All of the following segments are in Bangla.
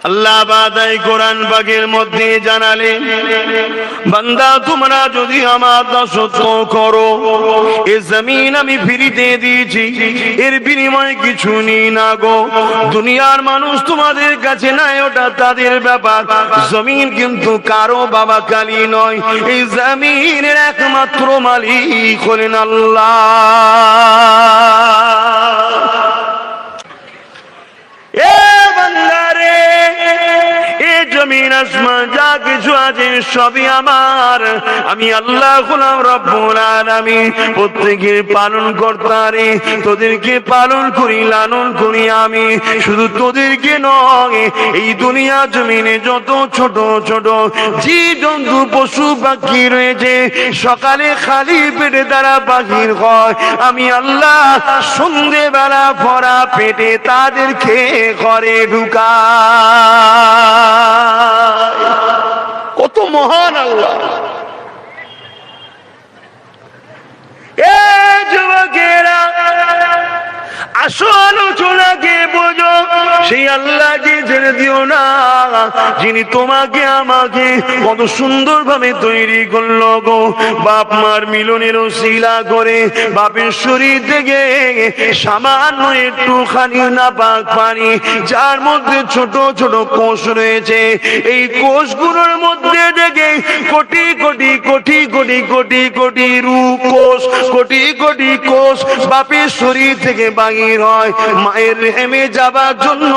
আল্লাহ বাদাই কোরআন পাকের মধ্যে জানালেন, বান্দা তোমরা যদি আমার দাসত্ব করো, এ জমিন আমি ফিরিতে দিয়েছি, এর বিনিময়ে কিছু নিই না গো। দুনিয়ার মানুষ তোমাদের কাছে নাই, ওটা তাদের ব্যাপার। জমিন কিন্তু কারো বাবা কালী নয়, এই জমিনের একমাত্র মালিক হলেন আল্লাহ। জমিন আসমান যা কিছু আছে সবই আমার, আমি আল্লাহ গোলাম রব্বুল আলামিন, প্রত্যেকের পালন কর্তারে। তোদেরকে পালন করি, লালন করি আমি, শুধু তোদেরকে নয়, এই দুনিয়া জমিনে যত ছোট ছোট জীব জন্তু পশু পাখি রয়েছে, সকালে খালি পেটে তারা বাহির হয়, আমি আল্লাহ সন্ধ্যেবেলা ভরা পেটে তাদেরকে ঘরে ঢুকাই। কত মহান আল্লাহ! এ যুবকেরা, আসো আলোচনাকে বোঝো, সেই আল্লাহকে ছেড়ে দিও না, যিনি তোমাকে আমাকে কত সুন্দর ভাবে তৈরি করলো গো। বাপ মার মিলনের ওসিলা করে বাপের শরীর থেকে সামান্য একটুখানি নাপাক পানি, যার মধ্যে ছোট ছোট কোষ রয়েছে, এই কোষগুলোর মধ্যে থেকে কোটি কোটি কোটি কোটি কোটি কোটি রূপ কোষ, কোটি কোটি কোষ বাপের শরীর থেকে বাহির হয় মায়ের রেহেমে যাবার জন্য।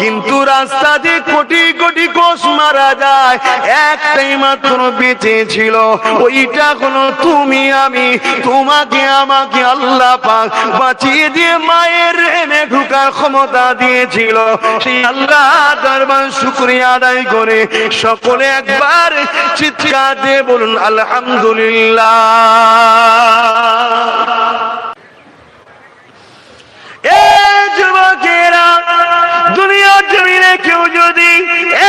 কিন্তু রাস্তাতে কোটি কোটি কোষ মারা যায়, একটাই মাত্র বেঁচে ছিল, ওইটা হলো তুমি আমি। তোমাকে আমাকে আল্লাহ পাক বাঁচিয়ে দিয়ে মায়ের রেহেমে ঢোকার ক্ষমতা দিয়েছিল। সেই আল্লাহ দরবার শুকরিয়া আদায় করে সকলে একবার চিৎকার দিয়ে বলুন আলহামদুলিল্লাহ। যুবকেরা, দুনিয়ার জমিনে কেউ যদি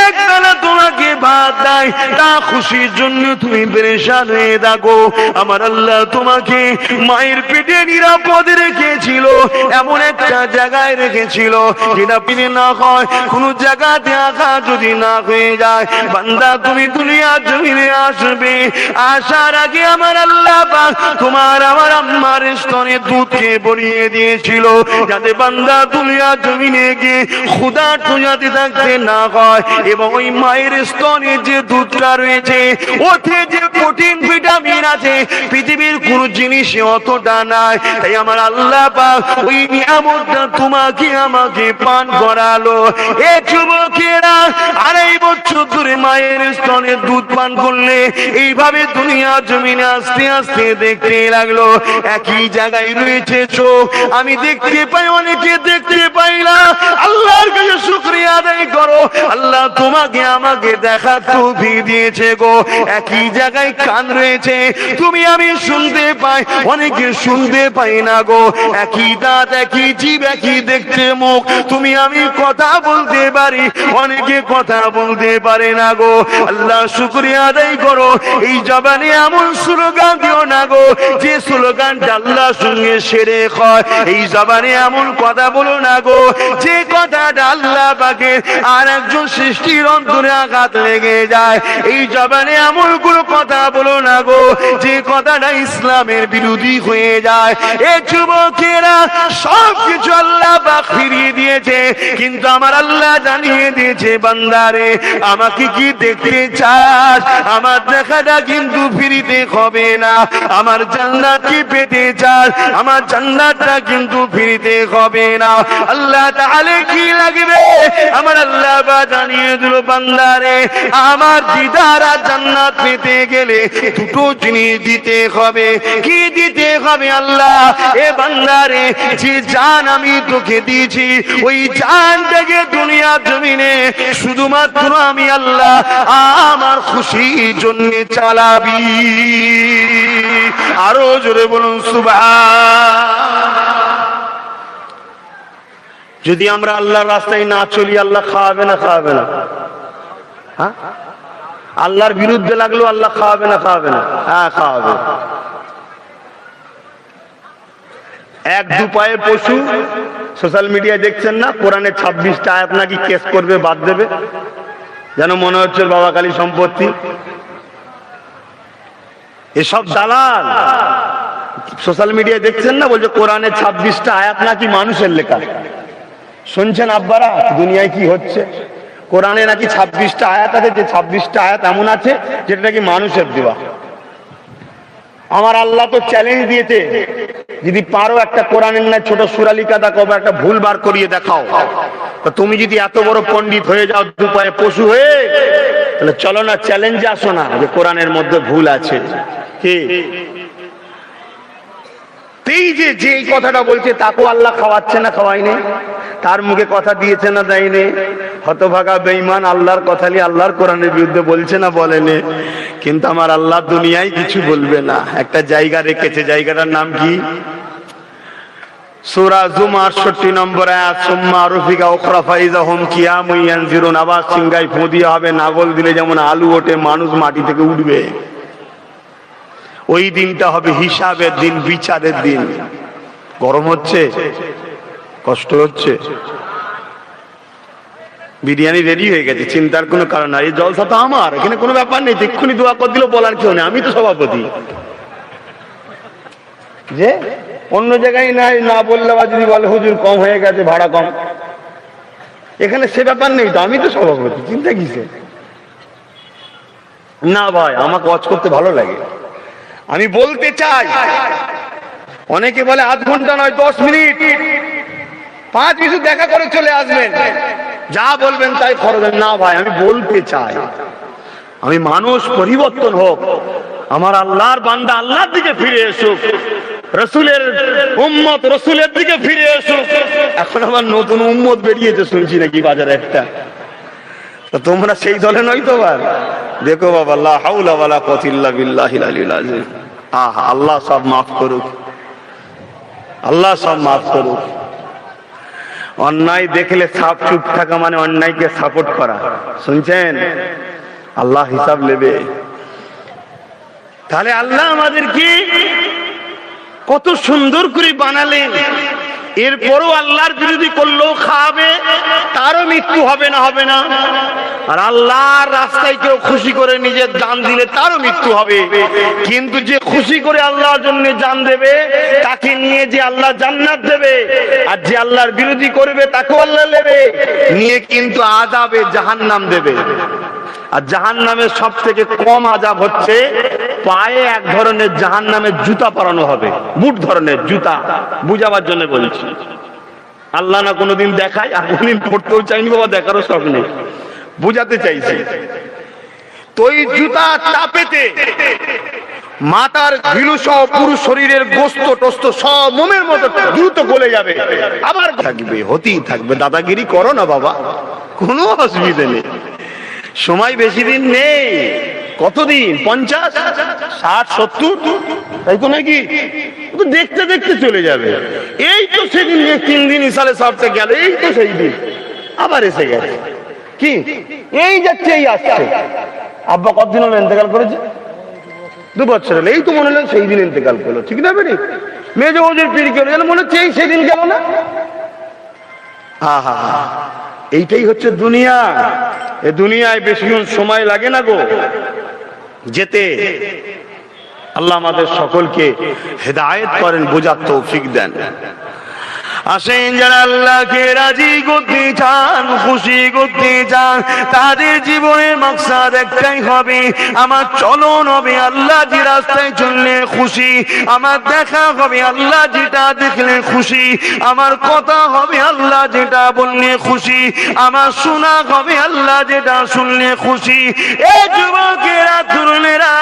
একবেলা তোমাকে ভাত দেয়, তা খুশির জন্য তুমি পেরেশান হয়ে থাকো, আমার আল্লাহ তোমাকে মায়ের পেটে নিরাপদ রেখেছিল, এমন একটা জায়গায় রেখেছিল যেটা পিনে না হয়, কোন জায়গাতে আঘা যদি না হয়ে যায়, বান্দা তুমি দুনিয়ার জমিনে আসবে, আসার আগে আমার আল্লাহ পাক তোমার আমার আম্মার স্তনে দুধকে বলিয়ে দিয়েছিল, যাতে বান্দা দুনিয়ার জমিনে গিয়ে ক্ষুধার্ত যাতে থাকতে না হয়। এবং ওই মায়ের স্তনে যে দুধটা রয়েছে, ওতে যে প্রোটিন ভিটামিন আছে, পৃথিবীর কোন জিনিসে অতটা নাই। তাই আমার আল্লাহ পাক ওই নিয়ামতটা তোমাকে আমাকে পান করালো। এ যুবকেরা, 2.5 বছর ধরে মায়ের স্তনে দুধ পান করলে এইভাবে দুনিয়ার জমিনে আস্তে আস্তে দেখতে লাগলো, একই জায়গায় রয়েছে চোখ, আমি দেখতে পাই, অনেকে দেখতে পাই না। আল্লাহর কাছে শুকরিয়া আদায় করো, আল্লাহ তোমাকে আমাকে দেখার তৌফিক দিয়েছে গো। একই জায়গায় কান রয়েছে, তুমি আমি শুনতে পাই, অনেকে শুনতে পাই না গো। একই দাঁত, একই জিভ, একই দেখতে মুখ, তুমি আমি কথা বলতে পারি, অনেকে কথা বলতে পারে না গো। আল্লাহ শুকরিয়া আদায় করো, এই জবানে এমন স্লোগান দিও না গো যে স্লোগানটা আল্লাহর সঙ্গে সেরে হয়। এই জবানে এমন কথা বলো না গো যে কথাটা আল্লাহ পাকের আর একজন সৃষ্টির অন্তরে আঘাত লেগে যায়। এই জবানে এমন কোনো কথা বলো না গো যে কথাটা ইসলামের বিরোধী হয়ে যায়। এ যুবকেরা, সব কিছু আল্লাহ পাক ফিরিয়ে দিয়েছে, কিন্তু আমার আল্লাহ জানিয়ে দিয়েছে, বান্দারে আমাকে কি দেখতে চাস? আমার দেখাটা কিন্তু ফিরিতে হবে না। আমার জান্নাত কি পেতে চাস? আমার জান্নাতটা কিন্তু ফিরিতে হবে না। আল্লাহ তাআলা কি লাগবে? আমার আল্লাহ বা জানিয়ে দিল, বান্দারে আমার দিদার আর জান্নাত পেতে গেলে দুটো জিনিস দিতে হবে। কি দিতে হবে আল্লাহ? এ বান্দারে, যে জান আমি তোকে দিয়েছি, ওই জানটাকে দুনিয়ার জমিনে শুধুমাত্র আমি আল্লাহ আমার খুশির জন্য চালাবি। আরো জোরে বলুন সুবহান। যদি আমরা আল্লাহর রাস্তায় না চলি, আল্লাহ খাওয়াবে না? খাওয়াবে না? হ্যাঁ, আল্লাহর বিরুদ্ধে লাগলো আল্লাহ খাওয়াবে না? খাওয়াবে না? হ্যাঁ, খাওয়াবে। এক দু পায়ে পশু সোশ্যাল মিডিয়ায় দেখছেন না, কোরআনের 26টা আয়াত নাকি কেস করবে, বাদ দেবে, যেন মনে হচ্ছে বাবা কালী সম্পত্তি। এসব দালাল। সোশ্যাল মিডিয়ায় দেখছেন না, বলছে কোরআনের 26টা আয়াত নাকি মানুষের লেখা। শুনছেন আব্বারা দুনিয়ায় কি হচ্ছে? কোরআনে নাকি 26টা আয়াত আছে, যে 26টা আয়াত এমন আছে যেটা নাকি মানুষের দেওয়া। আমার আল্লাহ তো চ্যালেঞ্জ দিয়েছে, যদি পারো একটা কোরআনের না ছোট সুরালিকা দেখাও বা একটা ভুল বার করিয়ে দেখাও। তো তুমি যদি এত বড় পণ্ডিত হয়ে যাও দুপায়ে পশু হয়ে, তাহলে চলো না চ্যালেঞ্জে আসো না যে কোরআনের মধ্যে ভুল আছে। কি এই যে এই কথাটা বলছে তাকেও আল্লাহ খাওয়াচ্ছে না খাওয়াইনি? তার মুখে কথা দিয়েছে না দেয়নি? হতভাগা বেঈমান আল্লাহর কথা নিয়ে আল্লাহর কোরআনের বিরুদ্ধে বলছে না বলেনি? কিন্তু আমার আল্লাহ দুনিয়ায় কিছু বলবে না, একটা জায়গা রেখেছে। জায়গাটার নাম কি? সূরা জুমার 68 নম্বর আয়াত, সুম্মা রুফিকা উখরা ফাইযা হুম কিয়ামুন ইয়ানজিরুন। আবার সিংগায় ফু দিয়া হবে, নাগল দিলে যেমন আলু ওঠে, মানুষ মাটি থেকে উঠবে। ওই দিনটা হবে হিসাবের দিন, বিচারের দিন। গরম হচ্ছে? কষ্ট হচ্ছে? বিরিয়ানি রেডি হয়ে গেছে, চিন্তার কোনো কারণ নাই। এই জলসা তো আমার, এখানে কোনো ব্যাপার নেই, এক্ষুনি দোয়া করে দিলেও বলার কেউ নেই, আমি তো সভাপতি। যে অন্য জায়গায় নাই, না বললে বা যদি বলে হুজুর কম হয়ে গেছে, ভাড়া কম, এখানে সে ব্যাপার নেই তো, আমি তো সভাপতি, চিন্তা কিসে? না ভাই, আমাকে ওয়াজ করতে ভালো লাগে, আমি বলতে চাই। অনেকে বলে আধ ঘন্টা নয় 10 মিনিট, 5 মিনিট দেখা করে চলে আসবেন, যা বলবেন তাই করবেন। না ভাই, আমি বলতে চাই, আমি মানুষ পরিবর্তন হোক, আমার আল্লাহর বান্দা আল্লাহর দিকে ফিরে এসুক, রসুলের উম্মত রসুলের দিকে ফিরে এসুক। এখন আবার নতুন উম্মত বেরিয়েছে শুনছি নাকি বাজারে একটা, তো তোমরা সেই দলে নয় তো? আবার দেখো বাবা, লা হাওলা ওয়ালা কুওয়াতা ইল্লা বিল্লাহিল আলিয়্যিল আযীম। আহা, আল্লাহ সব মাফ করুক, আল্লাহ সব মাফ করুক। অন্যায় দেখলে সাপ চুপ থাকা মানে অন্যায়কে সাপোর্ট করা, শুনছেন? আল্লাহ হিসাব নেবে। তাহলে আল্লাহ আমাদেরকে কত সুন্দর করে বানালেন, এরপরও আল্লাহর বিরোধী করলেও খাবে, তারও মৃত্যু হবে না? হবে না? আর আল্লাহর রাস্তায় কেউ খুশি করে নিজের জান দিলে তারও মৃত্যু হবে। কিন্তু যে খুশি করে আল্লাহর জন্য জান দেবে, তাকে নিয়ে যে আল্লাহ জান্নাত দেবে, আর যে আল্লাহর বিরোধী করবে তাকেও আল্লাহ নেবে নিয়ে, কিন্তু আযাবে জাহান্নাম দেবে। আর জাহান্নামের সব থেকে কম আযাব হচ্ছে পায়ে এক ধরনের জাহান্নামের জুতা পরানো হবে, বুট ধরনের জুতা, বুঝাবার জন্য বলছি। আল্লাহ না কোনোদিন দেখায়, আর কোনদিন পড়তেও চাইনি বাবা, দেখারও শখ নেই, বুঝাতে চাইছি। তো এই জুতা চাপেতে মাথার ঘিলু সহ পুরো শরীরের গোস্ত টোস্ত সব মোমের মতো দ্রুত গলে যাবে, আবার থাকবে, হতেই থাকবে। দাদাগিরি করো না বাবা, কোনো অসুবিধা নেই, সময় বেশি দিন নেই। কতদিন? 50, 60, 70, তাই তো নাকি? দেখতে দেখতে চলে যাবে। এই তো সেদিন 3 দিন সালে সবটা গেল, এই তো সেই দিন আবার এসে গেছে। কি এই যাচ্ছে এই আসছে। আব্বা কতদিন হলো ইন্তেকাল করেছে? 2 বছর হলো। এই তো মনে হলো সেই দিন ইন্তেকাল করলো, ঠিক না বেরি? মেজো ওদের পীর কেন যেন মনে হচ্ছে এই সেদিন গেল না। আহা, এইটাই হচ্ছে দুনিয়া। এ দুনিয়ায় বেশি সময় লাগে না গো যেতে। আল্লাহ আমাদের সকলকে হেদায়েত করেন, বোঝার তৌফিক দেন। আসেন যারা আল্লাহকে রাজি করতে চান, খুশি করতে চান, তাদের জীবনের মাকসাদ একটাই হবে, আমার চলন হবে আল্লাহ যে রাস্তায় চললে খুশি, আমার দেখা হবে আল্লাহ যেটা দেখলে খুশি, আমার কথা হবে আল্লাহ যেটা বললে খুশি, আমার শোনা হবে আল্লাহ যেটা শুনলে খুশি। এই যুবকেরা তরুণেরা,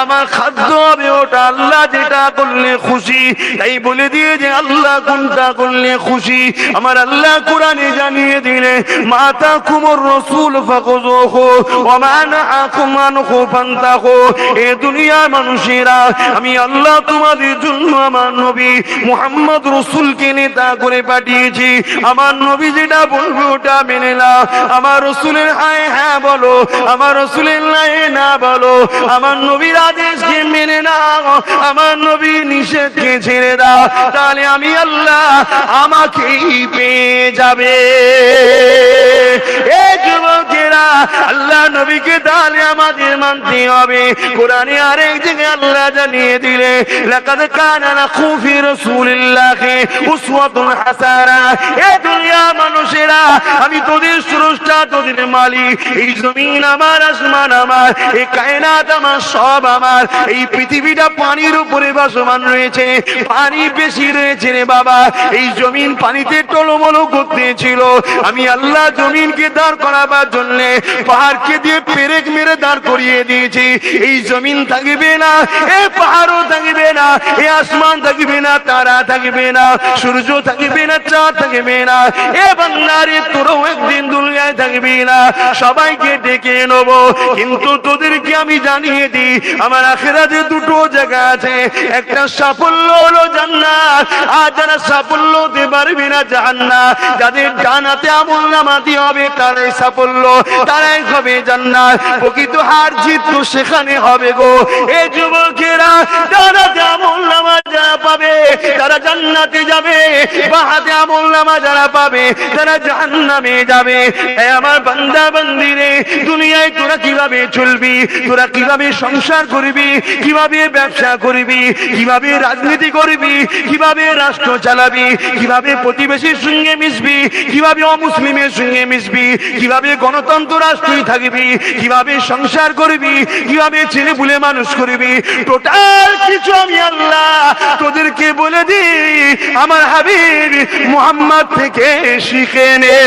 আমার খাদ্য হবে ওটা আল্লাহ যেটা করলে খুশি। তাই বলে দিয়ে যে আল্লাহ কোনটা করলে খুশি, আমার আল্লাহ কোরআনে জানিয়ে দিলে, মাতা কুমর রসুল ফাকুযুহু ওয়া মা নাহাকুম আনহু ফান্তাহু। এ দুনিয়ার মানুষেরা, আমি আল্লাহ তোমাদের জন্য আমার নবী মুহাম্মদ রাসূলকে নেতা করে পাঠিয়েছি। আমার নবী যেটা বলবে ওটা মেনে নাও, আমার রাসূলের হ্যাঁ হ্যাঁ বলো, আমার রাসূলের না না বলো, আমার নবীর আদেশকে মেনে নাও, আমার নবীর নিষেধকে ছেড়ে দাও। তাহলে আমি আল্লাহ আমাকেই পেয়ে যাবে। এ যুবকেরা, আল্লাহ নবীকে তাহলে আমাদের মানতে হবে। কোরআনে আরেক জায়গায় আল্লাহ জানিয়ে দিলে, লাকাদ কানা লাকুম ফি রাসূলিল্লাহি উসওয়াতুন হাসানা। এ দুনিয়া মানুষেরা, আমি তোদের স্রষ্টা, তোদের মালিক। এই জমিন আমার, আসমান আমার, এই কায়নাত আমার, সব আমার। এই পৃথিবীটা পানির উপরে ভাসমান রয়েছে, পানি বেশি রয়েছে রে বাবা। এই জমিন পানিতে টলমল করতেছিল, আমি আল্লাহ জমিনকে দাঁড় করাবার জন্য পাহাড়কে দিয়ে পেরেক মেরে দাঁড় করিয়ে দিয়েছি। এই জমিন থাকবে না, এ পাহাড়ও থাকবে না, এ আসমান থাকবে না, তারা থাকবে না, সূর্য থাকবে না, চাঁদ থাকবে না। এ বান্দারে, তোরও একদিন দুনিয়ায় থাকবি না, সবাইকে ডেকে নেব। কিন্তু তোদেরকে আমি জানিয়ে দিই, আমার আখিরাতে দুটো জায়গা আছে, একটা সাফল্য হলো জান্নাত, আর যারা সাফল্য হতে পারবে না জাহান্নাম। যাদের জান্নাতে আমলনামাতি হবে তারাই সাফল্য, তারাই হবে জান্নাত। প্রকৃত হার জিত তো সেখানে হবে গো। এই যুবকেরা, জান্নাতে আমলনামা যারা পাবে তারা জান্নাতে যাবে, বাহাতে আমলনামা যারা পাবে তারা জাহান্নামে যাবে। এ আমার বান্দা বান্দিরে, দুনিয়ায় তোরা কিভাবে চলবি, তোরা কিভাবে সংসার করবি, কিভাবে ব্যবসা করবি, কিভাবে রাজনীতি করবি, কিভাবে রাষ্ট্র চালাবি, কিভাবে প্রতিবেশীর সঙ্গে মিশবি, কিভাবে অমুসলিমের সঙ্গে মিশবি, কিভাবে গণতন্ত্র রাষ্ট্রই থাকবি, কিভাবে সংসার করবি, কিভাবে ছেলে পুলে মানুষ করবি, টোটাল কিছু আমি আল্লাহ তোদেরকে বলে দিই। আমার হাবিব মুহাম্মদ থেকে শিখে নে।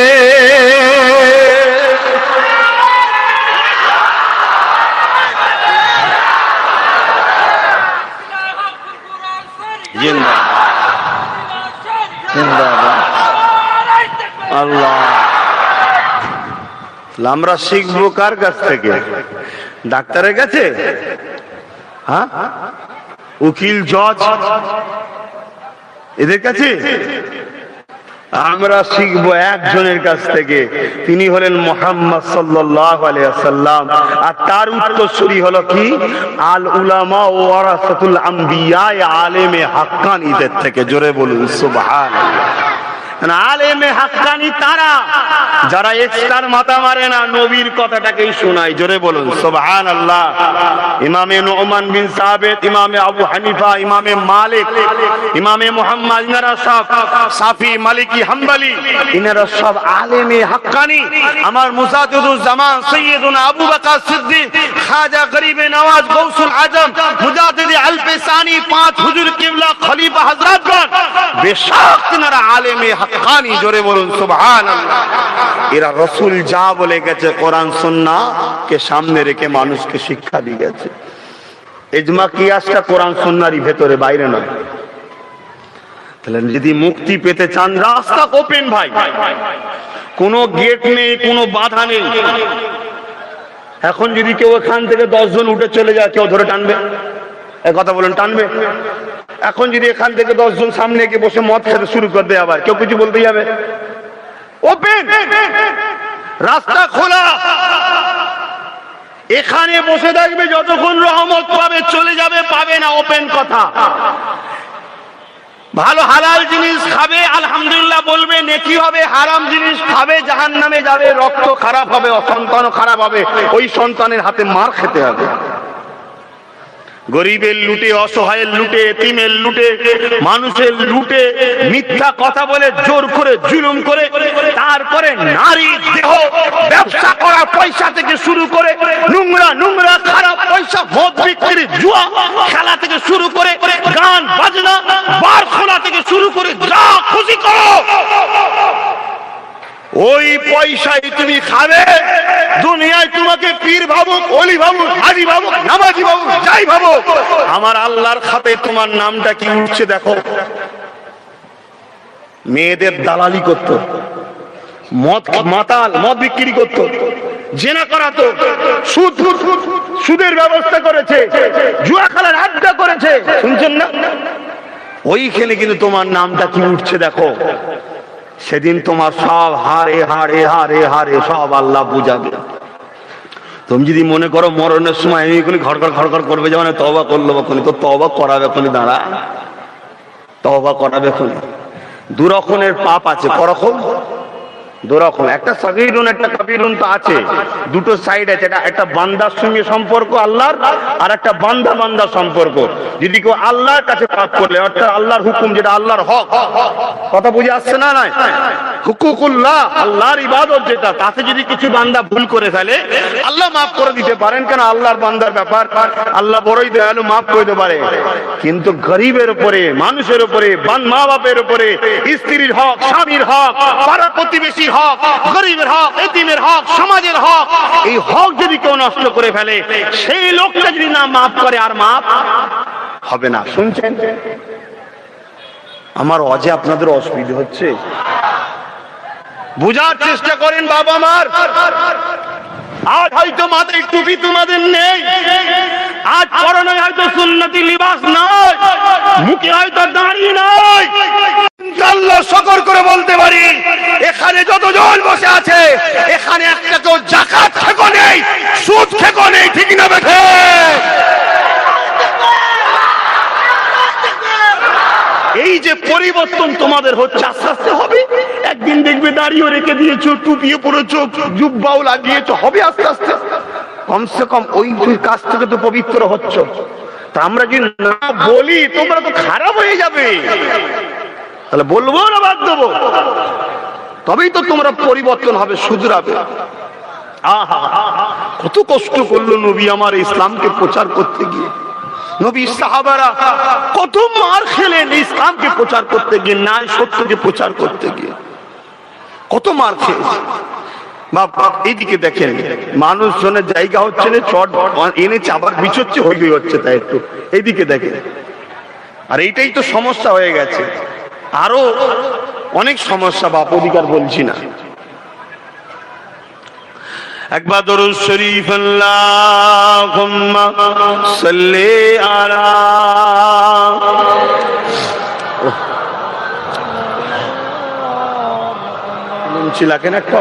আল্লাহ, আমরা শিখবো কার কাছ থেকে? ডাক্তারের কাছে? হ্যাঁ, উকিল, জজ, এদের কাছে? আমরা শিখবো একজনের কাছ থেকে, তিনি হলেন মুহাম্মদ সাল্লাল্লাহু আলাইহি ওয়াসাল্লাম। আর তার উত্তরসূরি হলো কি? আল উলামা ওয়ারাসাতুল আম্বিয়া, আলেমে হাক্কানীদের থেকে। জোরে বলুন সুবহানাল্লাহ। আলেমে হাক্কানি তারা যারা এক্সট্রার মাথা মারে না, নবীর কথাটাকেই শোনায়। জোরে বলুন সুবহানাল্লাহ। ইমামে নুমান বিন সাবিত, ইমামে আবু হানিফা, ইমামে মালিক, ইমামে মুহাম্মদ, ইনারা সব শাফি, মালিকি, হাম্বলি, ইনারা সব আলেমে হাক্কানি। আমার মুজাদ্দিদুজ জামান সৈয়দুনা আবু বকর সিদ্দিক, খাজা গরিবে নওয়াজ, গৌসুল আজম, মুজাদ্দিদ আল-ফিসানি, পাঁচ হুজুর কিবলা খলিফা হযরতগণ, বেশক ইনারা আলেমে হাক্কানি। জোরে বলুন সুবহানাল্লাহ। এরা রাসূল যা বলে গেছে কোরআন সুন্নাহ কে সামনে রেখে মানুষকে শিক্ষা দিয়ে গেছে। ইজমা কিয়াসটা কোরআন সুন্নাহরই ভেতরে, বাইরে নয়। তাহলে যদি মুক্তি পেতে চান, রাস্তা ওপেন ভাই, কোনো গেট নেই, কোনো বাধা নেই। এখন যদি কেউ এখান থেকে 10 জন উঠে চলে যায়, কেউ ধরে টানবে? এই কথা বলেন, টানবে? এখন যদি এখান থেকে 10 জন সামনে গিয়ে বসে মদ খেতে শুরু করে দেয়, আবার কেউ কিছু বলতে যাবে? ওপেন, রাস্তা খোলা। এখানে বসে থাকবে যতক্ষণ রহমত পাবে, চলে যাবে পাবে না, ওপেন কথা। ভালো হালাল জিনিস খাবে, আলহামদুলিল্লাহ বলবে, নেকি হবে। হারাম জিনিস খাবে, জাহান্নামে যাবে, রক্ত খারাপ হবে, সন্তানও খারাপ হবে, ওই সন্তানের হাতে মার খেতে হবে। গরিবের লুটে, অসহায়ের লুটে, এতিমের লুটে, মানুষের লুটে, মিথ্যা কথা বলে, জোর করে, জুলুম করে, তারপরে নারী দেহ ব্যবসা করা পয়সা থেকে শুরু করে, নোংরা নোংরা খারাপ পয়সা, মদ বিক্রি, জুয়া খেলা থেকে শুরু করে, গান বাজনা, বার খোলা থেকে শুরু করে, যা খুশি করো, ওই পয়সায় তুমি খাবে। দুনিয়ায় তোমাকে পীর ভাবুক, ওলি ভাবুক, হাজি ভাবুক, নামাজি ভাবুক, যাই ভাবুক, আমার আল্লাহর খাতে তোমার নামটা কি উঠছে দেখো। মেয়েদের দালালি করতো, মদ মাতাল, মদ বিক্রি করতো, জেনা করাতো, সুদের ব্যবস্থা করেছে, জুয়া খেলার আড্ডা করেছে, শুনছেন না? ওইখানে কিন্তু তোমার নামটা কি উঠছে দেখো। সেদিন তোমার সব হারে হারে হারে হারে সব আল্লাহ বুঝাবে। তুমি যদি মনে করো মরণের সময় আমি ঘরঘর ঘরঘর করবে, যেমন তওবা করলো, তো তওবা করাবে, দাঁড়া তওবা করাবে। দু রকমের পাপ আছে। করকম? দু রকম, একটা সাগীরুন একটা কাবীরুন তো আছে, দুটো সাইড আছে। একটা বান্দার সঙ্গে সম্পর্ক আল্লাহর, আর একটা বান্দা বান্দার সম্পর্ক। যদি কেউ আল্লাহর কাছে পাপ করলে, অর্থাৎ আল্লাহর হুকুম যেটা আল্লাহর হক, কথা বুঝে আসছে না? নাই, হুকুকুল্লাহ, আল্লাহর ইবাদত যেটা, তাতে যদি কিছু বান্দা ভুল করে ফেলে আল্লাহ মাফ করে দিতে পারেন, কেন আল্লাহর বান্দার ব্যাপার, আল্লাহ বড়ই দয়ালু, মাফ করে দিতে পারে। কিন্তু গরিবের উপরে, মানুষের উপরে, মা বাপের উপরে, স্ত্রীর হক, স্বামীর হক, পাড়া প্রতিবেশীর হক, গরিবের হক, এতিমের হক, সমাজের হক, এই হক যদি কেউ নষ্ট করে ফেলে, সেই লোকটা যদি না মাফ করে আর মাফ হবে না। শুনছেন? আমার অজে আপনাদের অসুবিধা হচ্ছে, বুঝার চেষ্টা করেন বাবা মার। আজ হয়তো মাথায় টুপি তোমাদের নেই, আজ পরনে হয়তো সুন্নতি লিবাস নয়, মুখে হয়তো দাড়ি নয়। আল্লাহ শকর করে বলতে পারি, এখানে যতজন বসে আছে, এখানে একটা কেউ যাকাত খেকো নেই, সুদ খেকো নেই, ঠিক না বেঠে? এই যে পরিবর্তন তোমাদের হচ্ছে, আস্তে আস্তে হবে। একদিন দেখবে দাড়িও রেখে দিয়েছো, টুপিও পরেছো, জুব্বাও লাগিয়েছো, হবে আস্তে আস্তে। কমসে কম ওই কাজ থেকে তো পবিত্র হচ্ছ। তা আমরা যদি না বলি, তোমরা তো খারাপ হয়ে যাবে। তাহলে বলবো না বাদ দেবো? তবেই তো তোমরা পরিবর্তন হবে, শুধরাবে। আহা, কত কষ্ট করলো নবী আমার ইসলামকে প্রচার করতে গিয়ে। নবী সাহাবারা কত মার খেলেন ইসলামকে প্রচার করতে গিয়ে, ন্যায় সত্যকে প্রচার করতে গিয়ে, কত মার খেয়েছে। বাবা এইদিকে দেখেন, মানুষজনের জায়গা হচ্ছে না, চট এনেছে আবার বিচচ্ছে, হয়ে হচ্ছে, তাই একটু এইদিকে দেখেন। আর এইটাই তো সমস্যা হয়ে গেছে, আরো অনেক সমস্যা, বাপ অধিকার বলছি না। একবার দরুদ শরীফ আল্লাহুম্মা সাল্লি আলা ছিলাকেন একটা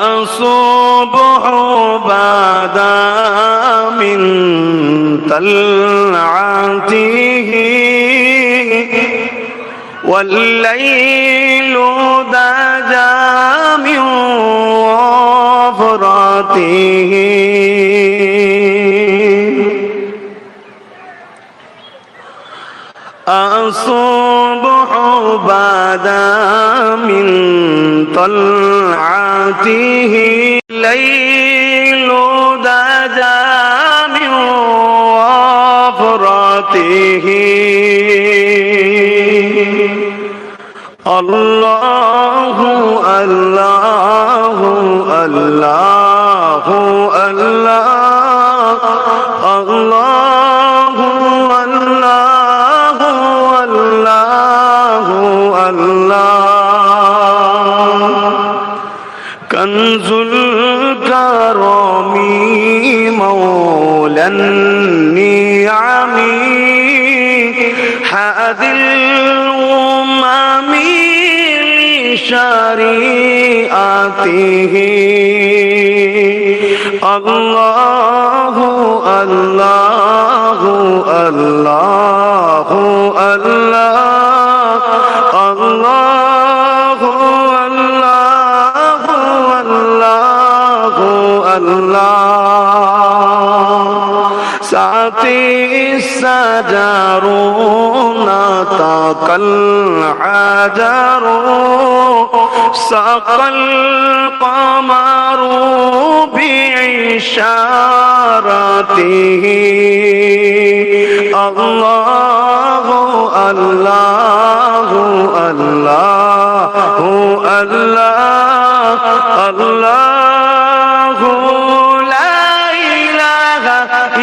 الصبح بدا من طلعته والليل دجى من وفرته الصبح بدا من طلعته الليل دجى من وفرته الله الله الله الله الله كنز الكرم مولى النعم هذه الأمم لشريعته الله الله الله الله الله الله ساقي الشجر نطق الحجر سقى القمر بإشارته الله الله الله الله الله لا إله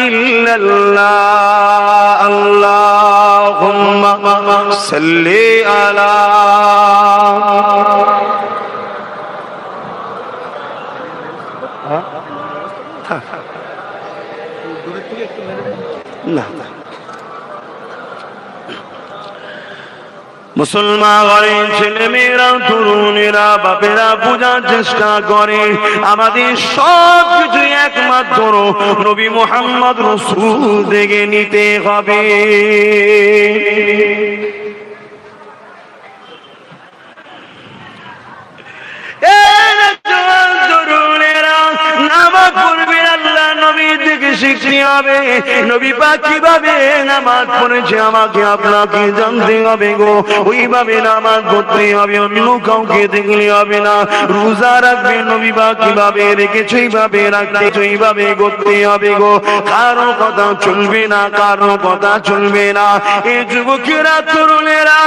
إلا الله اللهم صل على মুসলমান ঘরের ছেলে মেয়েরা তরুণেরা বাপেরা বোঝার চেষ্টা করে আমাদের সব কিছু একমাত্র নবী মুহাম্মদ রাসূল থেকে নিতে হবে। নামাজ পড়বে আল্লাহ নবী থেকে শিখতে হবে। নবী পাক কিভাবে নামাজ পড়েছে আমাকে আপনাকে জানতে হবে গো। ওইভাবে নামাজ পড়তে হবে, অন্য কাউকে দেখলে হবে না। রোজা রাখবে নবী পাক কিভাবে রেখেছে ওইভাবে রাখতে, ওইভাবে করতে হবে গো। কারো কথা চলবে না, কারো কথা চলবে না। এই যুবকেরা তরুণেরা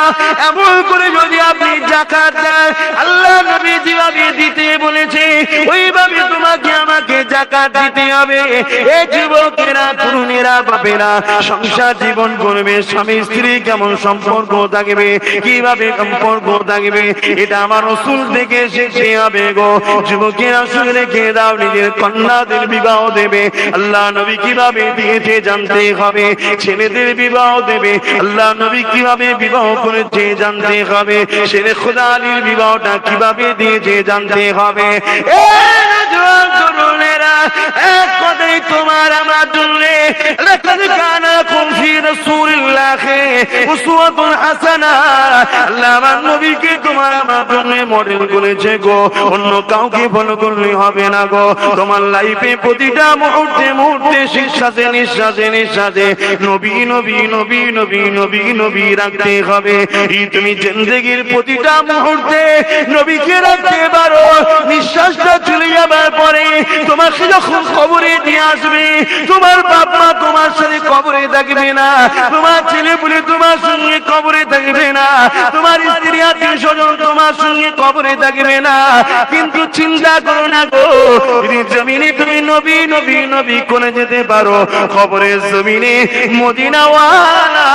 এমন করে যদি আপনি যাকাত দেন, আল্লাহ নবী যেভাবে দিতে বলেছে ওইভাবে তোমাকে আমাকে যাকাত দিতে হবে। এই যুবকেরা তরুণেরা বাপেরা সংসার জীবন করবে, স্বামী স্ত্রী কেমন সম্পর্ক থাকবে, কিভাবে সম্পর্ক থাকবে, এটা আমার রাসূল থেকে শিখতে হবে গো। যুবকেরা শুনে রেখে দাও, নিজের কন্যাদের বিবাহ দেবে আল্লাহ নবী কিভাবে দিয়েছে জানতে হবে। ছেলেদের বিবাহ দেবে আল্লাহ নবী কিভাবে বিবাহ করেছে জানতে হবে। শেরে খোদা আলীর বিবাহটা কিভাবে দিয়েছে জানতে হবে। এক কথাই তোমার আমার জন্য লাকাদ কানা লাকুম ফি রাসূলিল্লাহি উসওয়াতুন হাসানা। আল্লাহ আমার নবীকে তোমার আমার জন্য মডেল করেছে গো। অন্য কাউকে ফলো করলে হবে না গো। তোমার লাইফে প্রতিটা মুহূর্তে মুহূর্তে নিঃশ্বাসে নিঃশ্বাসে নিঃশ্বাসে নবী নবী নবী নবী নবী নবী রাখতে হবে। তুমি জিন্দেগির প্রতিটা মুহূর্তে নবীকে রাখতে পারো। নিঃশ্বাসটা চলে যাবার পরে তোমাকে যখন কবরে দিয়ে আসবে, তোমার বাপ মা তোমার সাথে কবরে থাকবে না, তোমার ছেলে পুলে তোমার সঙ্গে কবরে থাকবে না, তোমার স্ত্রী আত্মীয় স্বজন তোমার সঙ্গে কবরে থাকবে না। কিন্তু চিন্তা করো না গো, জমিনে তুমি নবী নবী নবী করে যেতে পারো, কবরের জমিনে মদিনাওয়ালা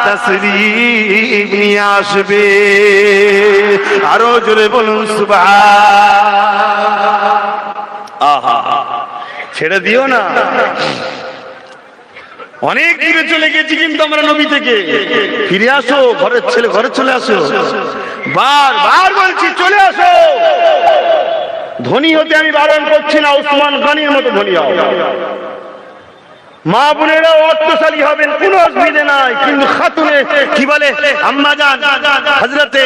তাশরীফ নিয়ে আসবে। আরো জোরে বলুন সুবহান। আহা, ছেড়ে দিও না। অনেক দূরে চলে গেছি কিন্তু আমরা নবী থেকে। ফিরে আসো, ঘরের ছেলে ঘরে চলে আসো। বারবার বলছি চলে আসো। ধনী হতে আমি বারণ করছি না, উসমান গনির মতো ধনী হও। মা বোনেরা অর্থশালী হবেন, কোনো অসুবিধা নাই, কিন্তু খাতুনে কি বলে আম্মা জান হযরতে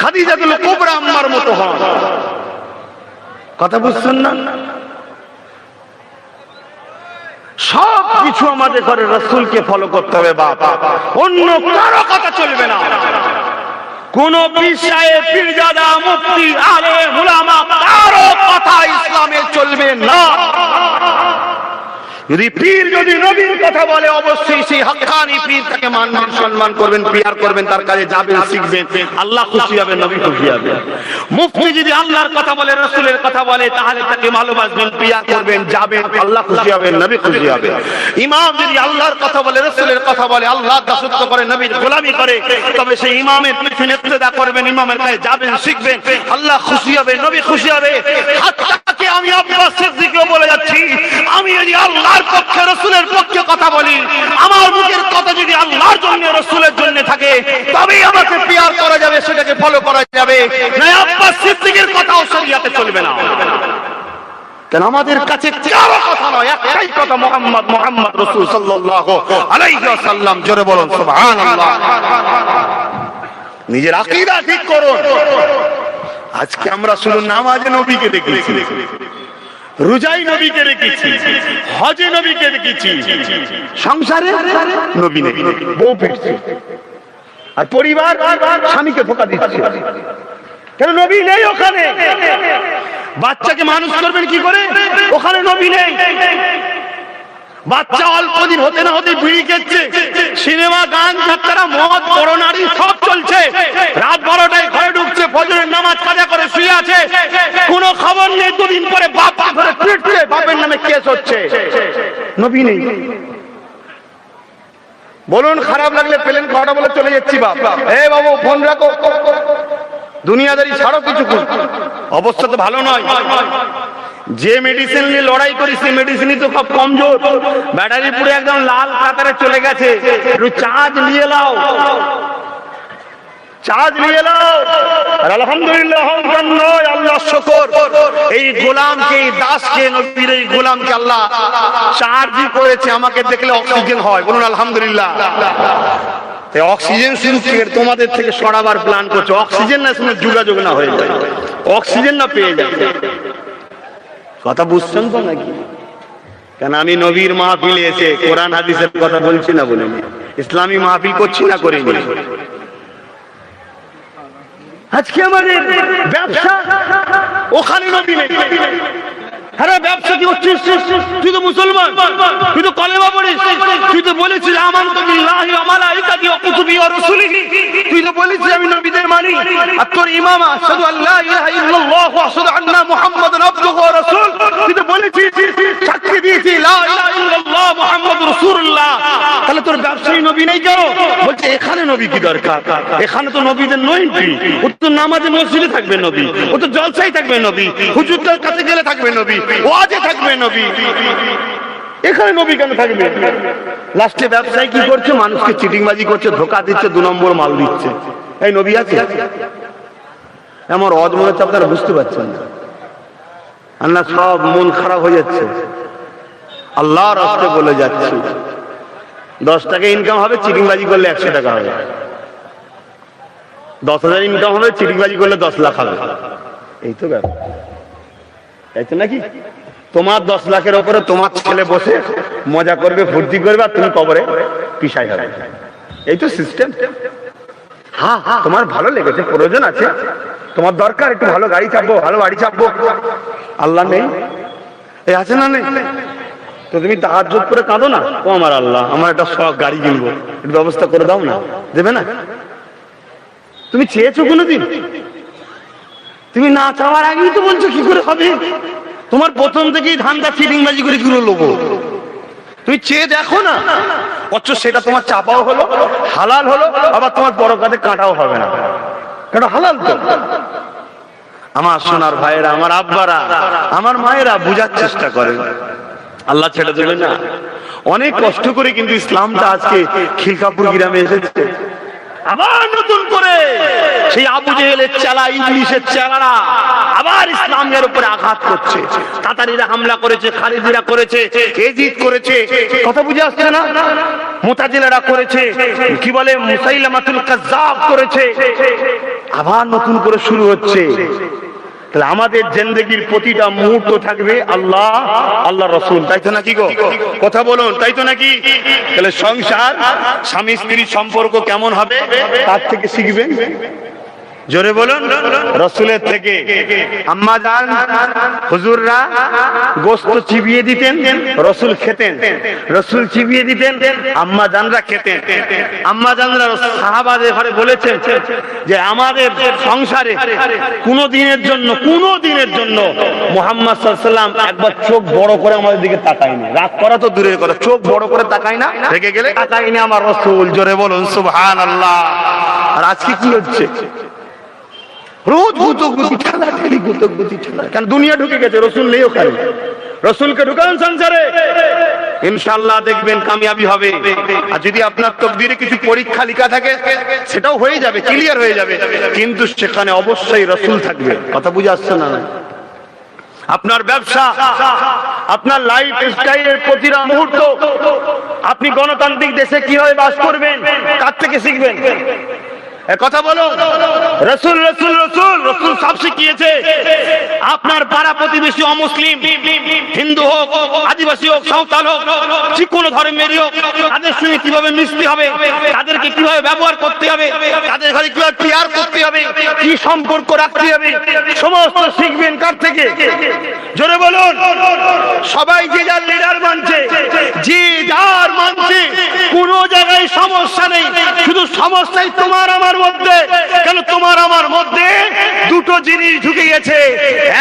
খাদিজাতুল কুবরা আম্মার মতো হন। কথা বুঝছেন না? সব কিছু আমাদের ঘরে রাসূলকে ফলো করতে হবে বাপ, অন্য কারো কথা চলবে না। কোন পীর সাহেব, পীরজাদা, মুফতি, আলেম, উলামা কারো কথা ইসলামে চলবে না। যদি পীর যদি নবীর কথা বলে অবশ্যই সেই হক্কানি পীর তাকে মানবেন, সম্মান করবেন, পিয়ার করবেন, তার কাছে যাবেন, শিখবেন, আল্লাহ খুশি হবে, নবী খুশি হবে। মুফতি যদি আল্লাহর কথা বলে, রাসূলের কথা বলে, তাহলে তাকে ভালোবাসবেন, পিয়ার করবেন, যাবেন, আল্লাহ খুশি হবে, নবী খুশি হবে। ইমাম যদি আল্লাহর কথা বলে, রাসূলের কথা বলে, আল্লাহর দাসত্ব করে, নবীর গোলামি করে, তবে সেই ইমামের পিছনে ইক্তেদা করবেন, ইমামের কাছে যাবেন, শিখবেন, আল্লাহ খুশি হবে, নবী খুশি হবে। হাত্তাকে আমি আব্বাস সিদ্দিকও বলে যাচ্ছি, আমি যদি আল্লাহর পক্ষে রাসূলের পক্ষে কথা বলি, আমার মুখের কথা যদি আল্লাহর জন্য রাসূলের জন্য থাকে, তবেই আমাকে পিয়ার করা যাবে, সেটাকে ফলো করা যাবে। না আব্বাস সিদ্দিকের কথাও শরীয়তে চলবে না। কেন আমাদের কাছে কারো কথা নয়, একটাই কথা, মুহাম্মদ মুহাম্মদ রাসূল সাল্লাল্লাহু আলাইহি ওয়াসাল্লাম। জোরে বলুন সুবহানাল্লাহ। নিজের আকীদা ঠিক করুন। আজকে আমরা শুধু নামাজে নবীকে দেখেছি, রোজাই নবীকে দেখেছি, হজে নবীকে দেখেছি, সংসারে নবী নেই, বউ পেয়েছে, আর পরিবার স্বামীকে ধোঁকা দিচ্ছে। কেন নবী নেই ওখানে? বাচ্চাকে মানুষ করবেন কি করে? ওখানে নবী নেই। বাচ্চা অল্প দিন হতে না হতে বিড়ি খেচ্ছে, সিনেমা, গান, যাত্রা, মদ, বড় নারী সব চলছে। রাত 12টায় ঘরে ঢুকছে, ফজরের নামাজ কাজা করে শুয়ে আছে, কোনো খবর নেই। দুদিন পরে বাপ ধরে পিটছে, বাপের নামে কেস হচ্ছে। নবী নেই। বলুন, খারাপ লাগলে প্লেন খাওয়াটা বলে চলে যাচ্ছি বাপ, এই বাবু ফোন রাখো, দুনিয়াদারি ছাড়ো কিছু। অবস্থা তো ভালো নয়। যে মেডিসিন নিয়ে লড়াই করি সেই মেডিসিনই তো খুব কমজোর, ব্যাটারি পুরো একদম লাল কাতারে চলে গেছে, একটু চার্জ নিয়ে নাও, চার্জ নিয়ে নাও। আর আলহামদুলিল্লাহ নয়, আল্লাহ শুকর, এই গোলামকে, এই দাসকে, নবীর এই গোলামকে আল্লাহ চার্জই করেছে, আমাকে দেখলে অক্সিজেন হয়, বলুন আলহামদুলিল্লাহ। অক্সিজেন শুরু তোমাদের থেকে সরাবার প্ল্যান করছে, অক্সিজেন না শুনে যোগাযোগ না হয়ে যায়, অক্সিজেন না পেয়ে যায়। কথা বুঝছেন তো নাকি? কেন আমি নবীর মাহফিলে এসে কোরআন হাদিসের কথা বলছি না, বলিনি, ইসলামী মাহফিল করছি না, করিনি। আজকে আমাদের ব্যবসা, ওখানে নবী নেই। আরে ব্যবসা কি হচ্ছে? তুই তো মুসলমান, তুই তো কলেমা পড়িস, তুই তো বলেছিস আমানতু বিল্লাহি ওয়া মালাইকাতিহি ওয়া কুতুবিহি ওয়া রাসূলিহি, তুই তো বলেছিস আমি নবীদের মানি। আর তোর ইমাম আশহাদু আল্লা ইলাহা ইল্লাল্লাহ ওয়া আশহাদু আন্না মুহাম্মাদান আবদুহু ওয়া রাসূল, তুই তো বলেছিস, সাক্ষী দিয়েছিস লা ইলাহা ইল্লাল্লাহ মুহাম্মাদুর রাসূলুল্লাহ। তাহলে তোর ব্যবসায়ী নবী নেই কেন? বলছে এখানে নবী কি দরকার? এখানে তো নবীদের নই, ও তো নামাজে মসজিদে থাকবে নবী, ও তো জলসায় থাকবে নবী, হুজুরদের কাছে গেলে থাকবে নবী, ওয়াজে থাকবে নবী, এখানে নবী কেন থাকবে? লাস্টে ব্যবসায়ী কি করছে? মানুষকে চিটিংবাজি করছে, ধোকা দিচ্ছে, 2 নম্বর মাল দিচ্ছে। এই নবী আছে? আমার অজ মনে হচ্ছে আপনারা বুঝতে পারছেন না, আল্লাহ সব মন খারাপ হয়ে যাচ্ছে। আল্লাহর রাস্তায় বলে যাচ্ছি, 10 টাকা ইনকাম হবে, চিটিংবাজি করলে 100 টাকা হবে। 10,000 ইনকাম হবে, চিটিংবাজি করলে 10 লাখ হবে। এই তো ব্যাপার, তাই তো নাকি? তোমার 10 লাখের ওপরে তোমার ছেলে বসে মজা করবে, ফুর্তি করবে, আর তুমি কবরে পিছাই হবে। এই তো সিস্টেম। হ্যাঁ, তোমার ভালো লেগেছে, প্রয়োজন আছে, তোমার দরকার একটু ভালো গাড়ি চাপবো, ভালো বাড়ি চাপবো, আল্লাহ নেই, এই আছে না নেই? তো তুমি তাহাজ্জুদ করে কাঁদো না, ও আমার আল্লাহ, আমার একটা শখ গাড়ি কিনবো, একটু ব্যবস্থা করে দাও না, দেবে না? তুমি চেয়েছো কোনোদিন? তুমি না চাওয়ার আগেই তো বলছো কি করে হবে? তোমার প্রথম থেকেই ধান্দা চিটিংবাজি করে কি লোবো, তুমি চেয়ে দেখো না, অথচ সেটা তোমার চাপাও হলো, হালাল হলো, আবার তোমার বড় কাঁধে কাঁটাও হবে না, কারণ হালাল তো। আমার সোনার ভাইয়েরা, আমার আব্বারা, আমার মায়েরা বুঝার চেষ্টা করেন, আল্লাহ ছেড়ে দেবে না। অনেক কষ্ট করে কিন্তু ইসলামটা আজকে খিলকাপুর গ্রামে এসেছে। আবার নতুন করে সেই আবু জেহেলের চেলা, ইবলিসের চেলারা আবার ইসলামের উপরে আঘাত করছে। তাতারিরা হামলা করেছে, খালিদিরা করেছে, এজিদ করেছে, কথা বুঝে আসছে না? মুতাজিলারা করেছে, কি বলে মুসাইলামাতুল কাজ্জাব করেছে, আবার নতুন করে শুরু হচ্ছে। তাহলে আমাদের জিন্দেগির প্রতিটা মুহূর্ত থাকবে আল্লাহ, আল্লাহ রাসূল, তাই তো নাকি গো? কথা বলুন, তাই তো নাকি? তাহলে সংসার, স্বামী স্ত্রীর সম্পর্ক কেমন হবে তার থেকে শিখবেন, জোরে বলুন, রাসূলের থেকে। আম্মা জান হুজুররা গোশত চিবিয়ে দিতেন, রাসূল খেতেন, রাসূল চিবিয়ে দিতেন, আম্মা জানরা খেতেন। আম্মা জানরা সাহাবাদের ঘরে বলেছেন যে আমাদের সংসারে কোন দিনের জন্য মুহাম্মদ সাল্লাল্লাহু আলাইহি ওয়াসাল্লাম একবার চোখ বড় করে আমাদের দিকে তাকায়নি। রাগ করা তো দূরের কথা, চোখ বড় করে তাকায় না, রেগে গেলে তাকায়নি আমার রাসূল, জোরে বলুন সুবহানাল্লাহ। আর আজকে কি হচ্ছে? রোজ গুতগুতি ঠেলা ঠেলি, গুতগুতি ঠেলা, কারণ দুনিয়া ঢুকে গেছে, রসুল নেই ওখানে। রসুলকে ঢুকান সংসারে, ইনশাআল্লাহ দেখবেন কামিয়াবি হবে। আর যদি আপনার তকদিরে কিছু পরীক্ষা লেখা থাকে সেটাও হয়ে যাবে, ক্লিয়ার হয়ে যাবে, কিন্তু সেখানে অবশ্যই রসুল থাকবে। কথা বুঝে আসছে না? আপনার ব্যবসা, আপনার লাইফ স্টাইলের প্রতিটা মুহূর্ত, আপনি গণতান্ত্রিক দেশে কিভাবে বাস করবেন কার থেকে শিখবেন? কথা বলো, রসুল রসুল রসুল রসুল সব শিখিয়েছে। আপনার পাড়া প্রতিবেশী অমুসলিম, হিন্দু হোক, আদিবাসী হোক, সাঁওতাল হোক, যে কোনো ধর্মেরই হোক, তাদের সঙ্গে কিভাবে মিশতে হবে, তাদেরকে কিভাবে ব্যবহার করতে হবে, তাদের ঘরে কিভাবে প্রেয়ার করতে হবে, কি সম্পর্ক রাখতে হবে, সমস্ত শিখবেন কার থেকে? জোরে বলুন। সবাই যে যার লিডার মানছে, যে যার মানছে, কোনো জায়গায় সমস্যা নেই, শুধু সমস্যাই তোমার আমার মধ্যে। কেন? তোমার আমার মধ্যে দুটো জিনিস ঢুকে গেছে,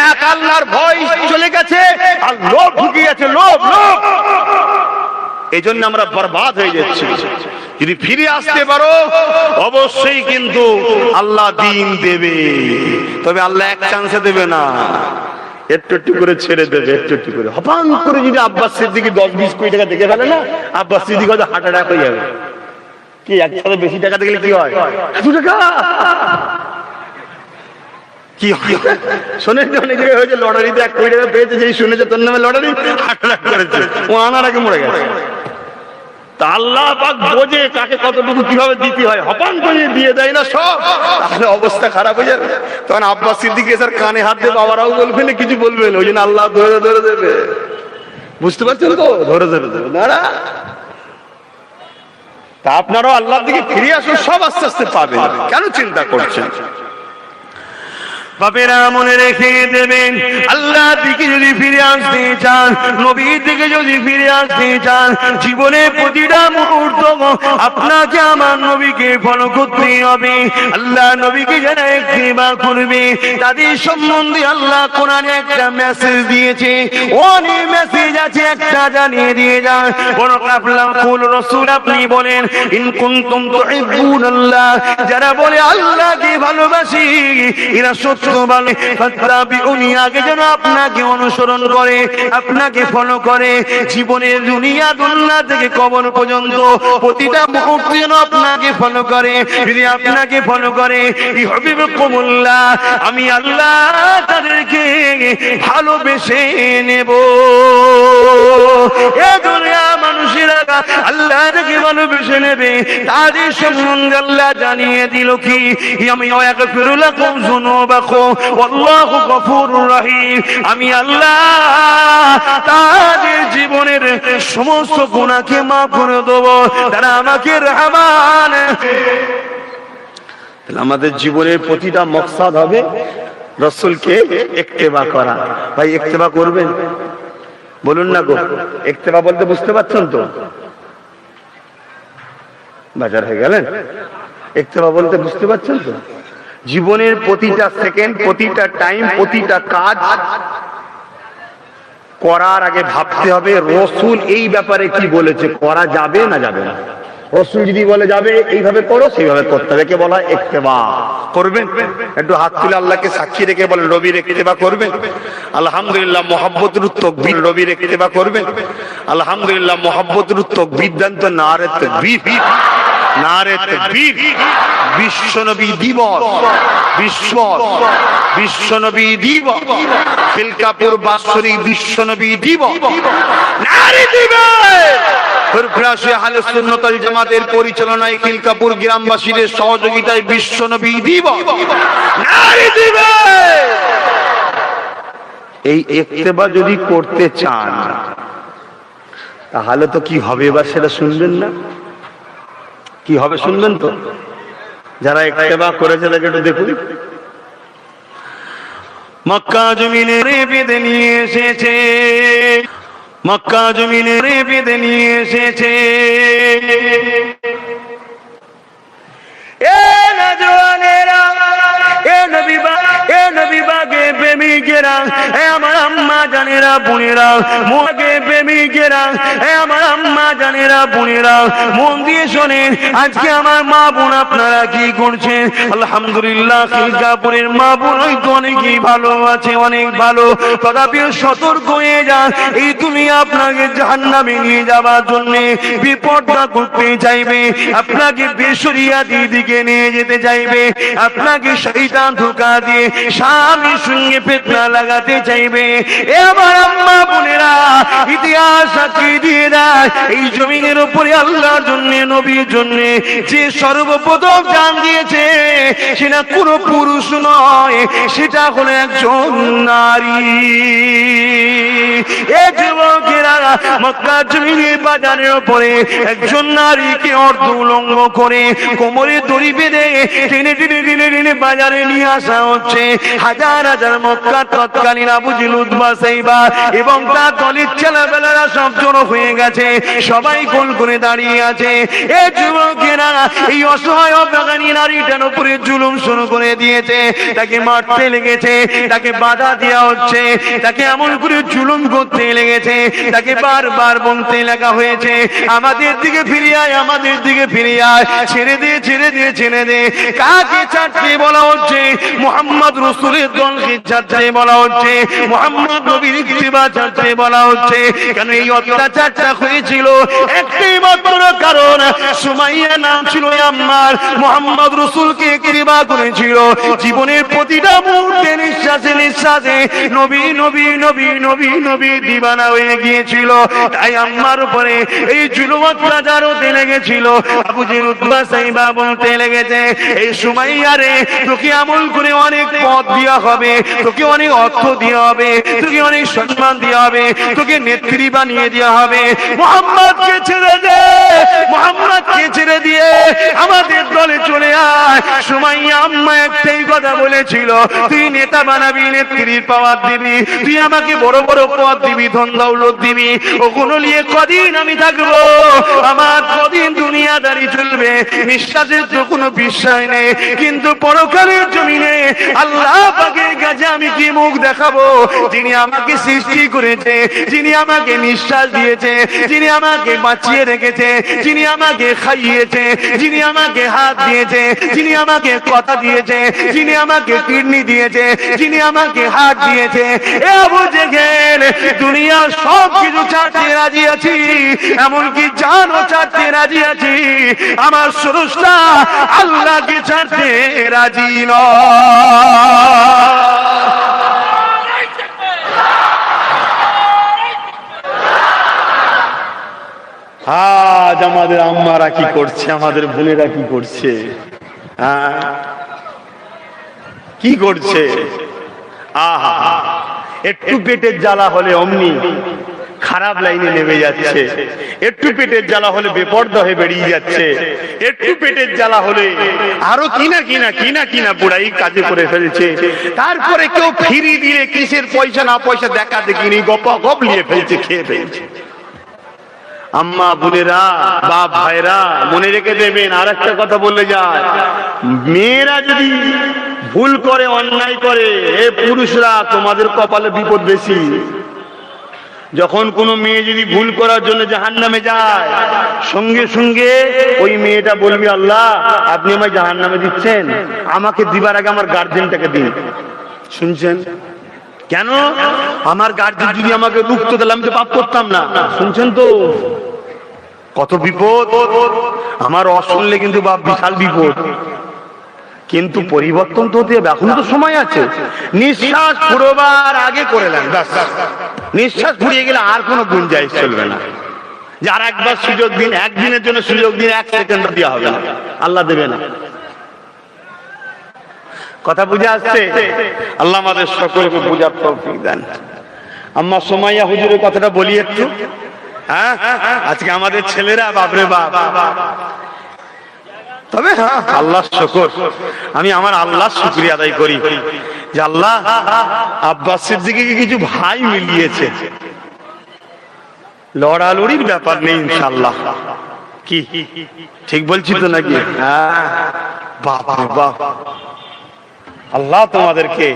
এক আল্লাহর ভয় চলে গেছে, আর লোভ ঢুকে গেছে, লোভ। এই জন্য আমরা বরবাদ হয়ে যাচ্ছি। যদি ফিরে আসতে পারো অবশ্যই কিন্তু আল্লাহ দিন দেবে, তবে আল্লাহ এক চান্সে দেবে না, একটু একটু করে ছেড়ে দেবে, একটু একটু করে। হপান করে যদি আব্বাস সিদ্দিকী 10-20 কোটি টাকা দেখে ফেলে না, আব্বাস সিদ্দিকী হয়তো হার্ট অ্যাটাক হয়ে যাবে। কি একসাথে বেশি টাকা দেখলে কি হয়? এত টাকা কি হয়? শোনেন অনেক জায়গায় হয়েছে, লটারিতে 1 কোটি টাকা পেয়েছে, যেই শুনেছে তোর নামে লটারি, হার্ট অ্যাটাক করেছে, ও আনার আগে মরে গেছে। তা আল্লাহ পাক বোঝে কাকে কতটুকু কিভাবে দিতে হয়, হপান করে দিয়ে দেয় না সব, তাহলে অবস্থা খারাপ হয়ে যাবে। তখন আব্বাস সিদ্দিকী স্যার কানে হাত দিয়ে বাবারাও বলবেন না, কিছু বলবেন, ওই জন্য আল্লাহ ধরে ধরে দেবে। বুঝতে পারছেন তো? ধরে ধরে দেবে না। তা আপনারাও আল্লাহর দিকে ফিরে আসুন, সব আস্তে আস্তে পাবেন, কেন চিন্তা করছেন? বাপেরা মনে রেখে দেবেন, আল্লাহর দিকে যদি ফিরে আসতে চান, নবীর দিকে যদি ফিরে আসতে চান, জীবনের প্রতিটা মুহূর্ত আপনাকে আমার নবীকে ফলো করতে হবে। আল্লাহ নবীকে যারা ইত্তেবা করবে তাদের সম্বন্ধে আল্লাহ কোরআনে একটা মেসেজ দিয়েছে, অনেক মেসেজ আছে, একটা জানিয়ে দিয়ে যান। রাসূল আপনি বলেন, ইন কুনতুম তুহিব্বুনাল্লাহ, যারা বলে আল্লাহকে ভালোবাসি, এরা বলে ফাত্তাবিউনি, আগে যেন আপনাকে অনুসরণ করে, আপনাকে ফলো করে, জীবনের দুনিয়া দুনিয়া থেকে কবর পর্যন্ত প্রতিটা মুহূর্তে যেন আপনাকে ফলো করে। যদি আপনাকে ফলো করে, ইউহিব্বুকুমুল্লাহ, আমি আল্লাহ তাদেরকে ভালোবেসে নেব। এ দুনিয়া মানুষেরা আল্লাহকে ভালোবেসে নেবে, তাদের সম্বন্ধে আল্লাহ জানিয়ে দিল কি, আমি ইয়াগফিরু লাকুম যুনুবাকুম ওয়াল্লাহু গফুরুর রহিম, আমি আল্লাহ তাদের জীবনের সমস্ত গুনাহকে মাফ করে দেব, তারা আমাকে রহমান। তাহলে আমাদের জীবনের প্রতিটা মকসাদ হবে রাসূলকে ইত্তেবা করা। ভাই ইত্তেবা করবেন? বলুন না গো, ইত্তেবা বলতে বুঝতে পারছেন তো? বাজার হয়ে গেলেন? ইত্তেবা বলতে বুঝতে পারছেন তো? জীবনের প্রতিটা সেকেন্ড, প্রতিটা টাইম, প্রতিটা কাজ করার আগে ভাবতে হবে রাসূল এই ব্যাপারে কি বলেছে, করা যাবে না যাবে না। রাসূল যদি বলে যাবে এইভাবে করো, সেইভাবে করতে হবে, একে বলা হয় ইত্তেবা। করবেন? একটু হাত তুলে আল্লাহকে সাক্ষী রেখে বলেন, নবীর ইত্তেবা করবেন? আলহামদুলিল্লাহ, মুহাব্বতুর তাকবীর। নবীর ইত্তেবা করবেন? আলহামদুলিল্লাহ, মুহাব্বতুর তাকবীর দেন তো, নারে তাকবীর, নারে তাকবীর। বিশ্বনবী দিবস, বিশ্বনবী দিবস, খিলকাপুর বাৎসরিক বিশ্বনবী দিবস, নারে দিবস। ফুরফুরাশে আহলে সুন্নাত ওয়াল জামাতের পরিচালনায় খিলকাপুর গ্রামবাসীদের সহযোগিতায় বিশ্বনবী দিবস, নারে দিবস। এই ইত্তেবা যদি করতে চান তাহলে তো কি হবে এবার সেটা শুনবেন না? কি হবে শুনবেন তো? যারা ইত্তেবা করেছে তাকে একটু দেখুন। মক্কা জমিনে বেঁধে নিয়ে এসেছে, মক্কা জমিনে বেঁধে নিয়ে এসেছে। এ নজওয়ানেরা, এ নবী বাগে প্রেমিকেরা, এ আমার আম্মা জানেরা বোনেরা, মোগে প্রেমিকেরা, এ আমার আম্মা জানেরা বোনেরা, মন দিয়ে শোনেন। আজকে আমার মা বোন আপনারা কি করছেন? আলহামদুলিল্লাহ, খিলকাপুরের মা বোন হয়তো অনেকই ভালো আছে, অনেক ভালো, তথাপিও সতর্ক হয়ে যান। এই তুমি আপনাকে জাহান্নামে নিয়ে যাওয়ার জন্য বিপদটা করতে চাইবে, আপনাকে বেশরিয়াতির দিকে নিয়ে যেতে চাইবে, আপনাকে শয়তান ধোঁকা দিয়ে স্বামীর সঙ্গে ফিতনা লাগাতে চাইবে। এ আমার আম্মা বোনেরা, ইতিহাস সাক্ষী দিয়ে দেয়, এই জমিনের উপরে আল্লাহর জন্য, নবীর জন্য যে সর্বপ্রথম জান দিয়েছে সেটা কোনো পুরুষ নয়, সেটা হলো একজন নারী। এ যুবকেরা, মক্কা জমিনের বাজারের উপরে একজন নারীকে অর্ধ উলঙ্গ করে কোমরে দড়ি বেঁধে টেনে টেনে টেনে টেনে বাজারে নিয়ে আসা হচ্ছে। হাজার হাজার মক্কার তৎকালীন আবু জিল উতবা সেই সাইবা এবং তার দলের ছেলেবেলারা সব জড়ো হয়ে গেছে, সবাই গোল করে দাঁড়িয়ে আছে। এই যুবকেরা এই অসহায় অভাগী নারীটার উপরে জুলুম শুরু করে দিয়েছে, তাকে মারতে লেগেছে, তাকে বাধা দেওয়া হচ্ছে, তাকে এমন করে জুলুম করতে লেগেছে, তাকে বারবার বলতে লাগা হয়েছে, আমাদের দিকে ফিরে আয়, আমাদের দিকে ফিরে আয়, ছেড়ে দে, ছেড়ে দে, ছেড়ে দে। কাকে ছাড়তে বলা হচ্ছে? মুহাম্মদ রাসূলের দলকে ছাড়তে বলা হচ্ছে, মুহাম্মদ নবীর ইত্তিবা ছাড়তে বলা হচ্ছে। কেন এই অত্যাচারটা হয়েছিল? একটাই মাত্র কারণ, সুমাইয়া নাম ছিল আম্মার, মুহাম্মদ রাসূলকে ইত্তিবা করেছিল, জীবনের প্রতিটা মুহূর্তে নিঃশ্বাসে নিঃশ্বাসে নবী নবী নবী নবী নবী দিবানা হয়ে গিয়েছিল। তাই আম্মার উপরে এই জুলুম অত্যাচার হতে লেগেছিল। আবু জেহেল উতবা সাইবা বলতে লেগেছে, এই সুমাইয়া রে, তোকে আমল করে অনেক পদ দেওয়া হবে, তোকে অনেক অর্থ দেওয়া হবে, তোকে অনেক সম্মান দেওয়া হবে, তোকে নেত্রী বানিয়ে দেওয়া হবে। মুহাম্মদকে ছেড়ে দে, মুহাম্মদকে ছেড়ে দিয়ে আমাদের দলে চলে আয়। সুমাইয়া আম্মা একটাই কথা বলেছিল, তুই নেতা বানাবি, নেত্রীর পাওয়ার দিবি, তুই আমাকে বড় বড় পদ দিবি, ধন দৌলত দিবি, ওগুলো নিয়ে কদিন আমি থাকবো, আমার কদিন দুনিয়াদারি চলবে, নিঃশ্বাসের তো কোনো বিশ্বাস নেই। কিন্তু পরকালের জমিনে আল্লাহ পাকের কাছে আমি কি মুখ দেখাবো? যিনি আমাকে সৃষ্টি করেছে, যিনি আমাকে নিঃশ্বাস দিয়েছে, যিনি আমাকে বাঁচিয়ে রেখেছে, যিনি আমাকে খাইয়েছে, যিনি আমাকে হাত দিয়েছে, যিনি আমাকে কথা দিয়েছে, যিনি আমাকে কিডনি দিয়েছে, যিনি আমাকে হাত দিয়েছে, এ আবু জেহেল, দুনিয়ার সব কিছু ছাড়তে রাজি আছি, এমনকি জানও ছাড়তে রাজি আছি, আমার স্রষ্টা আল্লাহকে ছাড়তে রাজি নয়। আজ আমাদের আম্মারা কি করছে, আমাদের বোনেরা কি করছে, কি করছে? আহা, একটু পেটের জ্বালা হলে অমনি খারাপ লাইনে নেমে যাচ্ছে, একটু পেটের জ্বালা হলে বেপরদা হয়ে বেরিয়ে যাচ্ছে, একটু পেটের জ্বালা হলে আরো কিনা কিনা কিনা কিনা বুড়াই কাজে করে ফেলছে। তারপরে কেউ ফিরি দিলে কিসের পয়সা না পয়সা দেখা দেখিনি গপা গপ নিয়ে ফেলছে, খেয়ে ফেলছে। আম্মা বোনেরা, বাপ ভাইরা, মনে রেখে দেবেন, আর একটা কথা বললে যায়, মেয়েরা যদি ভুল করে, অন্যায় করে, এ পুরুষরা তোমাদের কপালে বিপদ বেশি। যখন কোনো মেয়ে যদি ভুল করার জন্য জাহান্নামে যায়, সঙ্গে সঙ্গে ওই মেয়েটা বলবি, আল্লাহ আপনি আমায় জাহান্নামে দিচ্ছেন, আমাকে দিবার আগে আমার গার্জেনটাকে দিন। শুনছেন? কেন? আমার গার্জেন যদি আমাকে রুখতে দিলে আমি তো পাপ করতাম না। শুনছেন তো কত বিপদ? আমার অশুনলে কিন্তু বাপ বিশাল বিপদ। কিন্তু পরিবর্তন তো হতে হবে, এখন তো সময় আছে। নিঃশ্বাস ফুরোবার আগে করে নেন, নিঃশ্বাস ফুরিয়ে গেলে আর কোনো গুঞ্জাইশ চলবে না। যে আর একবার সুযোগ দিন, একদিনের জন্য সুযোগ দিন, এক সেকেন্ড দেওয়া হবে না, আল্লাহ দেবে না। কথা বুঝে আসছে? আল্লাহ আমাদের সকলকে বুঝার তৌফিক দেন। আম্মা সুমাইয়া হুজুরের কথাটা বলি একটু। হ্যাঁ, আজকে আমাদের ছেলেরা বাপরে বাপ, তবে হ্যাঁ আল্লাহ শুকর, আমি আমার আল্লাহ শুকরিয়া আদায় করি যে আল্লাহ আব্বাস সিদ্দিকীকে কিছু ভাই মিলিয়েছে, লড়ালড়ির ব্যাপার নেই ইনশাআল্লাহ। কি ঠিক বলছি তো নাকি? হ্যাঁ, বাপ বাপ, আল্লাহ তোমাদেরকে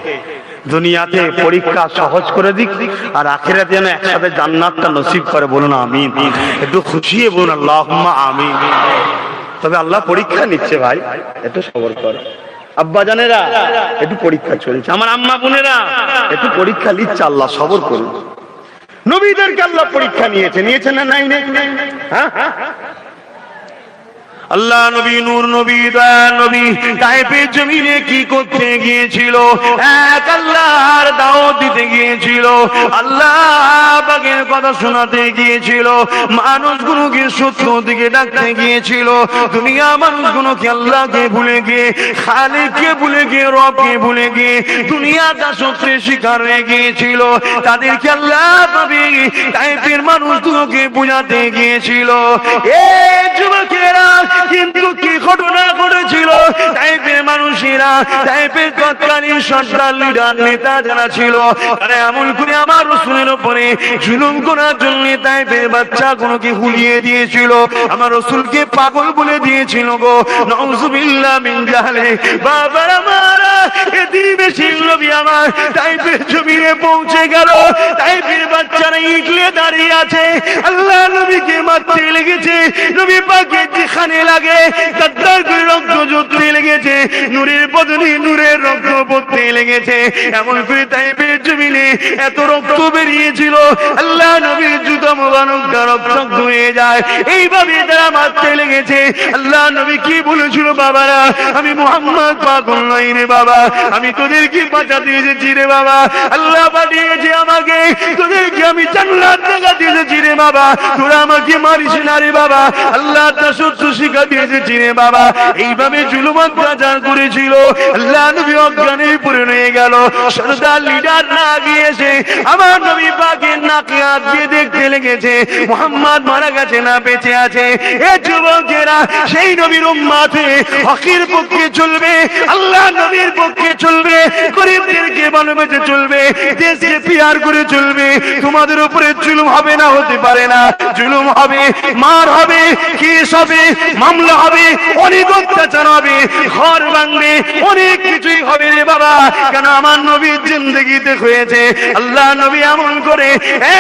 দুনিয়াতে পরীক্ষা সহজ করে দিক, আর আখিরাতে যেন একসাথে জান্নাতটা নসিব করে। বলুন আমিন, একটু খুশি বলুন আল্লাহুম্মা আমিন। তবে আল্লাহ পরীক্ষা নিচ্ছে ভাই, একটু সবর করো। আব্বা জানেরা একটু পরীক্ষা চলছে, আমার আম্মা বোনেরা একটু পরীক্ষা নিচ্ছে, আল্লাহ সবর করুন। নবীদেরকে আল্লাহ পরীক্ষা নিয়েছে না নাই? হ্যাঁ, আল্লাহ নবী, নূর নবী, দয়ার নবী তায়েফের জমিনে কি করতে গিয়েছিল? এক আল্লাহর দাওয়াত দিতে গিয়েছিল, আল্লাহ পাকের কথা শোনাতে গিয়েছিল, মানুষগুলোকে সত্য দিকে ডাকতে গিয়েছিল। দুনিয়া মানুষগুলোকে আল্লাহকে ভুলে গিয়ে, খালিককে ভুলে গিয়ে, রবকে ভুলে গিয়ে দুনিয়াটা সত্যের শিকার হয়ে গিয়েছিল। তাদেরকে আল্লাহ নবী তায়েফের মানুষগুলোকে বোঝাতে গিয়েছিল। এ যুবকেরা, কিন্তু কি ঘটনা ঘটেছিল? তাইফের মানুষেরা না তাইফের তৎকালীন সর্দার লিডার নেতা যারা ছিল তারা এমন করে আমার রাসূলের উপরে জুলুম করার জন্য তাইফের বাচ্চাগুলোকে হুলিয়ে দিয়েছিল, আমার রাসূলকে পাগল বলে দিয়েছিল গো। নাউযুবিল্লাহ মিন জাহলি। বাবার আমার এদিন বেশি নবী আমার তাইফের জমিনে পৌঁছে গেল। তাইফের বাচ্চারা ইটলে দাঁড়িয়ে আছে, আল্লাহ নবীকে মারতে লেগেছে। নবী পাকের যেখানে লাগে গাদ্দার করে রক্ত জড়তে লেগেছে, নূরের বদলে নূরের রক্ত পড়তে লেগেছে। এমন করে তাইফের জমিনে এত রক্ত বেরিয়েছিল আল্লাহ নবীর জুতো মোবারকটা রক্তাক্ত হয়ে যায়। এইভাবে তারা মারতে লেগেছে। আল্লাহ নবী কি বলেছিল, বাবারা আমি মুহাম্মদ পাগল নই রে বাবা, আমি তোদেরকে বাঁচাতে এসেছি রে বাবা। আল্লাহ পাঠিয়েছে আমাকে, তোদেরকে আমি জান্নাত দেখাতে এসেছি রে বাবা, তোরা আমাকে মারিস না রে বাবা। আল্লাহ তা সত্য শিখাতে এসেছি রে বাবা। এইভাবে জুলুম অত্যাচার করেছিল। আল্লাহ নবী অজ্ঞানে পড়ে রয়ে গেল। সর্দার লিডার না গিয়েছে, আমার নবী পাকের নাকে হাত দিয়ে দেখতে লেগেছে মুহাম্মদ মারা গেছে না বেঁচে আছে। এ যুবকেরা সেই নবীর উম্মতে হকের পক্ষে চলবে, আল্লাহ নবীর পক্ষে চলবে, গরিবদেরকে ভালোবেসে চলবে, দেশকে পিয়ার করে চলবে। তোমাদের উপরে জুলুম হবে না, হতে পারে না। জুলুম হবে, মার হবে, কেস হবে, মামলা হবে, অনেক অত্যাচার হবে, ঘর ভাঙবে, অনেক কিছুই হবে রে বাবা। কেন আমার নবীর জিন্দেগিতে হয়েছে। আল্লাহ নবী এমন করে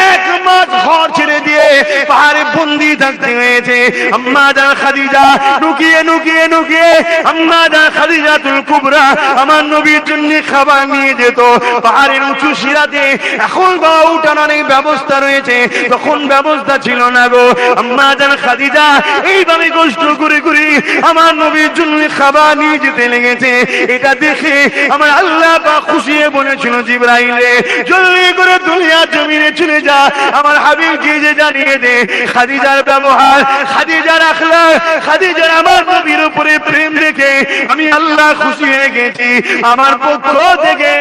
1 মাস ঘর ছেড়ে দিয়ে পাহাড়ে বন্দি থাকতে হয়েছে। আম্মা জান খাদিজা লুকিয়ে লুকিয়ে লুকিয়ে, আম্মা জান খাদিজাতুল কুবরা আমার নবীর জন্য খাবার নিয়ে যেত পাহাড়ের উঁচু শিরাতে। এখন বাবা উঠানোর অনেক ব্যবস্থা রয়েছে, তখন ব্যবস্থা ছিল না গো। আম্মা জান খাদিজা এইভাবে কষ্ট করে করে আমার নবীর জন্য খাবার নিয়ে যেতে লেগেছে। এটা দেখে আমার আল্লাহ পাক খুশি হয়ে বলেছিল, জিবরাইলে জলদি করে দুনিয়ার জমিনে চলে যা, আমার হাবিবকে যে জানিয়ে দে খাদিজার ব্যবহার, খাদিজার আখলাক, খাদিজার আমার নবীর উপরে প্রেম দেখে আমি আল্লাহ খুশি হয়ে গেছি। আমার পক্ষ থেকে,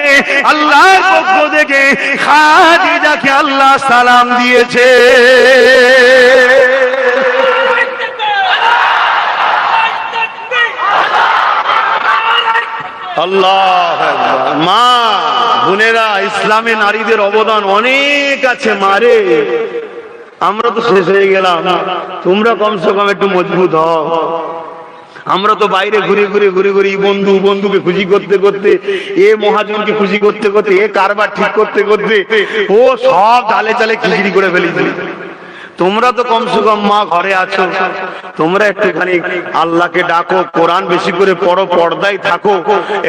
আল্লাহর পক্ষ থেকে খাদিজাকে আল্লাহ সালাম দিয়েছে। আল্লাহ মা বোনেরা, ইসলামে নারীদের অবদান অনেক আছে মারে। আমরা তো শেষ হয়ে গেলাম, তোমরা কমসে কম একটু মজবুত হও। আমরা তো বাইরে ঘুরে ঘুরে ঘুরে ঘুরে বন্ধু বন্ধুকে খুশি করতে করতে, এ মহাজনকে খুশি করতে করতে, এ কারবার ঠিক করতে করতে ও সব ডালে চালে খিচড়ি করে ফেলেছি। তোমরা তো কমসে কম মা ঘরে আছো, তোমরা একটুখানি আল্লাহকে ডাকো, কোরআন বেশি করে পড়ো, পর্দায় থাকো,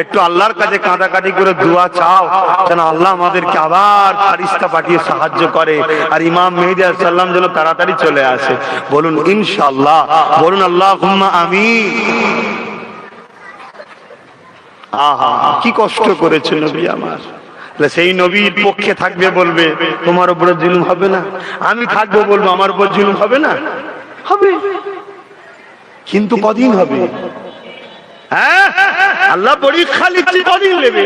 একটু আল্লাহর কাছে কাঁদাকাটি করে দোয়া চাও যেন আল্লাহ আমাদেরকে আবার ফারিস্তা পাঠিয়ে সাহায্য করে, আর ইমাম মেহেদী আলাইহিস সালাম যেন তাড়াতাড়ি চলে আসে। বলুন ইনশাআল্লাহ, বলুন আল্লাহুম্মা আমিন। আহা কি কষ্ট করেছে নবী আমার। সেই নবীর পক্ষে থাকবে বলবে তোমার উপরে জুলুম হবে না, আমি থাকবো বলবো আমার উপর জুলুম হবে না, হবে, কিন্তু কদিন হবে? হ্যাঁ, আল্লাহ পরীক্ষা নিচ্ছে, কদিন নেবে?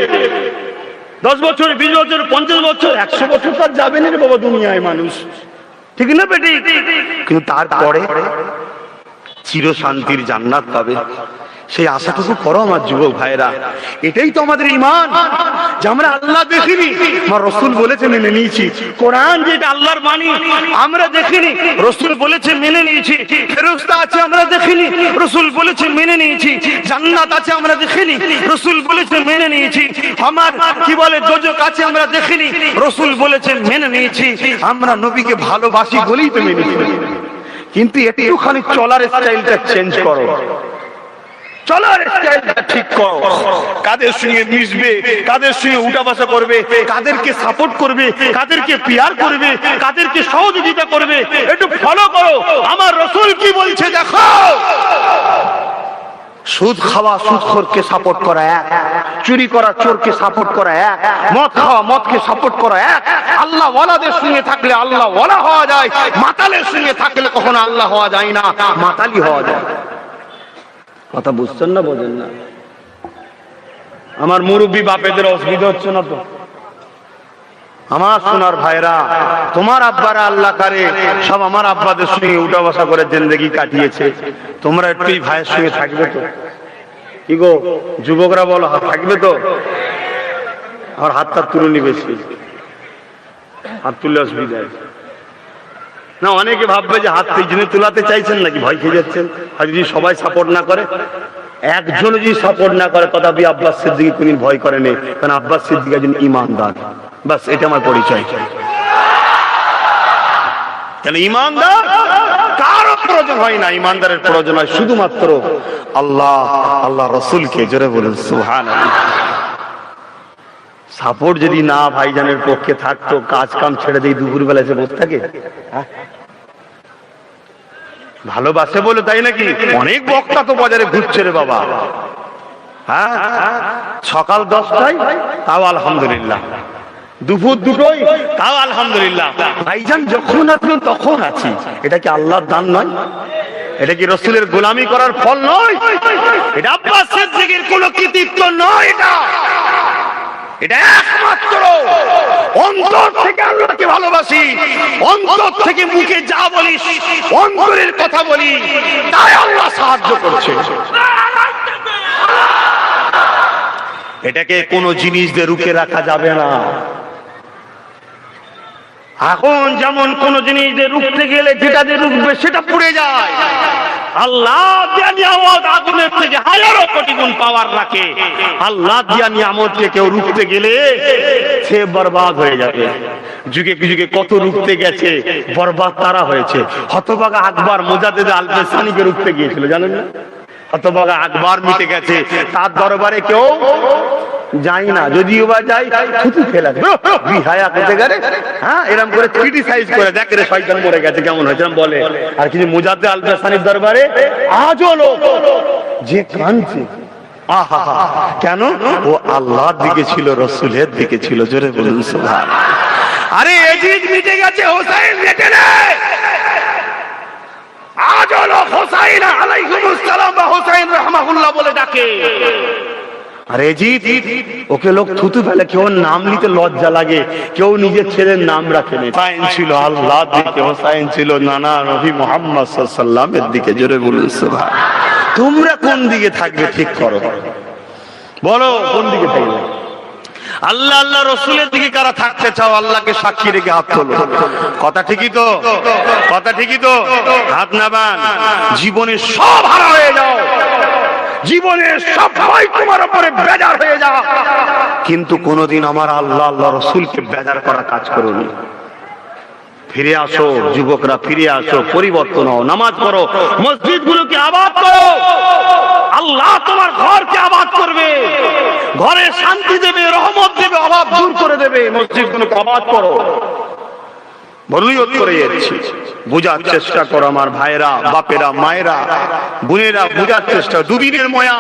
10 বছর, 20 বছর, 50 বছর, 100 বছর তো যাবে না রে বাবা দুনিয়ায় মানুষ, ঠিক না বেটি? কিন্তু তারপরে চির শান্তির জান্নাত পাবে, সেই আশাটুকু করো আমার যুবক ভাইরা। এটাই তো আমাদের ঈমান, যে আমরা আল্লাহ দেখিনি, আমার রাসূল বলেছে মেনে নিয়েছি। কোরআন যেটা আল্লাহর বাণী আমরা দেখিনি, রাসূল বলেছে মেনে নিয়েছি। ফেরেশতা আছে আমরা দেখিনি, রাসূল বলেছে মেনে নিয়েছি। জান্নাত আছে আমরা দেখিনি, রাসূল বলেছে মেনে নিয়েছি। আমার কি বলে দোজখ আছে আমরা দেখিনি, রাসূল বলেছে মেনে নিয়েছি। আমরা নবীকে ভালোবাসি বলেই তো মেনে নিয়েছি। কিন্তু একটুখানি চলার স্টাইলটা চেঞ্জ করো, চলার স্টাইলটা ঠিক করো। কাদের সঙ্গে মিশবে, কাদের সঙ্গে উঠা বসা করবে, কাদেরকে সাপোর্ট করবে, কাদেরকে পিয়ার করবে, কাদেরকে সহযোগিতা করবে, একটু ফলো করো। আমার রাসূল কি বলছে দেখো। সুদ খাওয়া সুদখোরকে সাপোর্ট করা এক, চুরি করা চোরকে সাপোর্ট করা এক, মদ খাওয়া মদকে সাপোর্ট করা এক। আল্লাহ ওয়ালাদের সঙ্গে থাকলে আল্লাহ ওয়ালা হওয়া যায়, মাতালের সঙ্গে থাকলে কখনো আল্লাহ হওয়া যায় না, মাতালি হওয়া যায়। কথা বুঝছেন না, বোঝেন না? আমার মুরব্বী বাপেদের অসুবিধা হচ্ছে না তো? আমার সোনার ভাইরা, তোমার আব্বারা আল্লাহ করে সব আমার আব্বাদের সঙ্গে উঠা বসা করে জিন্দেগি কাটিয়েছে, তোমরা একটু ভাইয়ের সঙ্গে থাকবে তো? কি গো যুবকরা বলো, থাকবে তো? আমার হাতটা তুলনি, বেশি হাত তুললে অসুবিধা আছে না। অনেকে ভাববে যে হাত জন্য তুলাতে চাইছেন নাকি, ভয় খেয়ে যাচ্ছেন। আর যদি সবাই সাপোর্ট না করে, একজন যদি সাপোর্ট না করে, তথাপি আব্বাস সিদ্দিকী কোনদিন ভয় করেনি, কারণ আব্বাস সিদ্দিকী একজন ইমানদার। বাস এটা আমার পরিচয়। কেন ইমানদার কারো প্রয়োজন হয় না, ইমানদারের প্রয়োজন হয় শুধুমাত্র আল্লাহ, আল্লাহ রসুলকে। জোরে বলুন সুবহানাল্লাহ। সাপোর্ট যদি না ভাইজানের পক্ষে থাকতো, কাজ কাম ছেড়ে দিয়ে দুপুর বেলা এসে বসে থাকে? ভালোবাসে বলে তাই নাকি? অনেক বক্তা তো বাজারে ঘুরছে রে বাবা। হ্যাঁ, সকাল 10টায় তাও আলহামদুলিল্লাহ, দুপুর 2টোয় তাও আলহামদুলিল্লাহ। ভাইজান যখন আসবেন তখন আছি। এটা কি আল্লাহর দান নয়? এটা কি রসুলের গোলামি করার ফল নয়? এটা আব্বাস সিদ্দিকীর কোনো কৃতিত্ব নয়। এটা একমাত্র অন্তর থেকে আল্লাহকে ভালোবাসি, অন্তর থেকে মুখে যা বলি, অন্তরের কথা বলি, তাই আল্লাহ সাহায্য করছে। এটাকে কোনো জিনিস দিয়ে রুখে রাখা যাবে না। এখন যেমন কোন জিনিস দিয়ে রুখতে গেলে যেটা দিয়ে রুখবে সেটা পুড়ে যায়। আল্লাহ দিয়া নিয়ামত আগুনের থেকে হাজারো কোটি গুণ পাওয়ার রাখে। আল্লাহ দিয়া নিয়ামতকে কেউ রুখতে গেলে সে বরবাদ হয়ে যাবে। যুগে যুগে কত রুখতে গেছে, বরবাদ তারা হয়েছে। হতভাগা আকবর মুজাদ্দিদ আল-ফিসানিকে রুখতে গিয়েছিল, জানেন না? হতভাগা আকবর মিটে গেছে, তার দরবারে কেউ যাই না, যদিও বা যাই থুতু ফেলা বিহায়া করতে গেলে, হ্যাঁ এরকম করে ক্রিটিসাইজ করে, দেখ রে শয়তান মরে গেছে কেমন হয়েছে বলে। আর কিছু মুজাদ্দিদ আল-ফিসানির দরবারে আজও লোক যে কাঁদছে, আহা কেন? ও আল্লাহর দিকে ছিল, রসুলের দিকে ছিল। জোরে বলুন সুবহানাল্লাহ। আরে এজিদ মিটে গেছে, হোসেন মেটে নেই। আজও লোক হোসাইন আলাইহিস সালাম বা হোসেন রাহমাহুল্লাহ বলে ডাকে। আরে জিদ ওকে লোক থুতু ফেলে, কেউ নাম নিতে লজ্জা লাগে, কেউ নিজের ছেলের নাম রাখেনি। হোসাইন ছিল আল্লাহর দিকে, হোসাইন ছিল নানা নবী মুহাম্মদ সাল্লাল্লাহু আলাইহি ওয়াসাল্লামের দিকে। জোরে বলুন সুবহানাল্লাহ। তোমরা কোন দিকে থাকবে ঠিক করো, বলো কোন দিকে থাকবে? আল্লাহ আল্লাহ রসুলের দিকে কারা থাকতে চাও, আল্লাহকে সাক্ষী রেখে হাত তোলো। কথা ঠিকই তো? কথা ঠিকই তো? হাত নামান। জীবনে সব হারা হয়ে যাও, জীবনে সবাই তোমার উপরে বেজার হয়ে যাও, কিন্তু কোনদিন আমার আল্লাহ আল্লাহ রসুলকে বেজার করা কাজ করোনি। ফিরে আসো যুবকরা, ফিরে আসো, পরিবর্তন হও, নামাজ পড়ো, মসজিদ গুলোকে আবাদ করো। আল্লাহ তোমার ঘরকে আবাদ করবে, ঘরে শান্তি দেবে, রহমত দেবে, অভাব দূর করে দেবে। মসজিদ গুলোকে আবাদ করো। বলুইয়ত করে যাচ্ছি, বুঝার চেষ্টা করো আমার ভাইরা, বাপেরা, মায়েরা, বোনেরা, বুঝার চেষ্টা। দুদিনের ময়া।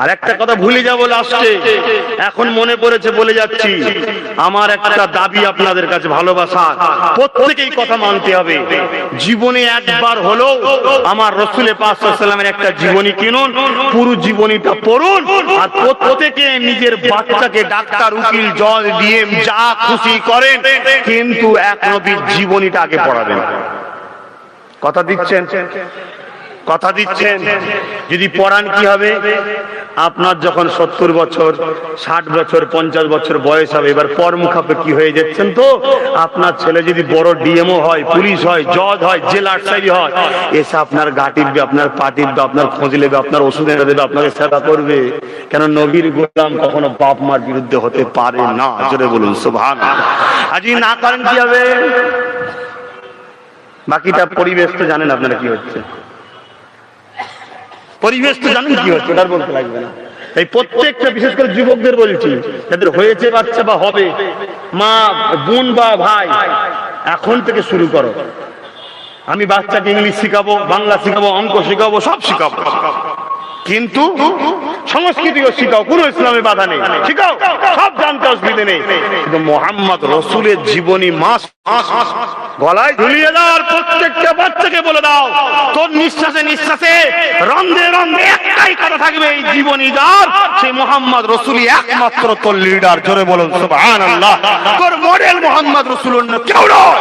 আর একটা কথা ভুলে যাবো লাস্টে, এখন মনে পড়েছে বলে যাচ্ছি। আমার একটা দাবি আপনাদের কাছে, ভালোবাসা, প্রত্যেকেই কথা মানতে হবে। জীবনে একবার হলেও আমার রাসূলের পাক সাল্লাল্লাহু আলাইহি ওয়াসাল্লামের একটা জীবনী কিনুন, পুরো জীবনীটা পড়ুন। আর প্রত্যেকে নিজের বাচ্চাকে ডাক্তার, উকিল, জজ, ডিএম যা খুশি করেন, কিন্তু এক নবীর জীবনীটা আগে পড়াবেন। কথা দিচ্ছেন? কথা দিচ্ছেন? যদি পড়ান কি হবে? আপনার যখন 70 বছর, 60 বছর, 50 বছর বয়স হবে, এবার পর মুখাপেক্ষি হয়ে যাচ্ছেন, তো আপনার ছেলে যদি বড় ডিএমও হয়, পুলিশ হয়, জজ হয়, জেলার সাইরি হয়, এসে আপনার গা টিপবে, আপনার পা টিপবে, আপনার খোঁজ নেবে, আপনার ওষুধ এনে দেবে, আপনাকে সেবা করবে। কেন? নবীর গোলাম কখনো বাপ মার বিরুদ্ধে হতে পারে না। জোরে বলুন সুবহানাল্লাহ। আজ না করেন কি হবে? বাকিটা পরিবেশ তো জানেন আপনারা কি হচ্ছে, পরিবেশ তো জানেন কি হচ্ছে, ওটার বলতে লাগবে না। এই প্রত্যেকটা, বিশেষ করে যুবকদের বলছি, যাদের হয়েছে বাচ্চা বা হবে, মা, বোন বা ভাই, এখন থেকে শুরু করো। আমি বাচ্চাকে ইংলিশ শিখাবো, বাংলা শিখাবো, অঙ্ক শিখাবো, সব শিখাবো, কিন্তু সংস্কৃতিও শিখাও, কোনো ইসলামে বাধা নেই, শিখাও, সব জানতে অসুবিধা নেই। কিন্তু মোহাম্মদ রসুলের জীবনী মাস গলায় ঝুলিয়ে দাও, আর প্রত্যেকটা বাচ্চাকে বলে দাও, তোর নিঃশ্বাসে নিঃশ্বাসে, রন্ধে রন্ধে একটাই কথা থাকবে, এই জীবনী যার, সেই মোহাম্মদ রসুলই একমাত্র তোর লিডার। জোরে বলুন সুবহানাল্লাহ। তোর মডেল মোহাম্মদ রসুল, অন্য কেউ নয়।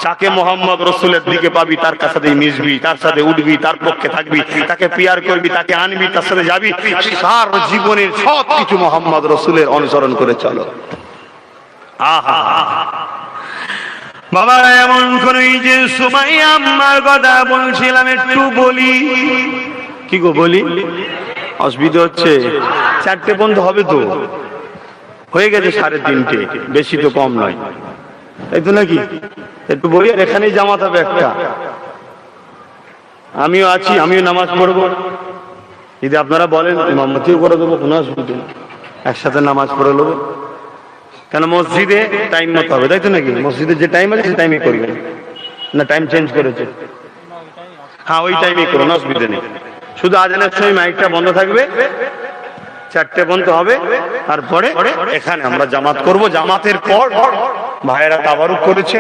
যাকে মোহাম্মদ রসুলের দিকে পাবি তার সাথে মিশবি, তার সাথে উঠবি, তার পক্ষে থাকবি, তাকে পিয়ার করবি, তাকে আনবি, তার সাথে যাবি, তার জীবনের সব কিছু মোহাম্মদ রসুলের অনুসরণ করে চলো। আহা বাবা, এমন করে যে সুমাইয়া আম্মার কথা বলছিলাম, একটু বলি। কি গো বলি? অসুবিধা হচ্ছে? 4টে বন্ধ হবে তো, হয়ে গেছে 3:30, বেশি তো কম নয়, তাই তো নাকি? একটু বলি, আর এখানেই জামাত হবে একটা। আমিও আছি, আমিও নামাজ পড়বো। যদি আপনারা বলেন ইমামতিও করে দেবো, কোনো অসুবিধা নেই, একসাথে নামাজ পড়ে নেবো। কেন মসজিদে টাইম মতো হবে, তাই তো নাকি? মসজিদে যে টাইম আছে সে টাইমে করবেন না, টাইম চেঞ্জ করেছে? হ্যাঁ, ওই টাইমে করুন, অসুবিধা নেই। শুধু আজানের সময় মাইকটা বন্ধ থাকবে, 4টে বন্ধ হবে, তারপরে এখানে আমরা জামাত করব। জামাতের পর ভাইয়েরা তাবারুক করেছে,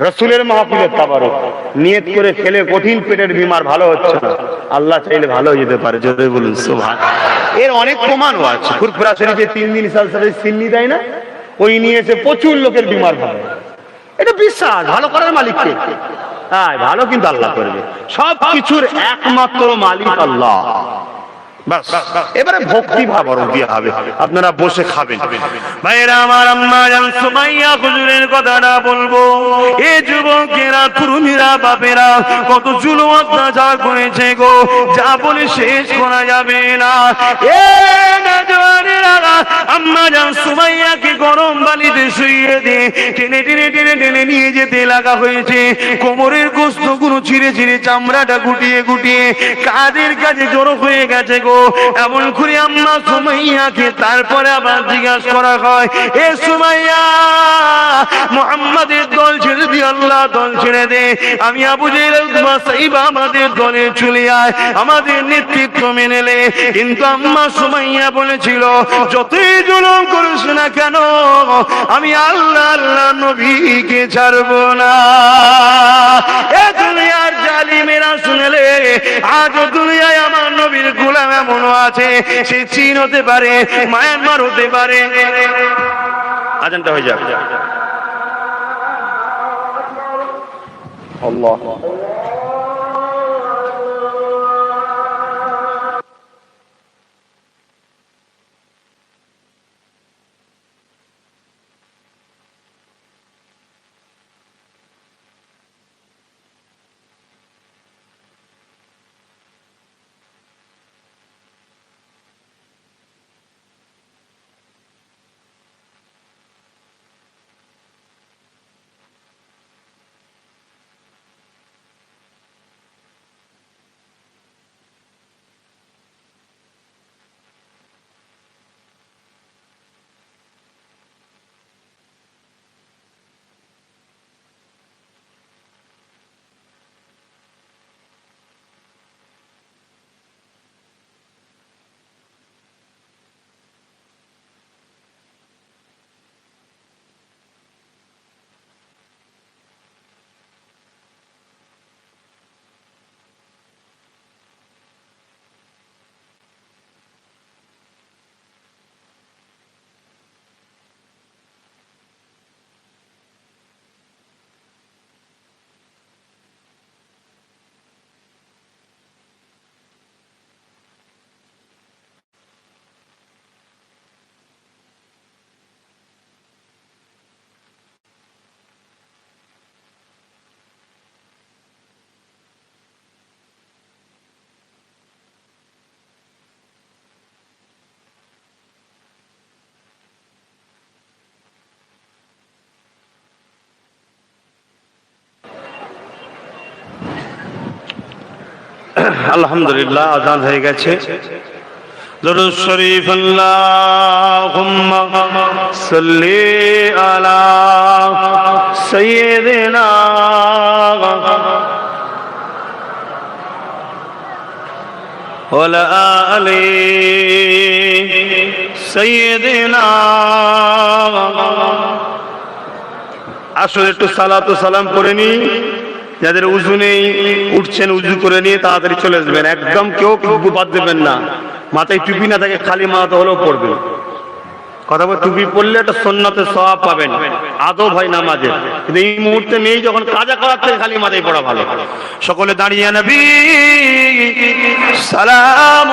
রসুলের মাহফিলের তাবারুক নিয়ত করে খেলে কঠিন পেটের বিমার ভালো হচ্ছে না, আল্লাহ চাইলে ভালো হয়ে যেতে পারে, জোরে বলুন সুবহান। এর অনেক প্রমাণও আছে। ফুরফুরা শরীফে 3 দিন সালসালের সিন্নি দেয় না, ওই নিয়েছে প্রচুর লোকের বিমার ভালো। এটা বিশ্বাস, ভালো করার মালিককে। হ্যাঁ, ভালো কিন্তু আল্লাহ করবে, সব কিছুর একমাত্র মালিক আল্লাহ। এবারে ভক্তি ভাব আরো দেওয়া হবে, আপনারা বসে খাবেন। ভাইরা আমার, আম্মা জান সুমাইয়া হুজুরের কথাটা বলবো। এ যুবকেরা, তরুণীরা, বাপেরা কত জুলুম অত্যাচার করেছে গো, যা বলে শেষ করা যাবে না। এ নওজওয়ানেরা, আম্মা জান সুমাইয়াকে গরম বালিতে শুইয়ে দিয়ে টেনে টেনে টেনে টেনে নিয়ে যেতে লাগা হয়েছে। কোমরের গোশতগুলো ছিঁড়ে ছিঁড়ে, চামড়াটা গুটিয়ে গুটিয়ে কাদের কাছে জড়ো হয়ে গেছে গো। এমন করে আম্মা সুমাইয়াকে তারপরে আবার জিজ্ঞাসা করা হয়, এ সুমাইয়া, মুহাম্মাদের দল ছেড়ে দিয়ে আল্লাহ দল ছেড়ে দে, আমি আবু জেহেল উতবা সাইবা আমাদের দলে চলে আয়, আমাদের নেতৃত্ব মেনে নে। কিন্তু আম্মা সুমাইয়া বলেছিল, যতই জুলুম করিস না কেন, আমি আল্লাহ আল্লাহ নবীকে ছাড়বো না। এ দুনিয়ার জালিমেরা শুনলে, আজ দুনিয়ায় আমার নবীর গোলাম এমনও আছে, সে চীন হতে পারে, মায়ানমার হতে পারে। আজানটা হয়ে যাবে। আল্লাহ আলহামদুলিল্লাহ, আজান হয়ে গেছে। দরুদ শরীফ, আল্লাহুম্মা সাল্লি আলা সাইয়্যিদিনা ওয়া আলা আলি সাইয়্যিদিনা। আসলে একটু সালাত ও সালাম করে নি। যাদের উজু নেই, উঠছেন, উজু করে নিয়ে তাড়াতাড়ি চলে আসবেন। একদম কেউ বাদ দেবেন না। মাথায় টুপি না থাকে, খালি মাথা হলেও পড়বে, কথা বল, টুপি পরলে একটা সুন্নতের সওয়াব পাবেন, আদব হয় নামাজের, কিন্তু এই মুহূর্তে নেই, যখন কাজা করার থেকে খালি মাথায় পড়া ভালো। সকলে দাঁড়িয়ে নবী সালাম।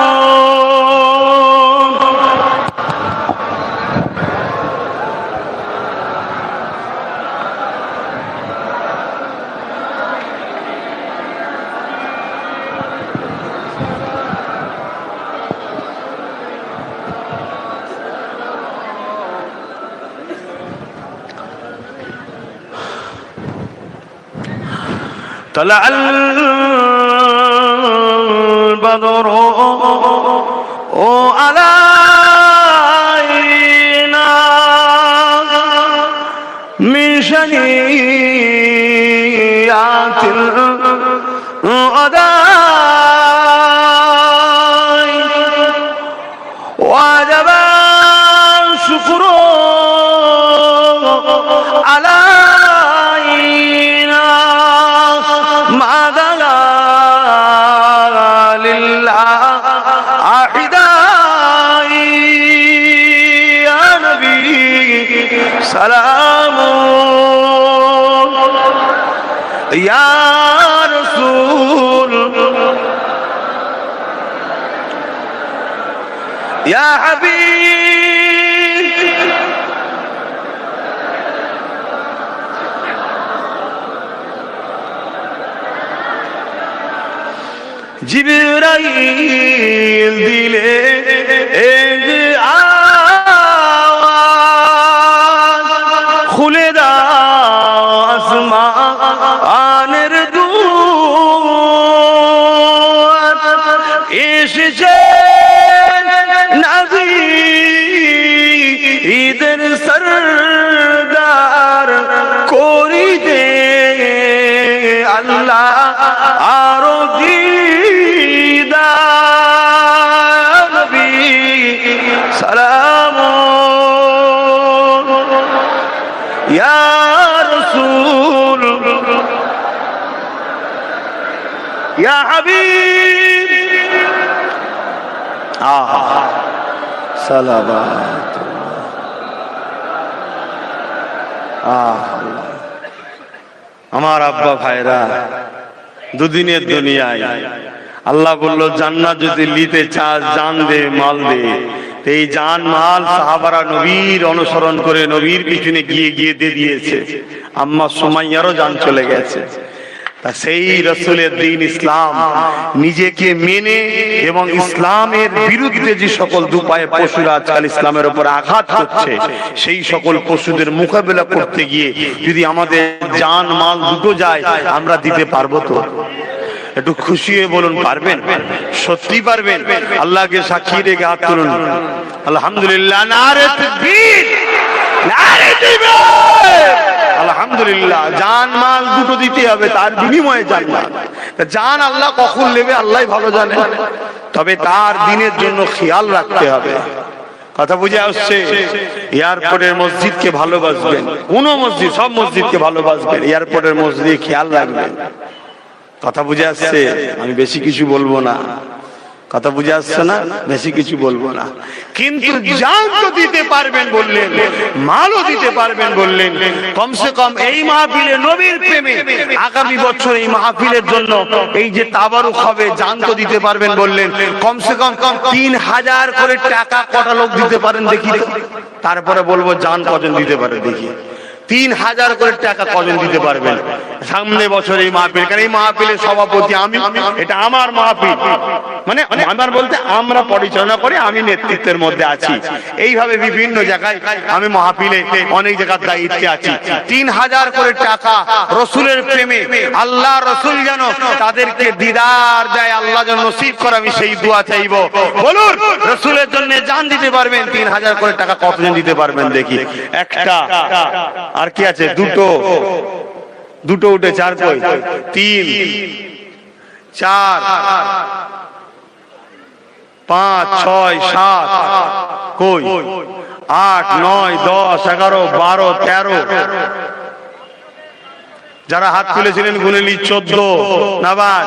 طلع البدر علينا من شنيعات الغداء وجب الشكر علينا ما دلا لله أحداي يا نبي سلام يا رسول يا حبيب জিবরাইল দিলে আওয়াজ, খুলে দাও আসমানের দুয়ার, এসেছে নবী ঈদের সরদার করিতে আল্লাহ আরো দিদার, নবী সালাম ইয়া রাসূল ইয়া হাবিব সালাওয়াত আমার আব্বা ভাইরা, দুদিনের দুনিয়ায় আল্লাহ বলল জান্নাত যদি নিতে চাস জান দে, মাল দে। এই জান মাল সাহাবারা নবীর অনুসরণ করে নবীর পিছনে গিয়ে গিয়ে দিয়ে দিয়েছে। আম্মা সুমাইয়ারও জান চলে গেছে। তা সেই রাসূলের দ্বীন ইসলাম নিজেকে মেনে এবং ইসলামের বিরুদ্ধে যে সকল দুপায়ে পশুরা আজকাল ইসলামের উপর আঘাত করছে, সেই সকল পশুদের মোকাবেলা করতে গিয়ে যদি আমাদের জান মাল দুটো যায়, আমরা দিতে পারবো তো? একটু খুশি হয়ে বলুন, পারবেন? সত্যি পারবেন? আল্লাহকে সাক্ষী রেখে হাত তুলুন। আলহামদুলিল্লাহ, নারে তাকবীর, নারে তাকবীর। আলহামদুলিল্লাহ, জান মাল দুটো দিতে হবে, তার বিনিময়ে জান্নাত। জান আল্লাহ কখন নেবে আল্লাহ ভালো জানে, তবে তার দিনের জন্য খেয়াল রাখতে হবে। কথা বুঝে আসছে? এয়ারপোর্টের মসজিদকে ভালোবাসবেন, কোন মসজিদ, সব মসজিদকে ভালোবাসবেন, এয়ারপোর্টের মসজিদে খেয়াল রাখবেন। কথা বুঝে আসছে? আমি বেশি কিছু বলবো না। কথা বুঝে আসছে না? বেশি কিছু বলবো না। কিন্তু জান তো দিতে পারবেন বললেন, মালও দিতে পারবেন বললেন। কমসে কম এই মাহফিলে নবীর প্রেমে আগামী বছর এই মাহফিলের জন্য এই যে তাবারুক হবে, জান তো দিতে পারবেন বললেন। কমসে কম 3000 করে টাকা কটা লোক দিতে পারেন দেখি, তারপরে বলবো জান কজন দিতে পারে দেখি। 3000 করে টাকা কজন দিতে পারবেন সামনে বছর এই মাহফিল? কারণ এই মাহফিলের সভাপতি আমি, এটা আমার মাহফিল, মানে আমার বলতে আমরা পরিচালনা করি, আমি নেতৃত্বের মধ্যে আছি। এইভাবে বিভিন্ন জায়গায় আমি মাহফিলে অনেক জায়গার দায়িত্বে আছি। 3000 করে টাকা রসুলের প্রেমে, আল্লাহ রসুল যেন তাদেরকে দিদার দেয়, আল্লাহ যেন নসিব করে, আমি সেই দোয়া চাইবো। বলুন, রসুলের জন্য জান দিতে পারবেন? 3000 করে টাকা কতজন দিতে পারবেন দেখি? একটা, আর কি আছে? দুটো উঠে 4 কই? 3 4 5 6 7 কই? 8 9 10 11 12 13 যারা হাত তুলেছিলেন গুনেলি 14 নাবাদ,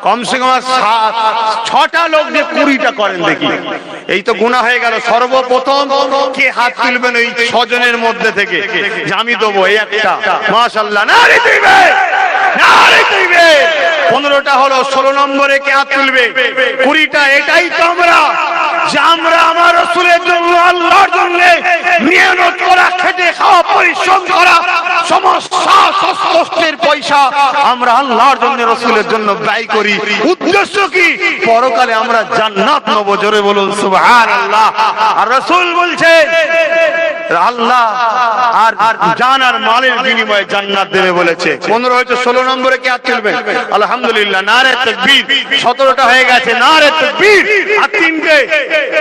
কমসে কম 6টা লোক যে 20টা করেন দেখি, এই তো গুনাহ হয়ে গেল। সর্বপ্রথম কে হাত তুলবেন ওই 6 জনের মধ্যে থেকে, যে আমি দেবো এই একটা, মাশাআল্লাহ, নারে তাকবীর, নারে তাকবীর। 15টা হলো, 16 নম্বরে কে হাত তুলবে? 20টা। এটাই তো আমরা, যে আমরা আমার রাসূলের জন্য, আল্লাহর জন্য মেহনত করা, খেটে খাওয়া, পরিশ্রম করা, সমস্যা কষ্টের পয়সা আমরা আল্লাহর জন্য, রাসূলের জন্য ব্যয় করি। উদ্দেশ্য কি? পরকালে আমরা জান্নাত নেব। জোরে বলুন সুবহানাল্লাহ। আর রাসূল বলছেন আল্লাহ আর জান আর মালের বিনিময়ে জান্নাত দেবে বলেছে। 15 হয়তো 16 নম্বরে কে হাত তুলবেন? আলহামদুলিল্লাহ, নারে তাকবীর। 17টা হয়ে গেছে, নারে তাকবীর। আর 3টে,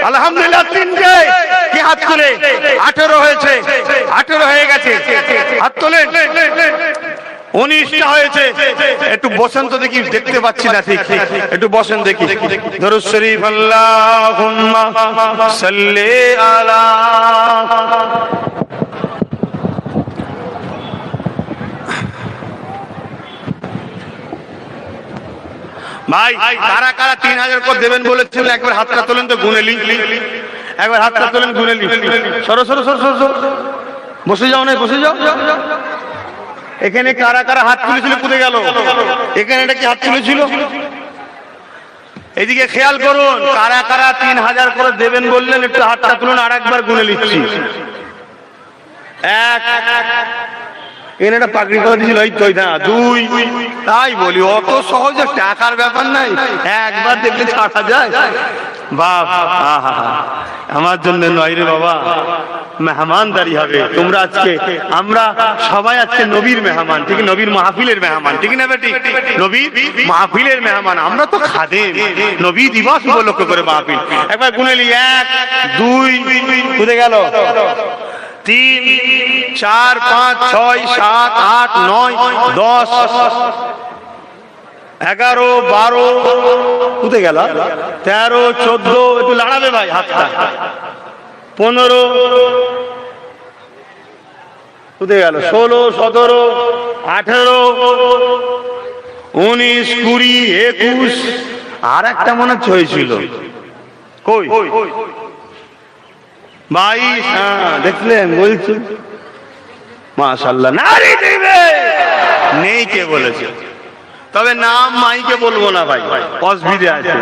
আলহামদুলিল্লাহ, 3টে। কে হাত তুলে? 18 হয়েছে, 18 হয়ে গেছে, হাত তোলেন। 19টা হয়েছে। একটু বসেন তো দেখি, দেখতে পাচ্ছি না ঠিক, একটু বসেন দেখি। দরুদ শরীফ, আল্লাহুম্মা সাল্লি আলা। ভাই কারা কারা 3000 করে দেবেন বলেছেন? একবার হাতটা তোলেন তো, গুনেলি। একবার হাতটা তোলেন, গুনেলি। সরো সরো সরো সরো, বসে যাও না, বসে যাও। এখানে কারা কারা হাত তুলেছিল? কোথায় গেল? এখানে এটা কি হাত তুলেছিল? এদিকে খেয়াল করুন, কারা কারা 3000 করে দেবেন বললেন, একটু হাতটা তুলুন, আর একবার গুনে নিচ্ছি। এক, এখানে একটা পাগড়ি কথা দিয়েছিল, এই তো, না, 2। তাই বলি, অত সহজে টাকার ব্যাপার নাই, একবার দেখলে ছাড়া যায়। বাপ, আমার জন্য নয় রে বাবা, মেহমানদারি হবে। তোমরা আজকে, আমরা সবাই আজকে নবীর মেহমান, ঠিক? নবীর মাহফিলের মেহমান, ঠিক না বেটি? নবীর মাহফিলের মেহমান। আমরা তো খাদেম, নবী দিবস উপলক্ষ করে মাহফিল। একবার গুনেলি, 1, 2, কোথায় গেল? 3, 4, 5, 6, 7, 8, 9, 10, 11, 12, কোথায় গেল? 13, 14, একটু লাড়াবে ভাই হাতটা। 15, কোথায় গেল? 16, 17, 18, 19, 20, 21, আর একটা মনে হয়েছিল, কই? 22, হ্যাঁ, দেখলেন, বলছি মাশাআল্লাহ, নারী দিবে নেই। কে বলেছে? তবে নাম মাইকে বলবো না ভাই, অসুবিধা আছে।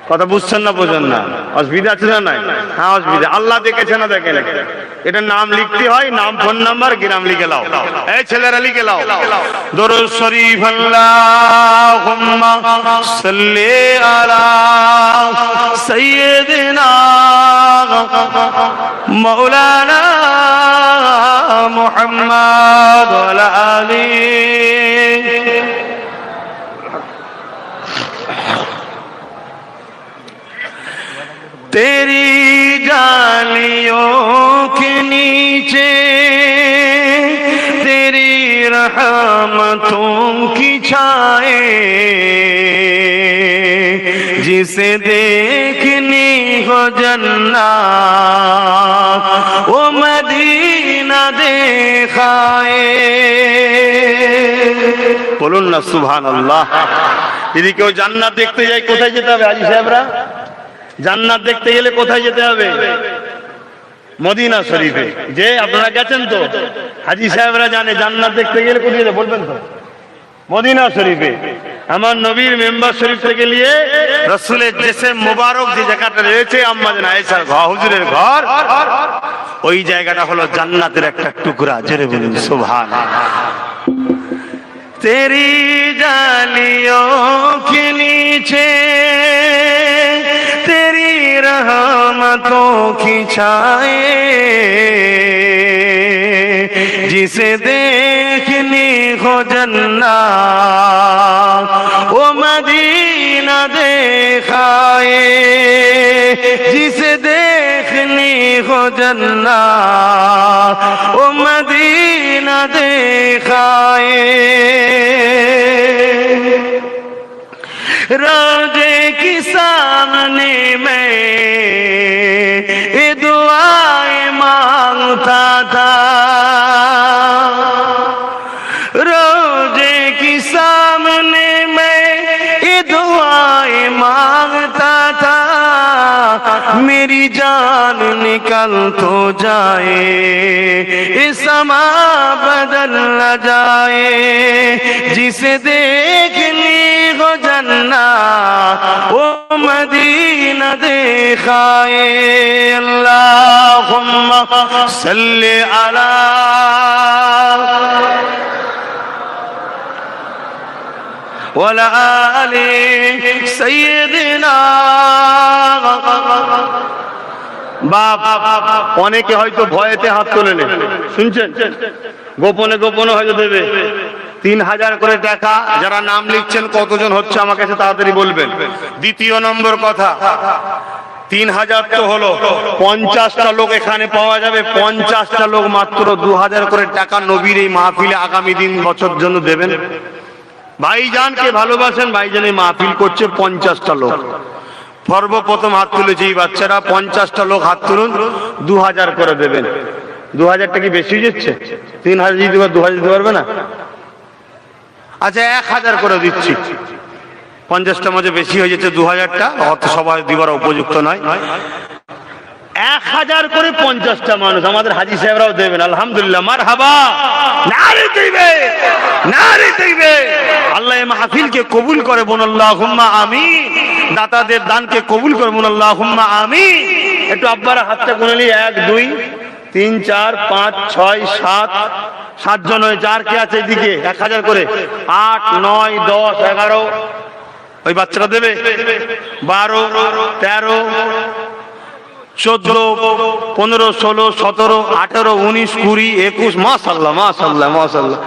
কথা বুঝছেন না, বোঝেন না? অসুবিধা আছে না? নাই? হ্যাঁ, অসুবিধা। আল্লাহ দেখেছে না দেখেন? এটা নাম লিখতে হয়, নাম, ফোন নাম্বার, গ্রাম লিখে লাও। এই ছেলেরা লিখে লাও। দরুদ শরীফ, আল্লাহুম্মা সাল্লি আলা সাইয়্যিদিনা মাওলানা মুহাম্মদ ওয়া আলা আলিহি। तेरी डालियों के नीचे तेरी रहमतों की छाए, जिसे देखनी हो जन्नत वो मदीना देखाए। बोलুন না সুবহানাল্লাহ। যদি কেউ জান্নাত দেখতে যায়, কোথায় যেতে হবে হাজী সাহেবরা? জান্নাত দেখতে গেলে কোথায় যেতে হবে? মদিনা শরীফে। যে আপনারা গেছেন তো, হাজী সাহেবরা জানে জান্নাত দেখতে গেলে কোথায় যেতে, বলবেন তো? মদিনা শরীফে। আমার নবীর মেম্বার শরীফ থেকে নিয়ে রাসূলের জিসম মোবারক যে জায়গাটা রয়েছে, আম্মা জান আয়েশার ঘর, হুজুরের ঘর, ওই জায়গাটা হলো জান্নাতের একটা টুকরা। জোরে বলুন সুবহানাল্লাহ। तेरी डालियों के नीचे तेरी रहमतों की छाए, जिसे देखनी हो जन्नत वो मदीना देखाए, जिसे देखनी हो जन्नत वो मदीना देखाए। रोजे की सामने में ये दुआएं मांगता था, मांगता था मेरी जान निकल तो जाए, ये समा बदल न जाए, जिसे देखनी हो जन्नत वो मदीना दिखाए। अल्लाहुम्मा सल्ली अला ওয়ালা আলি সাইয়্যিদিনা। বাপ অনেকে হয়তো ভয়েতে হাত তোলে নেই, শুনছেন? গোপনে গোপনে হয়তো দেবে 3000 করে টাকা। যারা নাম লিখছেন কতজন হচ্ছে আমাকে এসে তাড়াতাড়ি বলবেন। দ্বিতীয় নম্বর কথা, 3000 তো হলো, 50টা লোক এখানে পাওয়া যাবে। 50টা লোক মাত্র 2000 করে টাকা নবীর এই মাহফিলে আগামী দিন বছর জন্য দেবেন। ভাইজানকে ভালোবাসেন, ভাইজান এই মাহফিল করছে। 50টা লোক সর্বপ্রথম হাত তুলেছে এই বাচ্চারা। 50টা লোক হাত তুলুন, 2000 করে দেবেন। 2000টা কি বেশি হয়ে যাচ্ছে? 3000 দিতে পারবে, 2000 দিতে পারবে না? আচ্ছা 1000 করে দিচ্ছি। 50টা মাঝে বেশি হয়ে যাচ্ছে, 2000টা অত সবাই দিবার উপযুক্ত নয়। 1000 করে 50টা মানুষ, আমাদের হাজী সাহেবরাও দেবেন। আলহামদুলিল্লাহ, মারহাবা, নারে তাকবীর, নারে তাকবীর। আল্লাহ এই মাহফিলকে কবুল করে বলুন আল্লাহুম্মা আমিন। দাতাদের দানকে কবুল করে বলুন আল্লাহুম্মা আমিন। একটু আব্বারা হাতটা গুনে নিই, 1 2 3 4 5 6 7 7 জন হয়েছে। আর কে আছে এদিকে? 1000 করে 8 9 10 11। ওই বাচ্চারা দেবে 12 13 14 15 16 17 18 19 20 21। মাশাআল্লাহ মাশাআল্লাহ মাশাআল্লাহ।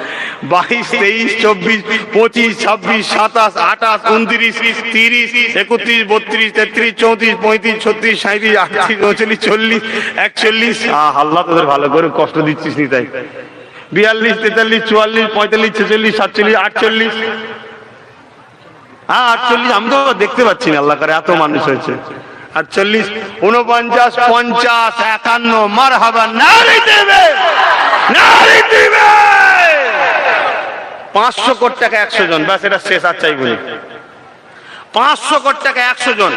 22 23 24 25 26 27 28 29 30 31 32 33 34 35 36 37 38 39 40 41। আল্লাহ তোদের ভালো করে কষ্ট দিচ্ছিস নি তাই। 42 43 44 45 46 47 48। 48 আমি তো দেখতে পাচ্ছি না, আল্লাহ করে এত মানুষ হয়েছে। 48 49 50 51। মারহাবা, নারে দেবে, নারে দেবে। 500 কোটি টাকা 100 জন, ব্যাস এটা শেষ। আর চাই বলি 500 কোটি টাকা 100 জন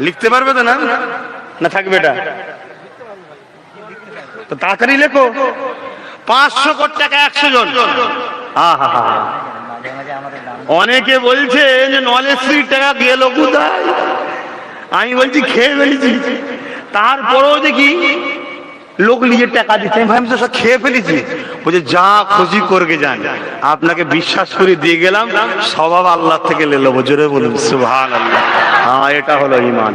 লিখতে পারবে তো? না না থাকবে এটা তো তাড়াতাড়ি লেখো। 500 কোটি টাকা 100 জন। আহা, অনেকে বলছে যে নলেজ ফ্রি টাকা গেল কোথায়। আমি বলছি খেয়ে ফেলেছি। তারপরেও দেখি লোক নিজের টাকা দিচ্ছে, আমি তো সব খেয়ে ফেলেছি। বলছে যা খুশি করকে যান, আপনাকে বিশ্বাস করে দিয়ে গেলাম, স্বভাব আল্লাহ থেকে লেলো। জোরে বলুন সুবহানাল্লাহ। হ্যাঁ, এটা হলো ঈমান।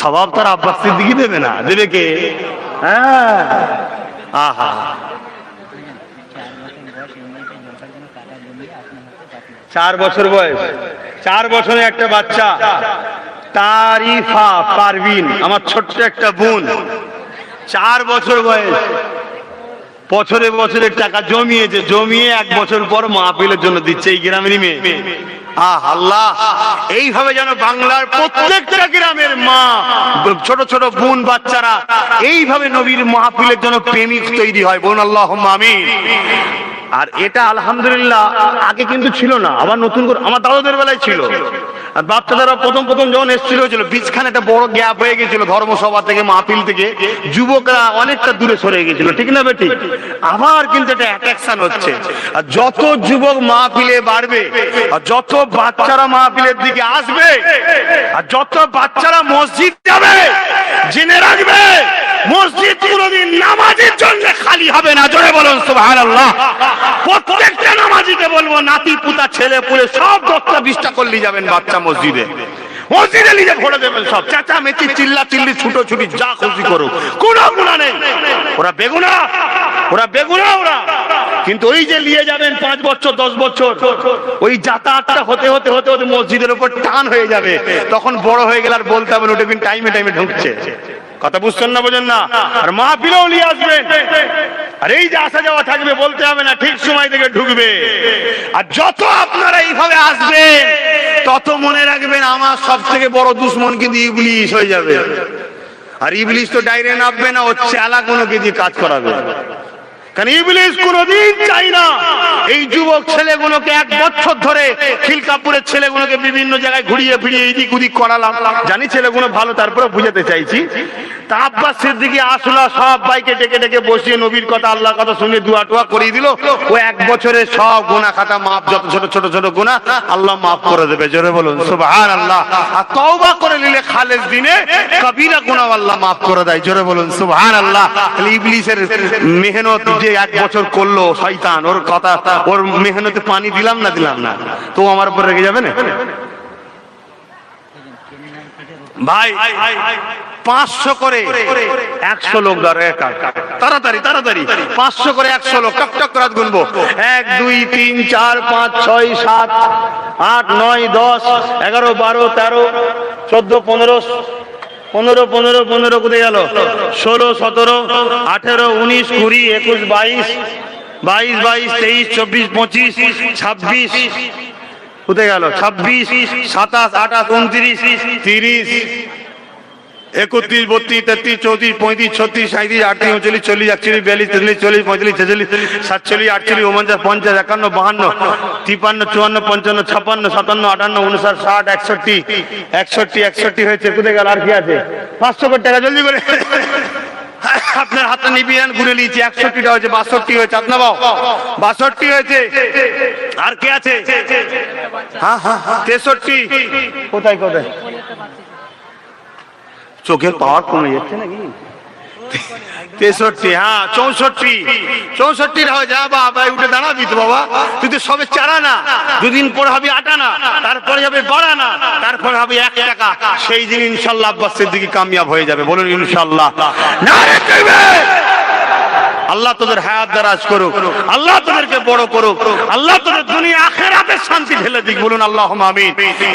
স্বভাব তার আব্বাস সিদ্দিকী দেবে না, দেবে কে? হ্যাঁ, আহা। 4 বছর বয়স, 4 বছরে একটা বাচ্চা তারিফা পারভিন, আমার ছোট্ট একটা বোন, 4 বছর বয়স। বছরে বছরে টাকা জমিয়েছে, জমিয়ে 1 বছর পর মাহফিলের জন্য দিচ্ছে এই গ্রামেরই মেয়ে। আল্লাহ, এইভাবে যেন বাংলার প্রত্যেকটা গ্রামের মা, ছোট ছোট বোন বাচ্চারা এইভাবে নবীর মাহফিলের জন্য প্রেমিক তৈরি হয়। বোন আল্লাহুম্মা আমিন। আর এটা আলহামদুলিল্লাহ আগে কিন্তু ছিল না, আবার নতুন করে আমার দাদাদের বেলায় ছিল। আর বাচ্চারা প্রথম প্রথম যখন এসেছিল বীজখানে একটা বড় গ্যাপ হয়ে গেছিল, ধর্মসভা থেকে মাহফিল থেকে যুবকরা অনেকটা দূরে সরে গেছিল, ঠিক না বেটি? আবার কিন্তু এটা অ্যাট্রাকশন হচ্ছে। আর যত যুবক মাহফিলে বাড়বে, আর যত বাচ্চারা মাহফিলের দিকে আসবে, আর যত বাচ্চারা মসজিদ যাবে, জেনে রাখবে মসজিদ কোনদিন নামাজের জন্য খালি হবে না। জোরে বলুন সুবহানাল্লাহ। প্রত্যেকটা নামাজিকে বলবো, নাতি পুতা ছেলে পুলে সব 10টা 20টা করলি যাবেন বাচ্চা মসজিদে, মসজিদে নিজে ভরে দেবেন সব। চাচা মেচি চিল্লা চিল্লি ছুটোছুটি যা খুশি করুক, কোনো গুনাহ নেই। ওরা বেগুনা, ওরা বেগুনা ওরা। কিন্তু ওই যে নিয়ে যাবেন 5 বছর 10 বছর, ওই যাতায়াতটা হতে হতে হতে হতে মসজিদের উপর টান হয়ে যাবে। তখন বড় হয়ে গেলে আর বলতে হবে না, ওটা কিন্তু টাইমে টাইমে ঢুকছে। কথা বুঝছেন না, বোঝেন না? আর মাহফিলেও নিয়ে আসবেন, আর এই যে আসা যাওয়া থাকবে, বলতে হবে না, ঠিক সময় থেকে ঢুকবে। আর যত আপনারা এইভাবে আসবেন, তত মনে রাখবেন আমার সব থেকে বড় দুশ্মন কিন্তু ইবলিশ হয়ে যাবে। আর ইবলিশ তো ডাইরে নামবে না, ও চালা কোনো কিছু কাজ করাবে। কারণ ইবলিস কোনদিন চাই না এই যুবক ছেলেগুলোকে 1 বছর ধরে খিলকাপুরের ছেলেগুলোকে বিভিন্ন জায়গায় ঘুরিয়ে ফিরিয়ে এদিক ওদিক করালাম, জানি ছেলেগুলো ভালো, তারপরে বুঝাতে চাইছি। তা আব্বাস সিদ্দিকী আসলা সব ভাইকে ডেকে ডেকে বসিয়ে নবীর কথা আল্লাহর কথা শুনে দোয়া টোয়া করিয়ে দিল। ও 1 বছরে সব গুনাহ খাতা মাফ, যত ছোট ছোট ছোট গুনাহ আল্লাহ মাফ করে দেবে। জোরে বলুন সুবহানাল্লাহ। আর তওবা করে নিলে খালেস দিনে কবিরা গুনাহ আল্লাহ মাফ করে দেয়। জোরে বলুন সুবহানাল্লাহ। তাহলে ইবলিসের মেহনত যে 1 বছর করলো শয়তান, ওর কথা ওর মেহনতে পানি দিলাম না তো আমার উপর রেগে যাবে না ভাই? 500 করে 100 লোক ধরে, তাড়াতাড়ি 500 করে 100 লোক টক টক করে গুনবো। 1 2 3 4 5 6 7 8 9 10 11 12 13 14 15 15 15 15 কোথায় গেল? 16 17 18 19 20 21 22 22 23 24 25 26 কোথায় গেল? 26 27 28 29 30 31 32 33 34 35 36 37 38 39 40 41 42 43 44 45 46 47 48 49 50 51 52 53 54 55 56 57 58 59 60 61 61 হয়েছে। কোথায় গেল? আর কি আছে? 500 কোটি টাকা জলদি করে আপনার হাতে নিবিয়ান গুনে নিয়েছি। 61টা হয়েছে, 62 হয়েছে। আপনার বাবা 62 হয়েছে। আর কে আছে? হ্যাঁ 63 কোথায় চোখের পাওয়ার কমে যাচ্ছে নাকি? 63 হ্যাঁ 64 হয়ে যা বাবা, উঠে দাঁড়াবি তো বাবা, তুই তো সবে চারা না, দুদিন পরে হবে আটা না, তারপরে হবে বড়া না, তারপরে হবে 1 টাকা। সেই দিন ইনশাআল্লাহ আব্বাস সিদ্দিকী কামিয়াব হয়ে যাবে। বলুন ইনশাআল্লাহ। নারে তাকবীর। আল্লাহ তোদের হায়াত দারাজ করুক, আল্লাহ তোদেরকে বড় করুক, আল্লাহ তোদের দুনিয়া আখিরাতে শান্তি ঢেলে দিক। বলুন আল্লাহুম্মা আমিন।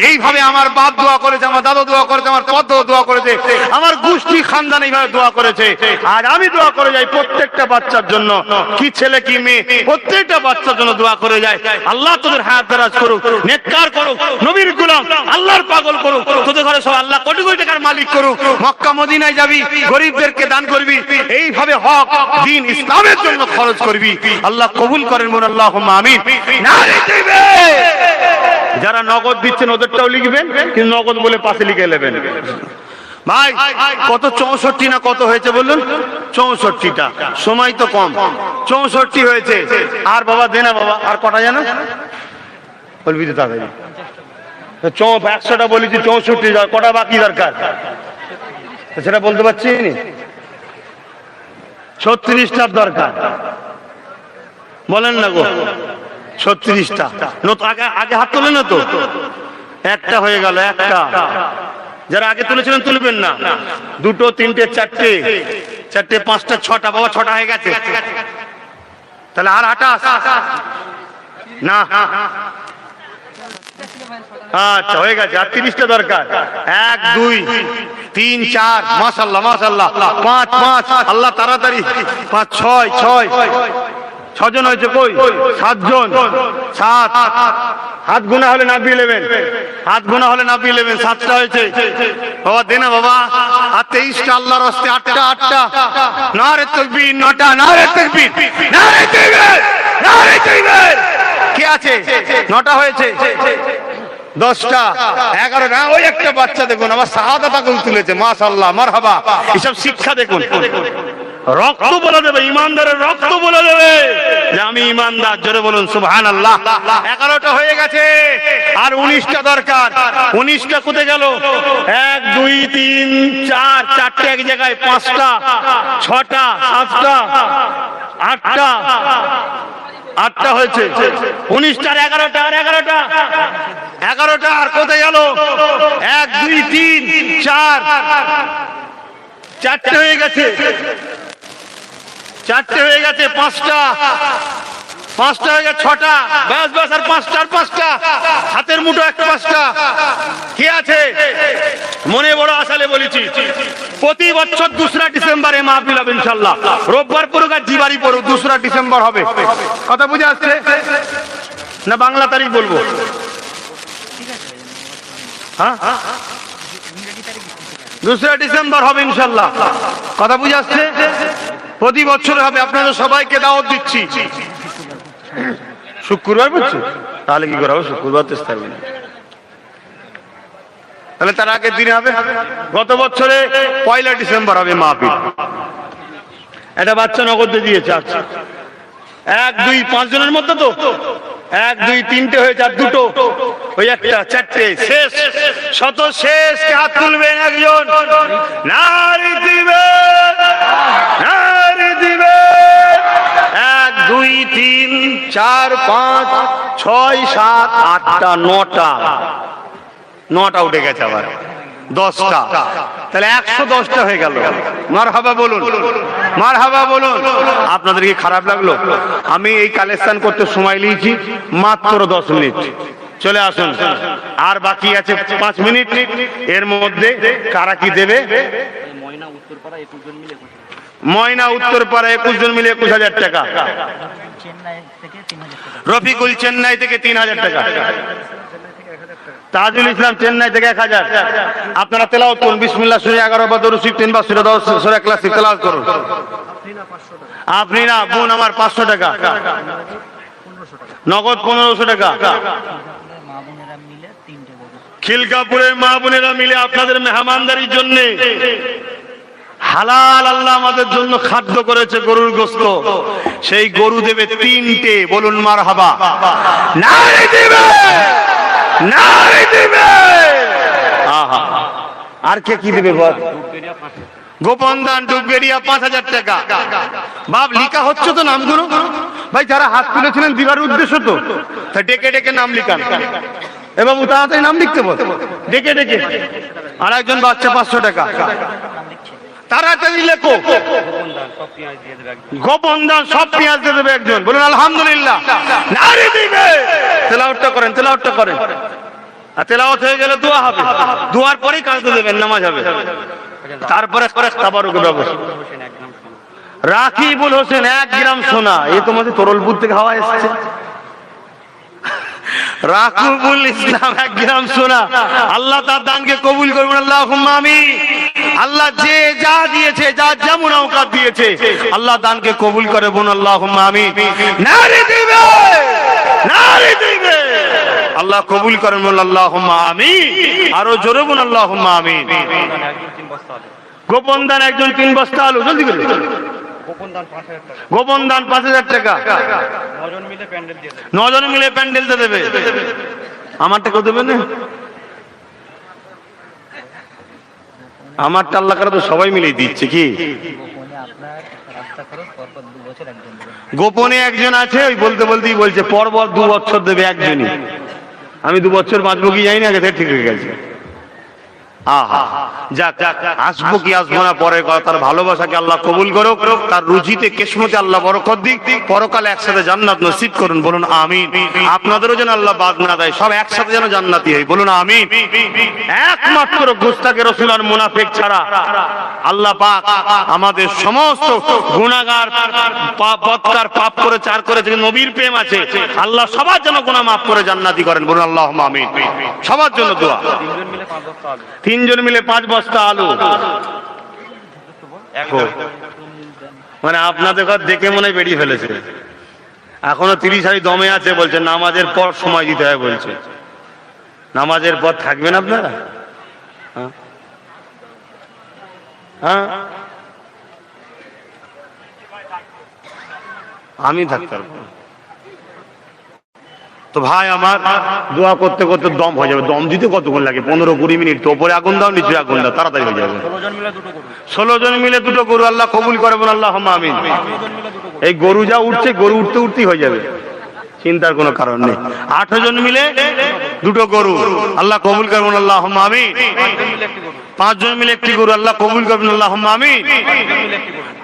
এইভাবে আমার বাপ দোয়া করেছে, আমার দাদা দোয়া করেছে, আমার পদ দোয়া করেছে, আমার গোষ্ঠী খানদান এইভাবে দোয়া করেছে। আর আমি দোয়া করে যাই প্রত্যেকটা বাচ্চার জন্য, কি ছেলে কি মেয়ে, প্রত্যেকটা বাচ্চার জন্য দোয়া করে যায়। আল্লাহ তোদের হায়াত দারাজ করুক, নেককার করুক, নবীর গোলাম আল্লাহর পাগল করুক, তোদের ঘরে সব আল্লাহ কোটি কোটি টাকার মালিক করুক। মক্কা মদিনায় যাবি, গরিবদেরকে দান করবি, এইভাবে হক দ্বীন ইসলামের জন্য খরচ করবি। আল্লাহ কবুল করেন। বলুন আল্লাহুম্মা আমিন। নারে তাকবীর। যারা নগদ দিচ্ছেন ওদেরটাও লিখবেন, কিন্তু নগদ বলে পাশে লিখে নেবেন। ভাই কত 64 না কত হয়েছে বলুন? 64টা। সময় তো কম, 64 হয়েছে। আর বাবা দেনা বাবা, আর কটা জানো বলবি তো তাড়াতাড়ি? 100টা বলেছি, 64 কটা বাকি দরকার সেটা বলতে পারছি না। 36টার দরকার, বলেন না গো? 36টা। আগে হাত তোলেন না তো? একটা হয়ে গেল, একটা। যারা আগে তুলেছিলেন তুলবেন না। 2 3 4 5 6টা বাবা, 6টা হয়ে গেছে। তাহলে আর 28 না? আচ্ছা হয়ে গেছে। আর 30টা দরকার। 1 2 3 4 মাশাআল্লাহ মাশাআল্লাহ। 5 5 আল্লাহ তাড়াতাড়ি। 5 6 6জন হয়েছে। কই? 7 জন। 7 হাত গোনা হলে না বিয়ে নেবেন, হাত গোনা হলে না বিয়ে নেবেন। 7টা হয়েছে বাবা, দে না বাবা। আর 23টা আল্লাহর রাস্তে। 8টা নারে তাকবীর। 9টা নারে তাকবীর, নারে তাকবীর, নারে তাকবীর। কে আছে? 9টা হয়েছে। 10টা 11টা। ওই একটা বাচ্চা দেখুন আমার শাহাদাত আগুন তুলেছে, মাশাআল্লাহ মারহাবা। এসব শিক্ষা দেখুন, রক্ত বলে দেবে, ইমানদারের রক্ত বলে দেবে যে আমি ইমানদার। জোরে বলুন সুবহানাল্লাহ। 11টা হয়ে গেছে, আর 19টা দরকার। 19টা কোথায় গেল? 1 2 3 4 4টে এক জায়গায়, 5টা 6টা 7টা 8টা 8টা হয়েছে। 19টার 11টা, আর 11টা আর কোথায় গেল? 1 2 3 4 4টে হয়ে গেছে, 4টে হয়ে গেছে। 5টা হয়ে গেছে। 6টা বাস। আর 5টা হাতের মুঠো একটা 5টা। কে আছে? মনে বড় আশালে বলেছি, প্রতি বছর 2রা ডিসেম্বরে মাহফিল হবে ইনশাআল্লাহ। রোববার পড়ুক আর জিবারি পড়ুক, 2রা ডিসেম্বর হবে। কথা বুঝে আসছে না? বাংলা তারিখ বলবো? হ্যাঁ 2রা ডিসেম্বর হবে ইনশাআল্লাহ। কথা বুঝে আসছে? প্রতি বছর হবে, আপনাদের সবাইকে দাওয়াত দিচ্ছি। শুক্রবার বলছি, তাহলে কি করা হবে? শুক্রবার তো থাকবে না, তাহলে তার আগের দিনে হবে। গত বছরে 1 ডিসেম্বর হবে মাহফিল। একটা বাচ্চা নগদ দিয়েছে। আচ্ছা, 1 2 5 জনের মধ্যে তো 1 2 3টে হয়েছে, আর 2টো, ওই একটা 4টে শেষ। শত শেষ হাত তুলবেন একজন, নারী দিবে, নারী দিবে। 1 2 3 4 5 6 7 8টা 9টা উঠে গেছে, আবার 10টা, তাহলে 110টা হয়ে গেল। মারহাবা বলুন, মারহাবা বলুন। আপনাদের কি খারাপ লাগলো? আমি এই কালেকশন করতে সময় নিয়েছি মাত্র 10 মিনিট। চলে আসুন, আর বাকি আছে 5 মিনিট। এর মধ্যে কারা কি দেবে? ময়না উত্তরপাড়া 21 জন মিলে 21,000 টাকা। রফিকুল চেন্নাই থেকে 3,000 টাকা। তাজুল ইসলাম চেন্নাই থেকে 1,000। আপনারা তেলাওয়াত করুন, বিসমিল্লাহ শুনে 11 বার দরুদ শরীফ 3 বার সূরা 10 সূরা ইখলাস তেলাওয়াত করুন। আপনি না বোন আমার 500 টাকা, নগদ 1500 টাকা। খিলকাপুরের মা বোনেরা মিলে আপনাদের মেহমানদারির জন্য হালাল আল্লাহ আমাদের জন্য খাদ্য করেছে, গরুর গোশত। সেই গরু দেবে 3টে। বলুন মারহাবা। নারী দিবে, নারী দিবে। আহা, আর কে কি দেবে বল? গোপন দান ডুববেরিয়া 5,000 টাকা। বাপ লিখা হচ্ছে তো নামগুলো? ভাই যারা হাত তুলেছিলেন দিবার উদ্দেশ্য তো, তা ডেকে ডেকে নাম লিখান। এ বাবু তাড়াতাড়ি নাম লিখতে বল, ডেকে ডেকে। আর একজন বাচ্চা 500 টাকা, তাড়াতাড়ি লেখো। গোপন দান সব পেঁয়াজ দিয়ে দেবে একজন। বলুন আলহামদুলিল্লাহ। নারী দিবে। তেলাওয়াতটা করেন, তেলাওয়াতটা করেন। আর তেলাওয়াত হয়ে গেলে দোয়া হবে, দোয়ার পরেই কাজে দেবেন, নামাজ হবে। তারপরে তাবারুকের ব্যবস্থা। রাকিবুল হোসেন 1 গ্রাম সোনা। এই তোমাদের তরলপুর থেকে হাওয়া এসছে। রাকিবুল ইসলাম 1 গ্রাম সোনা। আল্লাহ তার দানকে কবুল করবেন, আল্লাহুম্মা আমিন। আল্লাহ যে যা দিয়েছে, যা যেমন আওকাত দিয়েছে, আল্লাহ দানকে কবুল করে, বোন আল্লাহুম্মা আমিন। নারী দিবে, নারী দিবে। আল্লাহ কবুল করেন, বল আল্লাহুম্মা আমিন। আরো জোরে বল আল্লাহুম্মা আমিন। গোপন দান একজন 3 বস্তা আলু। জলদি করে। গোপন দান 5,000 টাকা। 9 জন মিলে প্যান্ডেল দিয়ে দেবে। আমারটা কেউ দেবে না? আমারটা আল্লাহ করে তো সবাই মিলে দিচ্ছে। কি গোপনে একজন আছে, ওই বলতে বলতেই বলছে পরপর 2 বছর দেবে একজনই। আমি 2 বছর বাঁচবো কি জানি না, ঠিক হয়ে গেছে। আহা, যাক, আসবো কি আসবো না পরের কথা। তার ভালোবাসাকে আল্লাহ কবুল করুক, তার রুজিতে কিসমতে আল্লাহ বরকত দিক, পরকালে একসাথে জান্নাত নসিব করুন। বলুন আমিন। আপনাদেরও যেন আল্লাহ বাদ না দেয়, সব একসাথে যেন জান্নাতি হয়। বলুন আমিন। একমাত্র গুস্তাকে রাসূল আর মুনাফিক ছাড়া আল্লাহ পাক আমাদের সমস্ত গুনাহগার, বদকার, পাপ করে চার করেছে, নবীর প্রেম আছে, আল্লাহ সবার জন্য গুনাহ মাফ করে জান্নাতি করেন। বলুন আল্লাহুম্মা আমিন। সবার জন্য দোয়া। 3 জন মিলে 5 বস্তা আলু। মানে আপনাদের ঘর দেখে মনে হয় বেরিয়ে ফেলেছে। এখনো 30 হাড়ি দমে আছে, বলছে নামাজের পর সময় দিতে হয়। বলছে নামাজের পর থাকবেন আপনারা? হ্যাঁ, আমি থাকতে পারবো তো। ভাই আমার দোয়া করতে করতে দম হয়ে যাবে। দম দিতে কতক্ষণ লাগে? 15-20 মিনিট। তো ওপরে আগুন দাও, নিচে আগুন দাও, তাড়াতাড়ি হয়ে যাবে। 16 জন মিলে 2টো গরু। আল্লাহ কবুল করবেন, আল্লাহুম্মা আমিন। এই গরু যা উঠছে, গরু উঠতে উঠতেই হয়ে যাবে, চিন্তার কোনো কারণ নেই। 18 জন মিলে 2টো গরু। আল্লাহ কবুল করবেন, আল্লাহুম্মা আমিন। 5 জন মিলে 1টি গরু। আল্লাহ কবুল করবেন, আল্লাহুম্মা আমিন।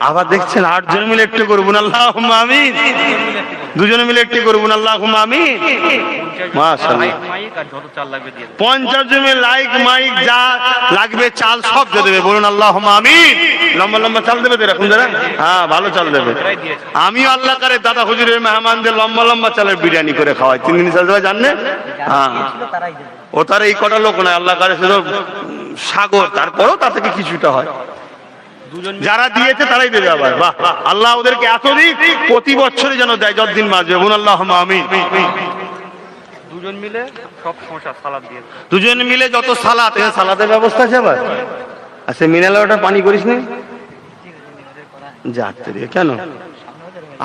আবার দেখছেন 8 জন মিলে 1টি গরু। আল্লাহুম্মা আমিন। 2 জন মিলে 1টি গরু। আল্লাহুম্মা আমিন। মাশাআল্লাহ। 50 জন মিলে লাইক মাইক যা লাগবে চাল সব দিয়ে দেবে। বলুন আল্লাহুম্মা আমিন। লম্বা লম্বা চাল দেবে তো এরকম যারা? হ্যাঁ, ভালো চাল দেবে। আমিও আল্লাহ করে দাদা হুজুরের মেহমানদের লম্বা লম্বা চালের বিরিয়ানি করে খাওয়াই। 3 দিন চাল দেবে, জানেন? হ্যাঁ, ও তার এই কটা লোক নয়, আল্লাহ করে শুধু সাগর, তারপরও তা থেকে কিছুটা হয়। যারা দিয়েছে তারাই দেবে আবার। বাহ, আল্লাহ ওদেরকে এত দিক, প্রতি বছরই যেন দেয় যতদিন বাঁচবে। বলুন আল্লাহুম্মা আমিন। দুজন মিলে সব সমস্যা সালাদ দিয়ে দুজন মিলে যত সালাত, সালাতের ব্যবস্থা আছে আবার। আচ্ছা, মিনারেল ওয়াটার পানি করিস নি? যাচ্ছে রে, কেন?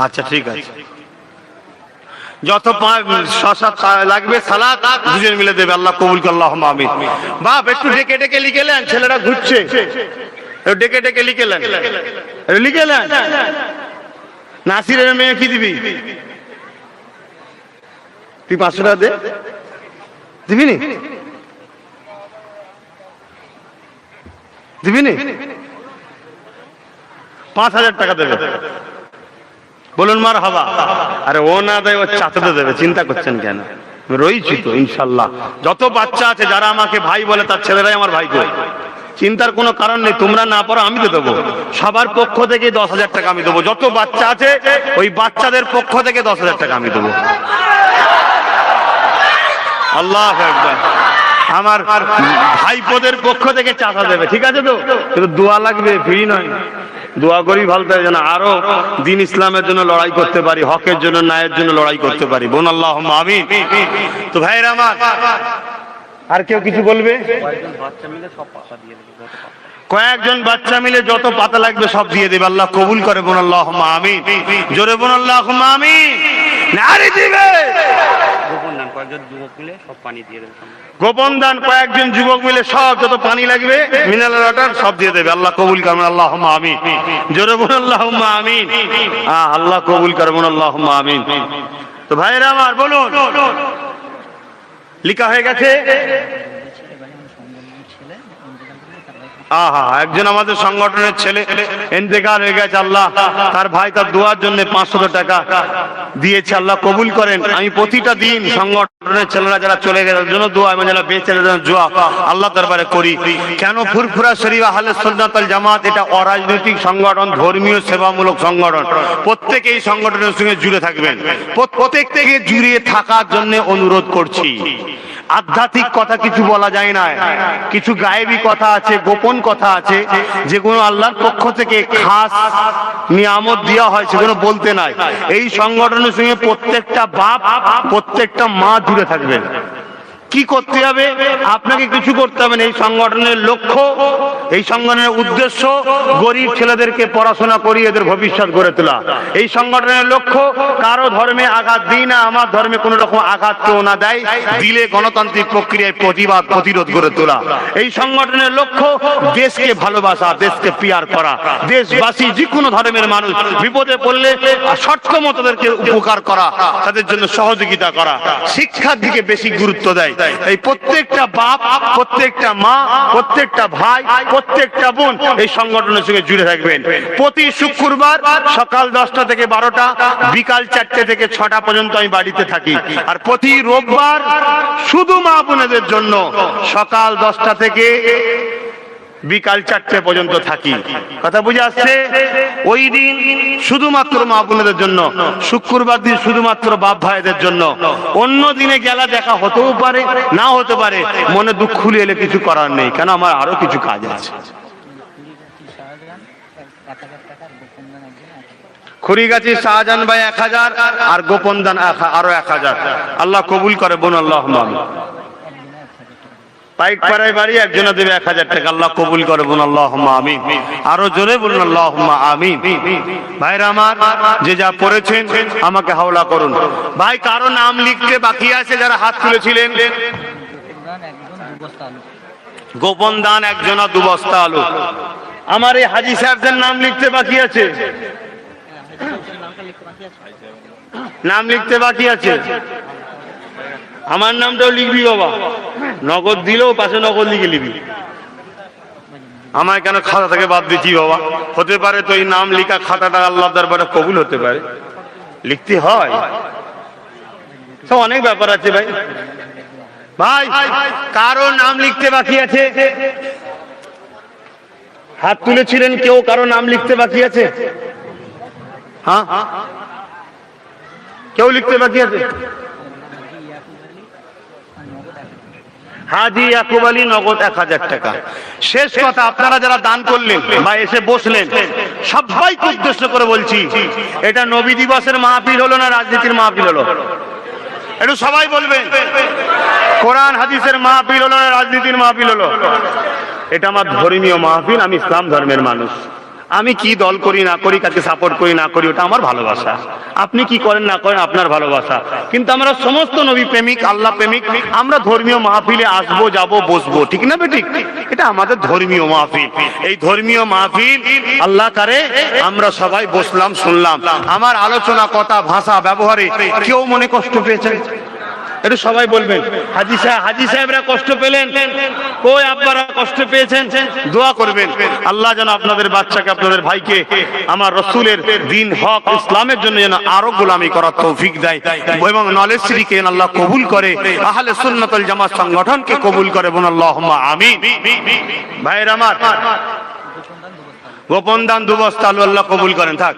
আচ্ছা ঠিক আছে, যত শশা লাগবে সালাত দুজন মিলে দেবে। আল্লাহ কবুল করে, আল্লাহুম্মা আমিন। বাপ একটু ডেকে ডেকে লিখেলেন, ছেলেরা ঘুরছে, ডেকে ডেকে লিখেলেন, লিখেলেন। নাসিরের মেয়ে কি দিবি? তুই 500 টাকা দে, দিবি নি? দিবি নি? 5000 টাকা দেবে। বলুন মারহাবা। আরে ও না দেয়, ও চাচাতে দেবে, চিন্তা করছেন কেন? রয়েছি তো ইনশাল্লাহ। যত বাচ্চা আছে যারা আমাকে ভাই বলে, তার ছেলেরাই আমার ভাই করে। চিন্তার কোনো কারণ নেই, তোমরা না পারো আমি তো দেবো। সবার পক্ষ থেকে 10,000 টাকা আমি দেবো। যত বাচ্চা আছে ওই বাচ্চাদের পক্ষ থেকে 10,000 টাকা আমি দেবো। আল্লাহু আকবার। আমার ভাইপোদের পক্ষ থেকে চাচা দেবে, ঠিক আছে তো? কিন্তু দোয়া লাগবে, ফ্রি নয়। দোয়া করি ভালো থাকে, যেন আরো দিন ইসলামের জন্য লড়াই করতে পারি, হকের জন্য, ন্যায়ের জন্য লড়াই করতে পারি। বোন আল্লাহুম্মা আমিন। তো ভাইরা আমার, আর কেউ কিছু বলবে? কয়েকজন বাচ্চা মিলে যত পাতা লাগবে সব দিয়ে দেবে। আল্লাহ কবুল করে। বোন আল্লাহুম্মা আমিন। জোরে বোন আল্লাহুম্মা আমিন। নারী দিবে। গোপন দান কয়েকজন যুবক মিলে সব পানি দিয়ে দেবে। গোপন দান কয়েকজন যুবক মিলে সব যত পানি লাগবে মিনারেল ওয়াটার সব দিয়ে দেবে। আল্লাহ কবুল করবেন। আল্লাহুম্মা আমিন। জোরে বলুন আল্লাহুম্মা আমিন। আল্লাহ কবুল করবেন। আল্লাহুম্মা আমিন। তো ভাইরা আমার বলুন, লিখা হয়ে গেছে? একজন আমাদের সংগঠনের ছেলে ইন্তেকাল হয়ে গেছে। আল্লাহ তার ভাই তার দোয়ার জন্য 500 টাকা দিয়েছে। আল্লাহ কবুল করেন। আমি প্রতিটা দিন সংগঠনের ছেলেরা যারা চলে গেছে তাদের জন্য দোয়া, এবং যারা বেঁচে যারা দোয়া আল্লাহ দরবারে করি। কেন? ফুরফুরা শরীফ আহলে সুন্নাত ওয়াল জামাত এটা অরাজনৈতিক সংগঠন, ধর্মীয় সেবামূলক সংগঠন। প্রত্যেকে এই সংগঠনের সঙ্গে জুড়ে থাকবেন। প্রত্যেক থেকে জুড়ে থাকার জন্য অনুরোধ করছি। আধ্যাত্মিক কথা কিছু বলা যায় না, কিছু গায়েবী কথা আছে, গোপন কথা আছে, যেগুলো আল্লাহর পক্ষ থেকে খাস নিয়ামত দেওয়া হয়, সেগুলো বলতে নাই। এই সংগঠনের সঙ্গে প্রত্যেকটা বাপ, প্রত্যেকটা মা জুড়ে থাকবেন। কি করতে হবে? আপনাকে কিছু করতে হবে না। এই সংগঠনের লক্ষ্য, এই সংগঠনের উদ্দেশ্য গরিব ছেলেদেরকে পড়াশোনা করিয়ে এদের ভবিষ্যৎ গড়ে তোলা। এই সংগঠনের লক্ষ্য কারো ধর্মে আঘাত দিই না, আমার ধর্মে কোনো রকম আঘাত কেউ না দেয়, দিলে গণতান্ত্রিক প্রক্রিয়ায় প্রতিবাদ প্রতিরোধ গড়ে তোলা। এই সংগঠনের লক্ষ্য দেশকে ভালোবাসা, দেশকে পিয়ার করা। দেশবাসী যে কোনো ধর্মের মানুষ বিপদে পড়লে সক্ষম তাদেরকে উপকার করা, তাদের জন্য সহযোগিতা করা, শিক্ষার দিকে বেশি গুরুত্ব দেয়। এই প্রত্যেকটা বাপ, প্রত্যেকটা মা, প্রত্যেকটা ভাই, প্রত্যেকটা বোন এই সংগঠনের সঙ্গে জুড়ে থাকবেন। প্রতি শুক্রবার সকাল 10টা থেকে 12টা, বিকাল 4টে থেকে 6টা পর্যন্ত আমি বাড়িতে থাকি। আর প্রতি রোববার শুধু মা বোনেদের জন্য সকাল 10টা থেকে বিকাল 4টে পর্যন্ত থাকি। কথা বুঝে আসছে? ওই দিন শুধুমাত্র মা বোনেদের জন্য, শুক্রবার দিন শুধুমাত্র বাপ ভাইদের জন্য। অন্য দিনে গেলা দেখা হতেও পারে, না হতে পারে। মনে দুঃখ খুলে এলে কিছু করার নেই, কেন আমার আরো কিছু কাজ আছে। খুরিগাছি শাহজাহান ভাই 1000, আর গোপন দান আরো 1000। আল্লাহ কবুল করে। বোন আল্লাহুম্মা আমিন। পাইক পাড়ায় বাড়ি একজনে দেবে 1000 টাকা। আল্লাহ কবুল করে। বোন আল্লাহুম্মা আমিন। আরো জোরে বলুন আল্লাহুম্মা আমিন। ভাইরা আমার, যে যা পড়েছেন আমাকে হাওলা করুন। ভাই কারো নাম লিখতে বাকি আছে যারা হাত তুলেছিলেন? গোপন দান একজনা 2 বস্তা আলু। আমার এই হাজী সাহেবদের নাম লিখতে বাকি আছে, নাম লিখতে বাকি আছে। আমার নামটাও লিখবি বাবা, নগদ দিলেও পাশে নগদ লিখে লিখবি। আমায় কেন খাতা থেকে বাদ দিচ্ছি বাবা? হতে পারে তো এই নাম লিখা খাতাটা আল্লাহ দরবারে কবুল হতে পারে, লিখতে হয়। সব অনেক ব্যাপার আছে ভাই। ভাই কারো নাম লিখতে বাকি আছে? হাত তুলেছিলেন কেউ, কারো নাম লিখতে বাকি আছে? হ্যাঁ, কেউ লিখতে বাকি আছে? হাজি ইয়াকুব আলী নগদ 1000 টাকা। শেষ কথা, আপনারা যারা দান করলেন বা এসে বসলেন সবাইকে উদ্দেশ্য করে বলছি, এটা নবী দিবসের মাহফিল হলো না রাজনীতির মাহফিল হলো? একটু সবাই বলবেন। কোরআন হাদিসের মাহফিল হলো না রাজনীতির মাহফিল হলো? এটা আমার ধর্মীয় মাহফিল, আমি ইসলাম ধর্মের মানুষ। আমি কি দল করি না করি, কাকে সাপোর্ট করি না করি, ওটা আমার ভালোবাসা। আপনি কি করেন না করেন আপনার ভালোবাসা, কিন্তু আমরা সমস্ত নবী প্রেমিক, আল্লাহ প্রেমিক, আমরা ধর্মীয় মাহফিলে আসবো, যাব, বসবো, ঠিক না বেঠিক? এটা আমাদের ধর্মীয় মাহফিল। এই ধর্মীয় মাহফিল আল্লাহ করে আমরা সবাই বসলাম, শুনলাম। আমার আলোচনা, কথা, ভাষা, ব্যবহারে কেউ মনে কষ্ট পেয়েছেন? একটু সবাই বলবেন। হাজি সাহেবরা কষ্ট পেলেন? কই আপনারা কষ্ট পেয়েছেন? দোয়া করবেন আল্লাহ যেন আপনাদের বাচ্চাকে, আপনাদের ভাইকে আমার রসুলের দিন, হক, ইসলামের জন্য যেন আরো গোলামি করার তৌফিক দেয়, এবং নলেজ সিটিকে আল্লাহ কবুল করে, আহলে সুন্নাত ওয়াল জামাত সংগঠনকে কবুল করে, বলুন আল্লাহুম্মা আমিন। ভাইয়ের আমার, গোপন দান 2 বস্তা আলু আল্লাহ কবুল করেন। থাক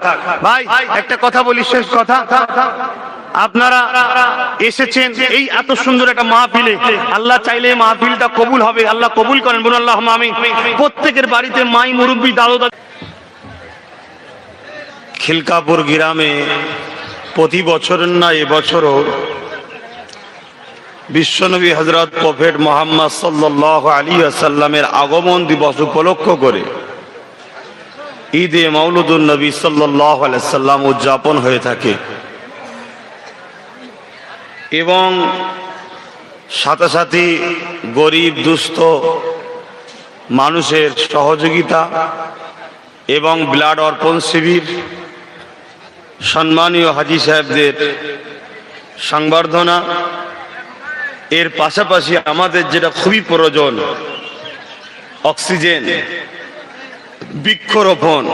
ভাই, একটা কথা বলি, শেষ কথা। আপনারা এসেছেন এই এত সুন্দর একটা মাহফিলে, আল্লাহ চাইলে মাহফিলটা কবুল হবে, আল্লাহ কবুল করেন, বলুন আল্লাহুম্মা আমিন। প্রত্যেকের বাড়িতে মাই, মুরব্বী, দাদু দাদা। খিলকাপুর গ্রামে প্রতি বছর না এবছরও বিশ্বনবী হযরত প্রফেট মুহাম্মদ সাল্লাল্লাহু আলাইহি ওয়াসাল্লামের আগমন দিবস উপলক্ষ করে ঈদে মাউলুদুন নবী সাল্লাল্লাহু আলাইহি ওয়াসাল্লাম উদযাপন হয়ে থাকে, এবং সাথে সাথে গরিব দুস্থ মানুষের সহযোগিতা এবং ব্লাড অর্পণ শিবির, সম্মানীয় হাজী সাহেবদের সংবর্ধনা, এর পাশাপাশি আমাদের যেটা খুবই প্রয়োজন, অক্সিজেন, বৃক্ষরোপণ,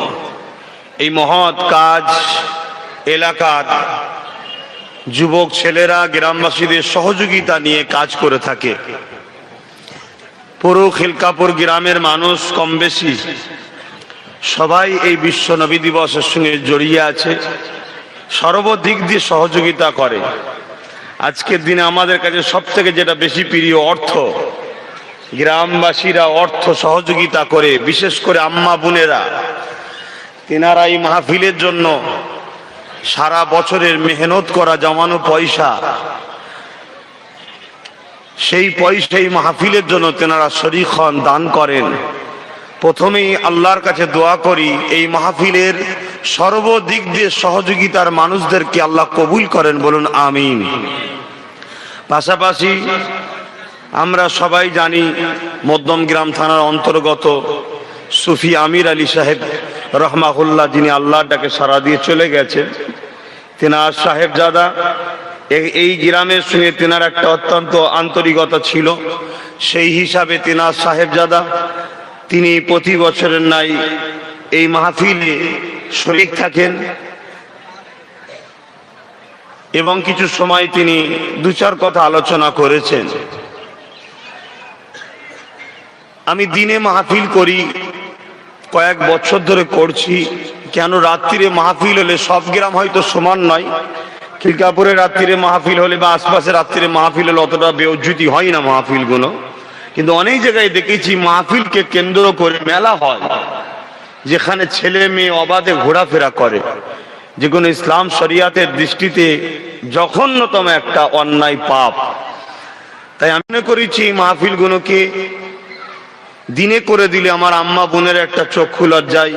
এই মহৎ কাজ এলাকার যুবক ছেলেরা গ্রামবাসীদের সহযোগিতা নিয়ে কাজ করে থাকে। পুরো খিলকাপুর গ্রামের মানুষ কম বেশি সবাই এই বিশ্ব নবী দিবসের সঙ্গে জড়িয়ে আছে, সর্বদিক দিয়ে সহযোগিতা করে। আজকের দিনে আমাদের কাছে সব থেকে যেটা বেশি প্রিয়, অর্থ। গ্রামবাসীরা অর্থ সহযোগিতা করে, বিশেষ করে আম্মা বোনেরা, তেনারা এই মাহফিলের জন্য সারা বছরের মেহনত করা জমানো পয়সা, সেই পয়সাই মাহফিলের জন্য তেনারা শরীক হন, দান করেন। প্রথমেই আল্লাহর কাছে দোয়া করি এই মাহফিলের সর্বদিক দিয়ে সহযোগিতার মানুষদেরকে আল্লাহ কবুল করেন, বলুন আমিন। পাশাপাশি আমরা সবাই জানি মধ্যমগ্রাম থানার অন্তর্গত সুফি আমির আলী সাহেব রহমাহুল্লাহ, যিনি আল্লাহর ডাকে সাড়া দিয়ে চলে গেছেন, তেনার সাহেবজাদা, এই গ্রামের সঙ্গে তেনার একটা অত্যন্ত আন্তরিকতা ছিল। সেই হিসাবে তেনার সাহেবজাদা তিনি প্রতি বছরের নাই এই মাহফিলে শরীক থাকেন, এবং কিছু সময় তিনি 2-4 কথা আলোচনা করেছেন। আমি দিনে মাহফিল করি, কয়েক বছর ধরে করছি। কেন রাত্রিরে মাহফিল হলে সব গ্রাম হয়তো সমান নয়, খিলকাপুরে রাত্রিরে মাহফিল হলে বা আশপাশে রাত্রিরে মাহফিল হলে অতটা বেউজ্জুতি হয় না মাহফিলগুলো, কিন্তু অনেক জায়গায় দেখেছি মাহফিলকে কেন্দ্র করে মেলা হয়, যেখানে ছেলে মেয়ে অবাধে ঘোরাফেরা করে, যেগুলো ইসলাম শরিয়াতের দৃষ্টিতে জঘন্যতম একটা অন্যায়, পাপ। তাই আমি মনে করেছি মাহফিলগুলোকে দিনে করে দিলে আমার আম্মা বোনের একটা চক্ষু লজ্জায়,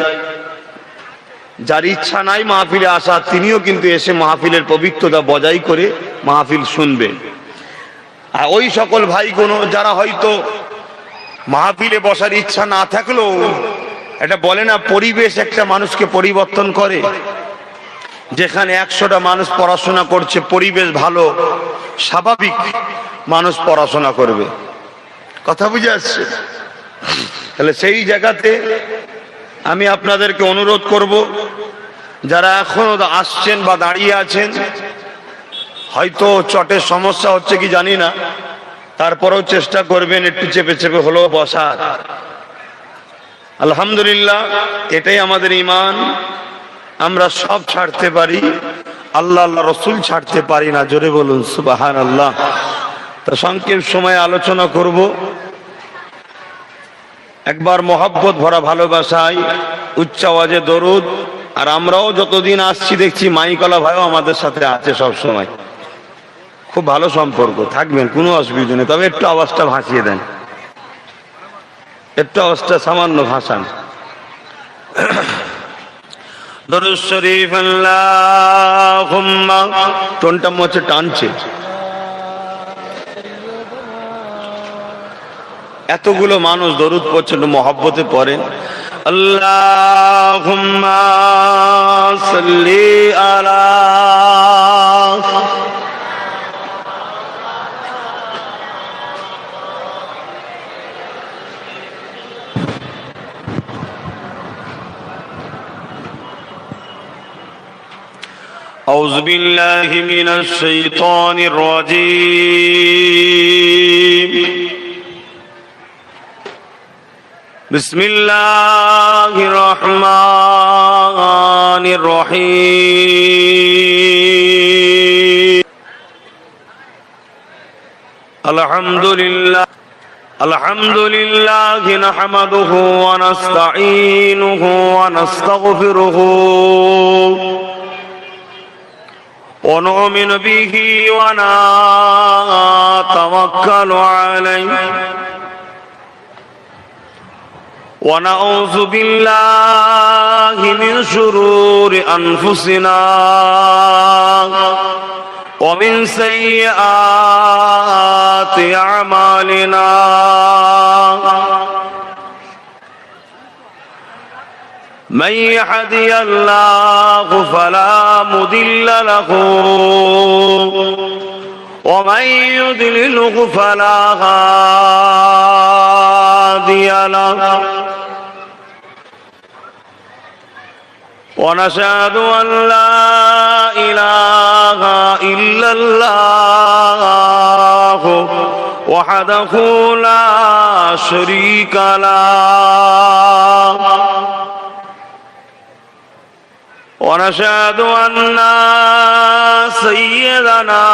যার ইচ্ছা নাই মাহফিলে আসা, তিনিও কিন্তু এসে মাহফিলের পবিত্রতা বজায় করে মাহফিল শুনবে। আর ওই সকল ভাইগুলো যারা হয়তো মাহফিলে বসার ইচ্ছা না থাকলেও, এটা বলে না পরিবেশ একটা মানুষকে পরিবর্তন করে, যেখানে 100টা মানুষ পড়াশোনা করছে, পরিবেশ ভালো, স্বাভাবিক মানুষ পড়াশোনা করবে। কথা বুঝে আসছে? তাহলে সেই জায়গাতে আমি আপনাদেরকে অনুরোধ করব, যারা এখনো আসছেন বা দাঁড়িয়ে আছেন, হয়তো চটের সমস্যা হচ্ছে কি জানি না, তারপরেও চেষ্টা করবেন একটু চেপে চেপে হলেও বসার। আলহামদুলিল্লাহ, এটাই আমাদের ঈমান। আমরা সব ছাড়তে পারি, আল্লাহ আল্লাহ রসুল ছাড়তে পারি না। জোরে বলুন সুবহানাল্লাহ। তো সংক্ষেপ সময় আলোচনা করব। একবার মহব্বত ভরা ভালোবাসায় উচ্চ আওয়াজে দরুদ। আর আমরাও যতদিন আসছি দেখছি মাইকলা ভাইও আমাদের সাথে আছে সব সময়, খুব ভালো সম্পর্ক, থাকবেন, কোনো অসুবিধা নেই। তবে একটু আওয়াজটা ভাসিয়ে দেন, একটু আওয়াজটা সামান্য ভাসান। দরুদ শরীফ আল্লাহুম্মা, টোনটা মনে টানছে। এতগুলো মানুষ দরুদ পড়ছেন, মহব্বতে পড়েন। আল্লাহুম্মা সাল্লি আলা أعوذ بالله من الشيطان الرجيم بسم الله الرحمن الرحيم الحمد لله نحمده ونستعينه ونستغفره ونؤمن به ونتوكل عليه ونعوذ بالله من شرور أنفسنا ومن سيئات أعمالنا من يهدي الله فلا مضل له ومن يضلله فلا هادي له ونشهد أن لا إله إلا الله وحده لا شريك له ونشهد أن سيدنا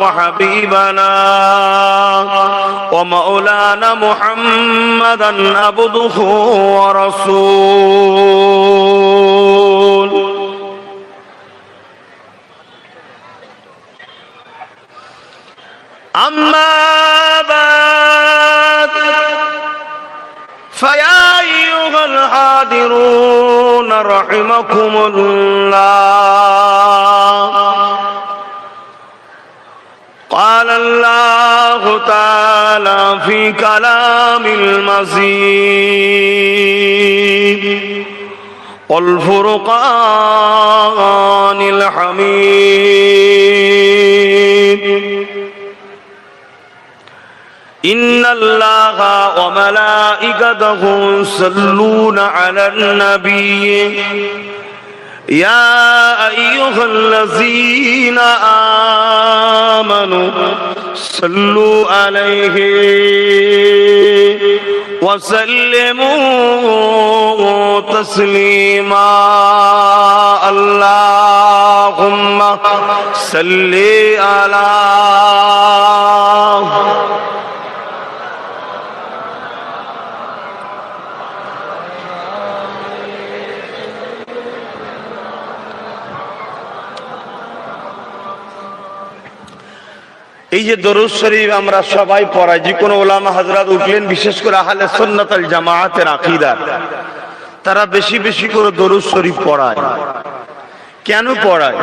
وحبيبنا ومولانا محمدا عبده ورسوله أما بعد فيا أيها الحاضرون رحمكم الله قال الله تعالى في كلام المزيد والفرقان الحميد إن الله وملائكته يصلون على النبي يا أيها الذين آمنوا صلوا عليه وسلموا تسليما اللهم صل على এই যে দরুদ শরীফ আমরা সবাই পড়াই, যে কোনো ওলামা হযরত উঠলেন, বিশেষ করে আহলে সুন্নাত ওয়াল জামাতের আকীদার, তারা বেশি বেশি করে দরুদ শরীফ পড়ায়। কেন পড়ায়?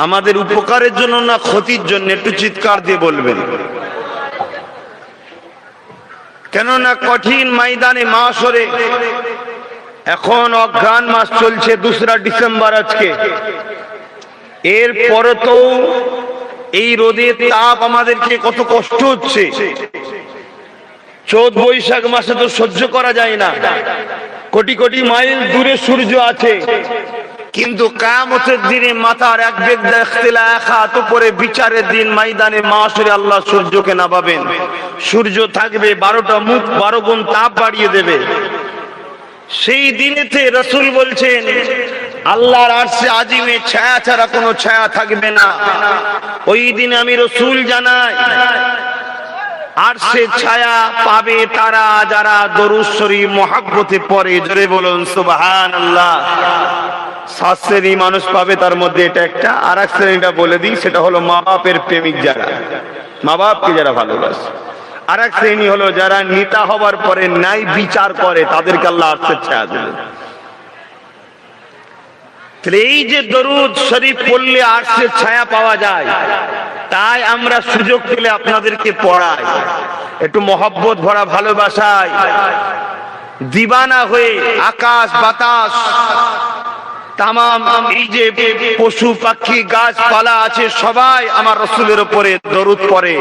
আমাদের উপকারের জন্য না ক্ষতির জন্য? একটু চিৎকার দিয়ে বলবেন। কেননা কঠিন ময়দানে মাশরে, এখন অঘ্রাণ মাস চলছে, 2 ডিসেম্বর আজকে, এর পরে তো এই রোদের তাপ আমাদেরকে কত কষ্ট হচ্ছে। চৈত বৈশাখ মাসে তো সহ্য করা যায় না, কোটি কোটি মাইল দূরে সূর্য আছে, কিন্তু কিয়ামতের দিনে মাথার এক বেগ দেখতেলা এক হাত উপরে বিচারের দিন ময়দানে মাশরে আল্লাহ সূর্যকে নামাবেন। সূর্য থাকবে 12টা মুখ, 12 গুণ তাপ বাড়িয়ে দেবে। সেই দিনেতে রাসূল বলছেন আল্লাহর আরশে আজিমে ছায়া ছাড়া কোনো ছায়া থাকবে না। ওই দিন আমি রসূল জানাই, আরশে ছায়া পাবে তারা যারা দরুদ শরীফ মহব্বতে পড়ে। জোরে বলুন সুবহানাল্লাহ। 7 শ্রেণী মানুষ পাবে, তার মধ্যে এটা একটা। আর এক শ্রেণীটা বলে দিই, সেটা হলো মা বাপের প্রেমিক, যারা মা বাপকে যারা ভালোবাসে। আর এক শ্রেণী হলো যারা নেতা হবার পরে ন্যায় বিচার করে, তাদেরকে আল্লাহ আরশের ছায়া দেবে। এই যে দরুদ শরীফ পড়লে আরশের ছায়া পাওয়া যায়, তাই আমরা সুযোগ পেলে আপনাদেরকে পড়াই। একটু মহব্বত ভরা ভালোবাসায় দিবানা হয়ে আকাশ বাতাস তামাম এই যে পশু পাখি গাছপালা আছে, সবাই আমার রসুলের উপরে দরুদ পড়ে।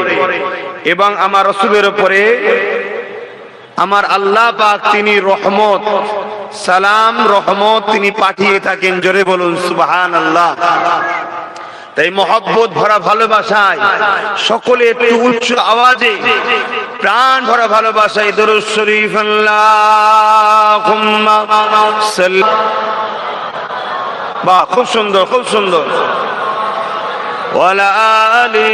এবং আমার রসুলের উপরে আমার আল্লাহ পাক তিনি রহমত, সালাম, রহমত তিনি পাঠিয়ে থাকেন। জোরে বলুন সুবহানাল্লাহ। তাই মহব্বত ভরা ভালোবাসায় সকলে একটু উচ্চ আওয়াজে প্রাণ ভরা ভালোবাসায় দরুদ শরীফ আল্লাহুম্মা সাল্লি। বাহ, খুব সুন্দর, খুব সুন্দর। ওয়ালা আলি।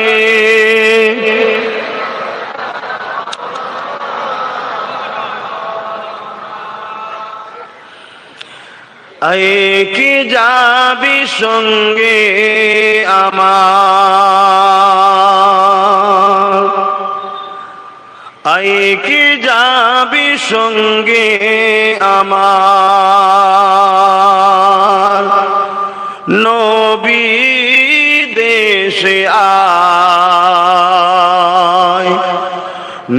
কি যাবি সঙ্গে আমার, কি যাবি সঙ্গে আমার, নবী দেশে আয়,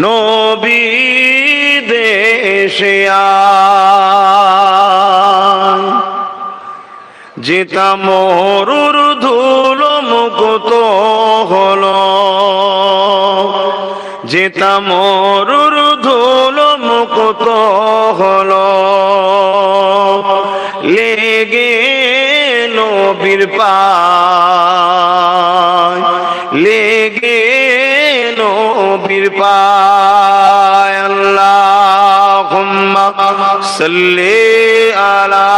নবী দেশে আয়। যেটা মরুর ধুলো মুক্ত হলো, যেটা মরুর ধুলো মুক্ত হলো, লেগে নবীর পায়, লেগে নবীর পায়। আল্লাহুম্মা সাল্লি আলা।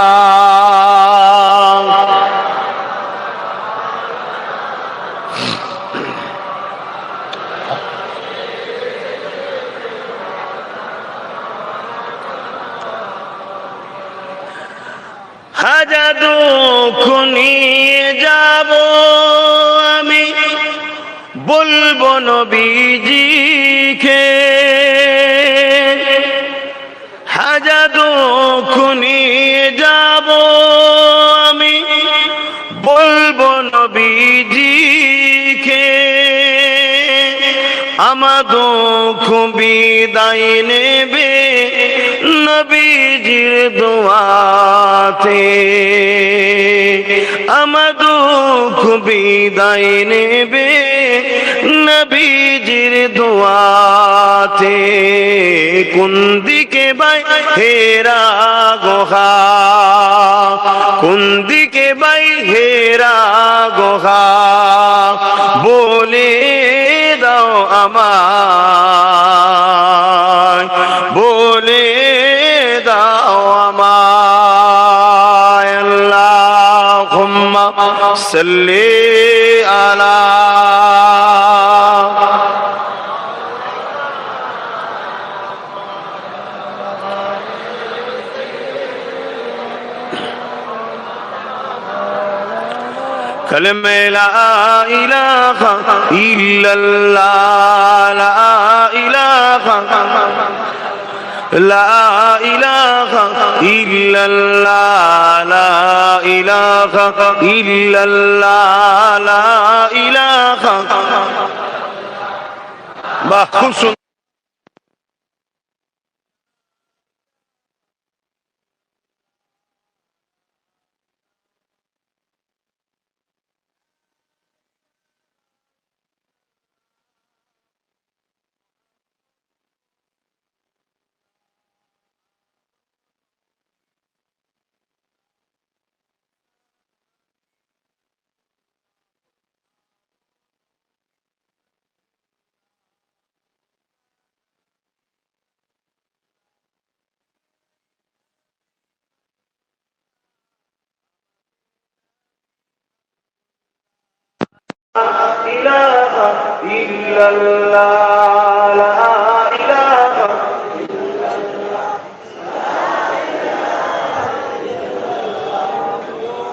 হাজার দুঃখ নিয়ে যাব আমি, বলবো নবীজিকে। হাজার দুঃখ নিয়ে যাব আমি, বলবো নবীজিকে। আমার দুঃখ বিদায় নেবে নবীজির দোয়াতে, আমার দুঃখ বিদায় নেবে নবীজির দোয়াতে। কোন দিকে ভাই হেরা গোহা, কোন দিকে ভাই হেরা গোহা, বলে দাও আমায়, বলে দাও আমায়। আল্লাহুম্মা সাল্লি আলা। কালেমা লা ইলাহা ইল্লাল্লাহ, লা ইলাহা, লা ইলাহা ইল্লাল্লাহ, লা ইলাহা ইল্লাল্লাহ, লা ইলাহা। বাহ, খুব সুন্দর। ইল্লাল্লাহ লা ইলাহা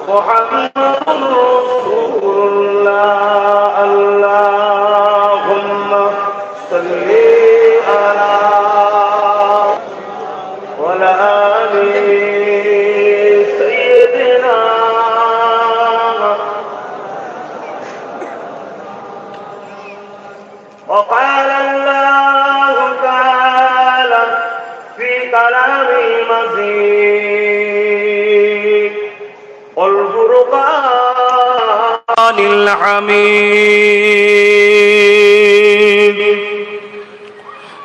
মুহাম্মাদুর রাসূলুল্লাহ আল্লাহুম্মা সাল্লি আলা ওয়া আলি সাইয়্যিদিনা وقال الله تعالى في كلامه المجيد والفرقان الحميد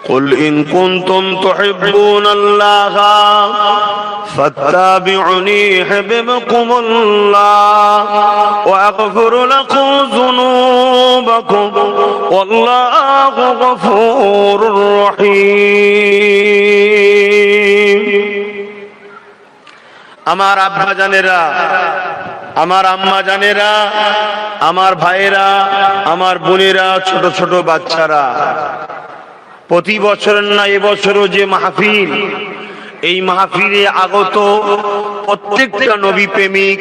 قل إن كنتم تحبون الله فاتبعوني يحببكم الله وأغفر لكم ذنوبكم والله غفور رحيم আমার আব্বা জানেরা, আমার আম্মা জানেরা, আমার ভাইয়েরা, আমার বোনেরা, ছোট ছোট বাচ্চারা, প্রতি বছর না এবছরও যে মাহফিল, এই মাহফিলে আগত প্রত্যেকটা নবী প্রেমিক,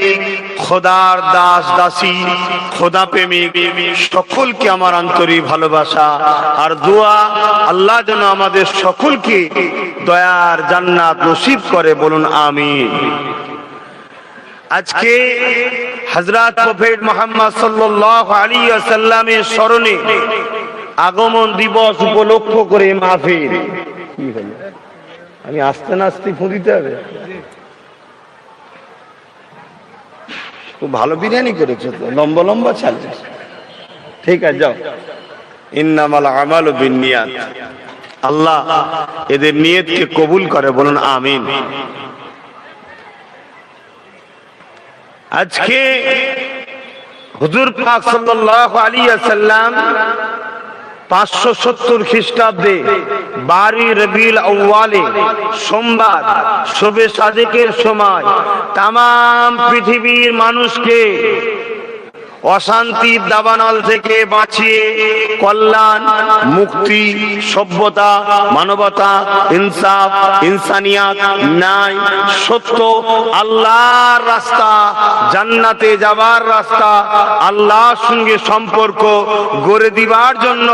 খোদার দাস দাসী, খোদা প্রেমিক সকলকে আমার আন্তরিক ভালোবাসা আর দোয়া, আল্লাহ যেন আমাদের সকলকে দয়ার জান্নাত নসিব করে, বলুন আমিন। আজকে হযরত প্রফেট মুহাম্মদ সাল্লাল্লাহু আলাইহি ওয়াসাল্লামের স্মরণে আগমন দিবস উপলক্ষ করে মাহফিল। কি হলো, আমি আস্তে নাস্তে ফুঁদিতে হবে? খুব ভালো বিরিয়ানি করেছো তো, লম্বা লম্বা চাল। ঠিক আছে, যাও। ইন্নামাল আমালু বিন্নিয়াত। আল্লাহ এদের নিয়তকে কবুল করে, বলুন আমিন। আজকে হুজুর পাক সাল্লাল্লাহু আলাইহি ওয়াসাল্লাম 570 খ্রিস্টাব্দে 12 রবিউল আউয়ালে সোমবার শবে সাদেকের সময় তামাম পৃথিবীর মানুষকে অশান্তির দাবানল থেকে বাঁচিয়ে কল্যাণ, মুক্তি, সভ্যতা, মানবতা, ইনসাফ, ইনসানিয়াত, ন্যায়, সত্য, আল্লাহর রাস্তা, জান্নাতে যাবার রাস্তা, আল্লাহর সঙ্গে সম্পর্ক গড়ে দিবার জন্য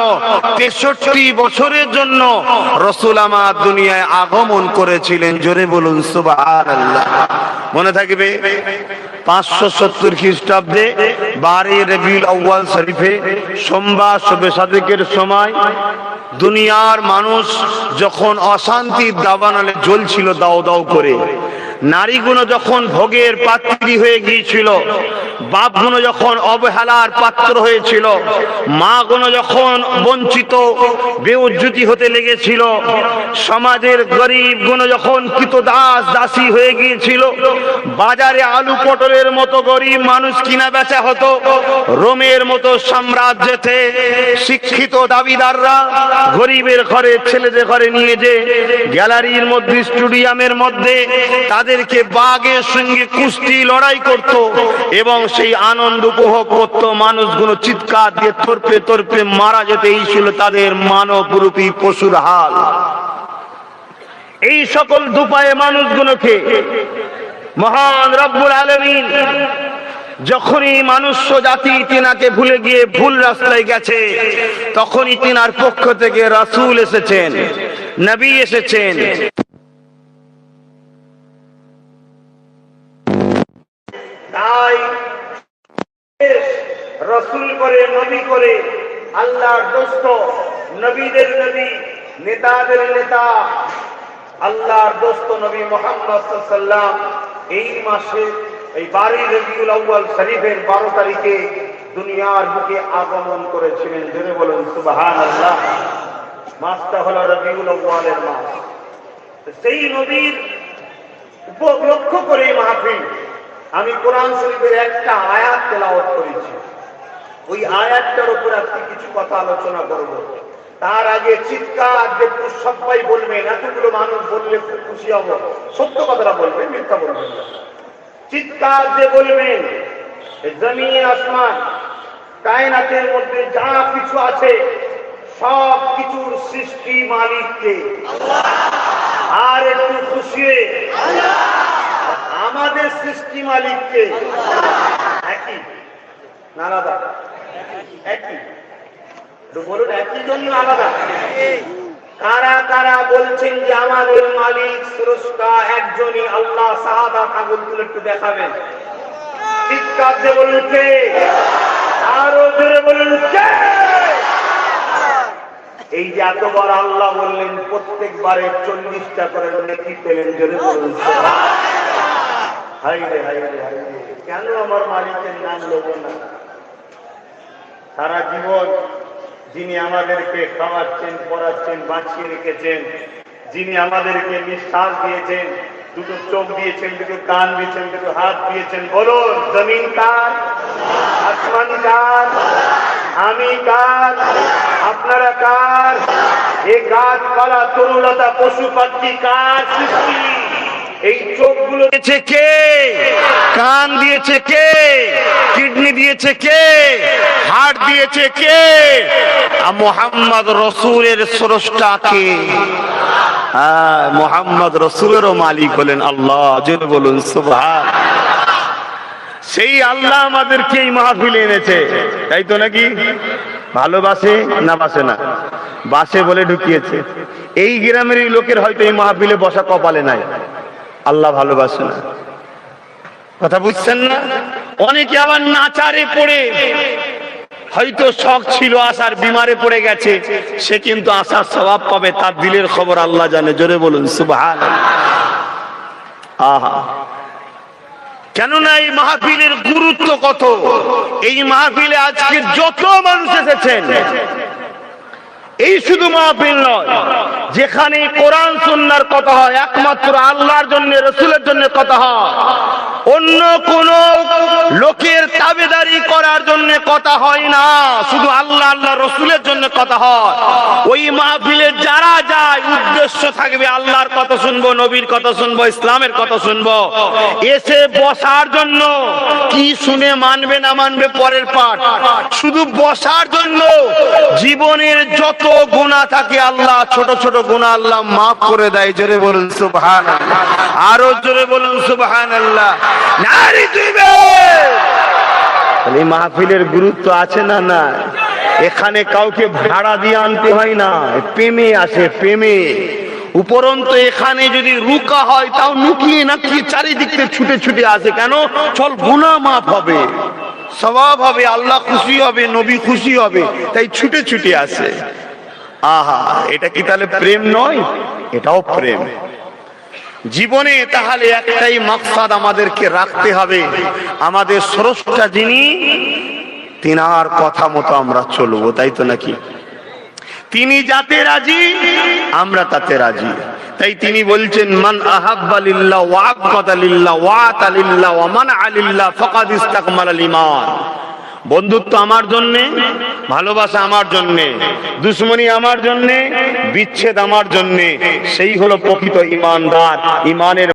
63 বছরের জন্য রাসূল আমার দুনিয়ায় আগমন করেছিলেন। জোরে বলুন সুবহানাল্লাহ। মনে থাকবে 570 খ্রিস্টাব্দে 12 রবিউল আউয়াল শরীফে সোমবার শবে সাদেকের সময় দুনিয়ার মানুষ যখন অশান্তির দাবানলে জ্বলছিল দাও দাও করে, নারীগুলো যখন ভোগের পাত্রী হয়ে গিয়েছিল, বাপগুলো যখন অবহেলার পাত্র হয়েছিল, মাগুলো যখন বঞ্চিত বেউজ্জতি হতে লেগেছিল, সমাজের গরিবগুলো যখন কৃতদাস দাসী হয়ে গিয়েছিল, বাজারে আলু পটলের মতো গরিব মানুষ কিনা বেচা হতো, রোমের মতো সাম্রাজ্যেতে শিক্ষিত দাবিদাররা গরিবের ঘরে ছেলেদের ঘরে নিয়ে যে গ্যালারির মধ্যে, স্টেডিয়ামের মধ্যে তাদেরকে বাঘের সঙ্গে কুস্তি লড়াই করত এবং সেই আনন্দ উপভোগ করত। মানুষগুলো চিৎকার দিয়ে তর্পে তর্পে মারা যেত। এই ছিল তাদের মানবরূপী পশুর হাল। এই সকল দুপায়ে মানুষগুলোকে মহান রব্বুল আলামিন যখনই মনুষ্য জাতি তিনাকে ভুলে গিয়ে ভুল রাস্তায় গেছে, তখনই তিনার পক্ষ থেকে রাসূল এসেছেন, নবী এসেছেন। তাই রাসূল করে, নবী করে, আল্লাহর দোস্ত, নবীদের নবী, নেতাদের নেতা, আল্লাহর দোস্ত নবী মুহাম্মদ সাল্লাল্লাহু আলাইহি ওয়াসাল্লাম এই মাসে, এই 12 রবিউল আউয়াল শরীফের 12 তারিখে দুনিয়ার বুকে আগমন করেছিলেন। জোরে বলুন সুবহানাল্লাহ। মাসটা হলো রবিউল আউয়ালের মাস। সেই নবীর উপলক্ষ করে মাহফিল। আমি কোরআন শরীফের একটা আয়াত তেলাওয়াত করেছি, ওই আয়াতটার উপর আজকে কিছু কথা আলোচনা করব। তার আগে চিৎকার যে সবাই বলবেন, এতগুলো মানুষ বললে খুব খুশি হব। সত্য কথাটা বলবেন, মিথ্যা বলবেন না। চিৎকার যে বলবেন, জমিন আসমান কায়নাতের মধ্যে যা কিছু আছে সব কিছুর সৃষ্টি মালিককে, আর একটু খুশি আমাদের সৃষ্টি মালিককে। একই না আলাদা? একই, বলুন একই জন্য আলাদা? কারা কারা বলছেন যে আমাদের মালিক স্রষ্টা একজনই আল্লাহ? শাহাদাত আঙুল তুলে একটু দেখাবেন। চিৎকার দিয়ে বলুন কে? আরো জোরে বলুন কে? এই যে এতবার আল্লাহ বললেন, প্রত্যেকবারে 40টা করে নেকি পেলেন, জোরে বলুন হাই রে হাই রে হাই রে। কেন আমার মালিকের নাম লোব না? সারা জীবন যিনি আমাদেরকে খাওয়াচ্ছেন, পড়াচ্ছেন, বাঁচিয়ে রেখেছেন, যিনি আমাদেরকে নিঃশ্বাস দিয়েছেন, দুটো চোখ দিয়েছেন, দুটো কান দিয়েছেন, দুটো হাত দিয়েছেন, বলুন জমিন কার? আসমান কার? আমি কার? আপনারা কার? এই গাছপালা, তরুলতা, পশু পাখি কার সৃষ্টি? এই চোখগুলো দিয়েছে কে? কান দিয়েছে কে? কিডনি দিয়েছে কে? হার্ট দিয়েছে কে? মুহাম্মদ রসুলের স্রষ্টা কে? মুহাম্মদ রসুলেরও মালিক হলেন আল্লাহ, জোরে বলুন সুবহান। সেই আল্লাহ আমাদেরকে এই মাহফিলে এনেছে, তাই তো নাকি? ভালোবাসে না বাসে না? বাসে বলে ঢুকিয়েছে। এই গ্রামের লোকের হয়তো এই মাহফিলে বসা কপালে নাই, আল্লাহ ভালোবাসে না। কথা বুঝছেন না? অনেকে আবার নাচারে পড়ে, হয়তো শখ ছিল আসার, বিমারে পড়ে গেছে, সে কিন্তু আসার সওয়াব পাবে, তার দিলের খবর আল্লাহ জানে, জোরে বলুন সুবহানাল্লাহ। আহা, কেননা এই মাহফিলের গুরুত্ব কত! এই মাহফিলে আজকে যত মানুষ এসেছেন, এই শুধু মাহফিল নয়, যেখানে কোরআন সুন্নাহর কথা হয়, একমাত্র আল্লাহর জন্য, রাসূলের জন্য কথা হয়, অন্য কোন লোকের তাবেদারি করার জন্য কথা হয় না, শুধু আল্লাহ আল্লাহ রাসূলের জন্য কথা হয়। ওই মাহফিলে যারা যায়, উদ্দেশ্য থাকবে আল্লাহর কথা শুনবো, নবীর কথা শুনবো, ইসলামের কথা শুনবো। এসে বসার জন্য, কি শুনে মানবে না মানবে পরের পাঠ, শুধু বসার জন্য জীবনের যত গুনাহ থাকে আল্লাহ, ছোট ছোট গুনাহ আল্লাহ মাফ করে দেয়, জোরে বলুন সুবহানাল্লাহ। আরো জোরে বলুন সুবহানাল্লাহ। নারী দিবে। এই মাহফিলের গুরুত্ব আছে না? না, এখানে কাউকে ভাড়া দিয়ে আনতে হয় না, প্রেমে আসে, প্রেমে। উপরন্তু এখানে যদি রুকা হয়, তাও লুকিয়ে নাকি চারিদিক থেকে ছুটে ছুটে আসে। কেন? চল গুনাহ মাফ হবে, সওয়াব হবে, আল্লাহ খুশি হবে, নবী খুশি হবে, তাই ছুটে ছুটে আসে। আহা, এটা কি তাহলে প্রেম নয়? এটাও প্রেম। জীবনে তাহলে একটাই মাকসাদ আমাদেরকে রাখতে হবে, আমাদের স্রষ্টা যিনি, তিনার কথা মতো আমরা চলবো, তাই তো নাকি? তিনি যাতে রাজি, আমরা তাতে রাজি। তাই তিনি বলছেন, মান আহাব্বা লিল্লাহ ওয়া আবগাদা লিল্লাহ ওয়া আতা লিল্লাহ ওয়া মানআ লিল্লাহ ফাকাদ ইসতাকমালাল ঈমান। বন্ধুত্ব আমার জন্যে, ভালোবাসা আমার জন্যে, দুশ্মনী আমার জন্যে, বিচ্ছেদ আমার জন্যে, সেই হলো প্রকৃত ঈমানদার। ঈমানের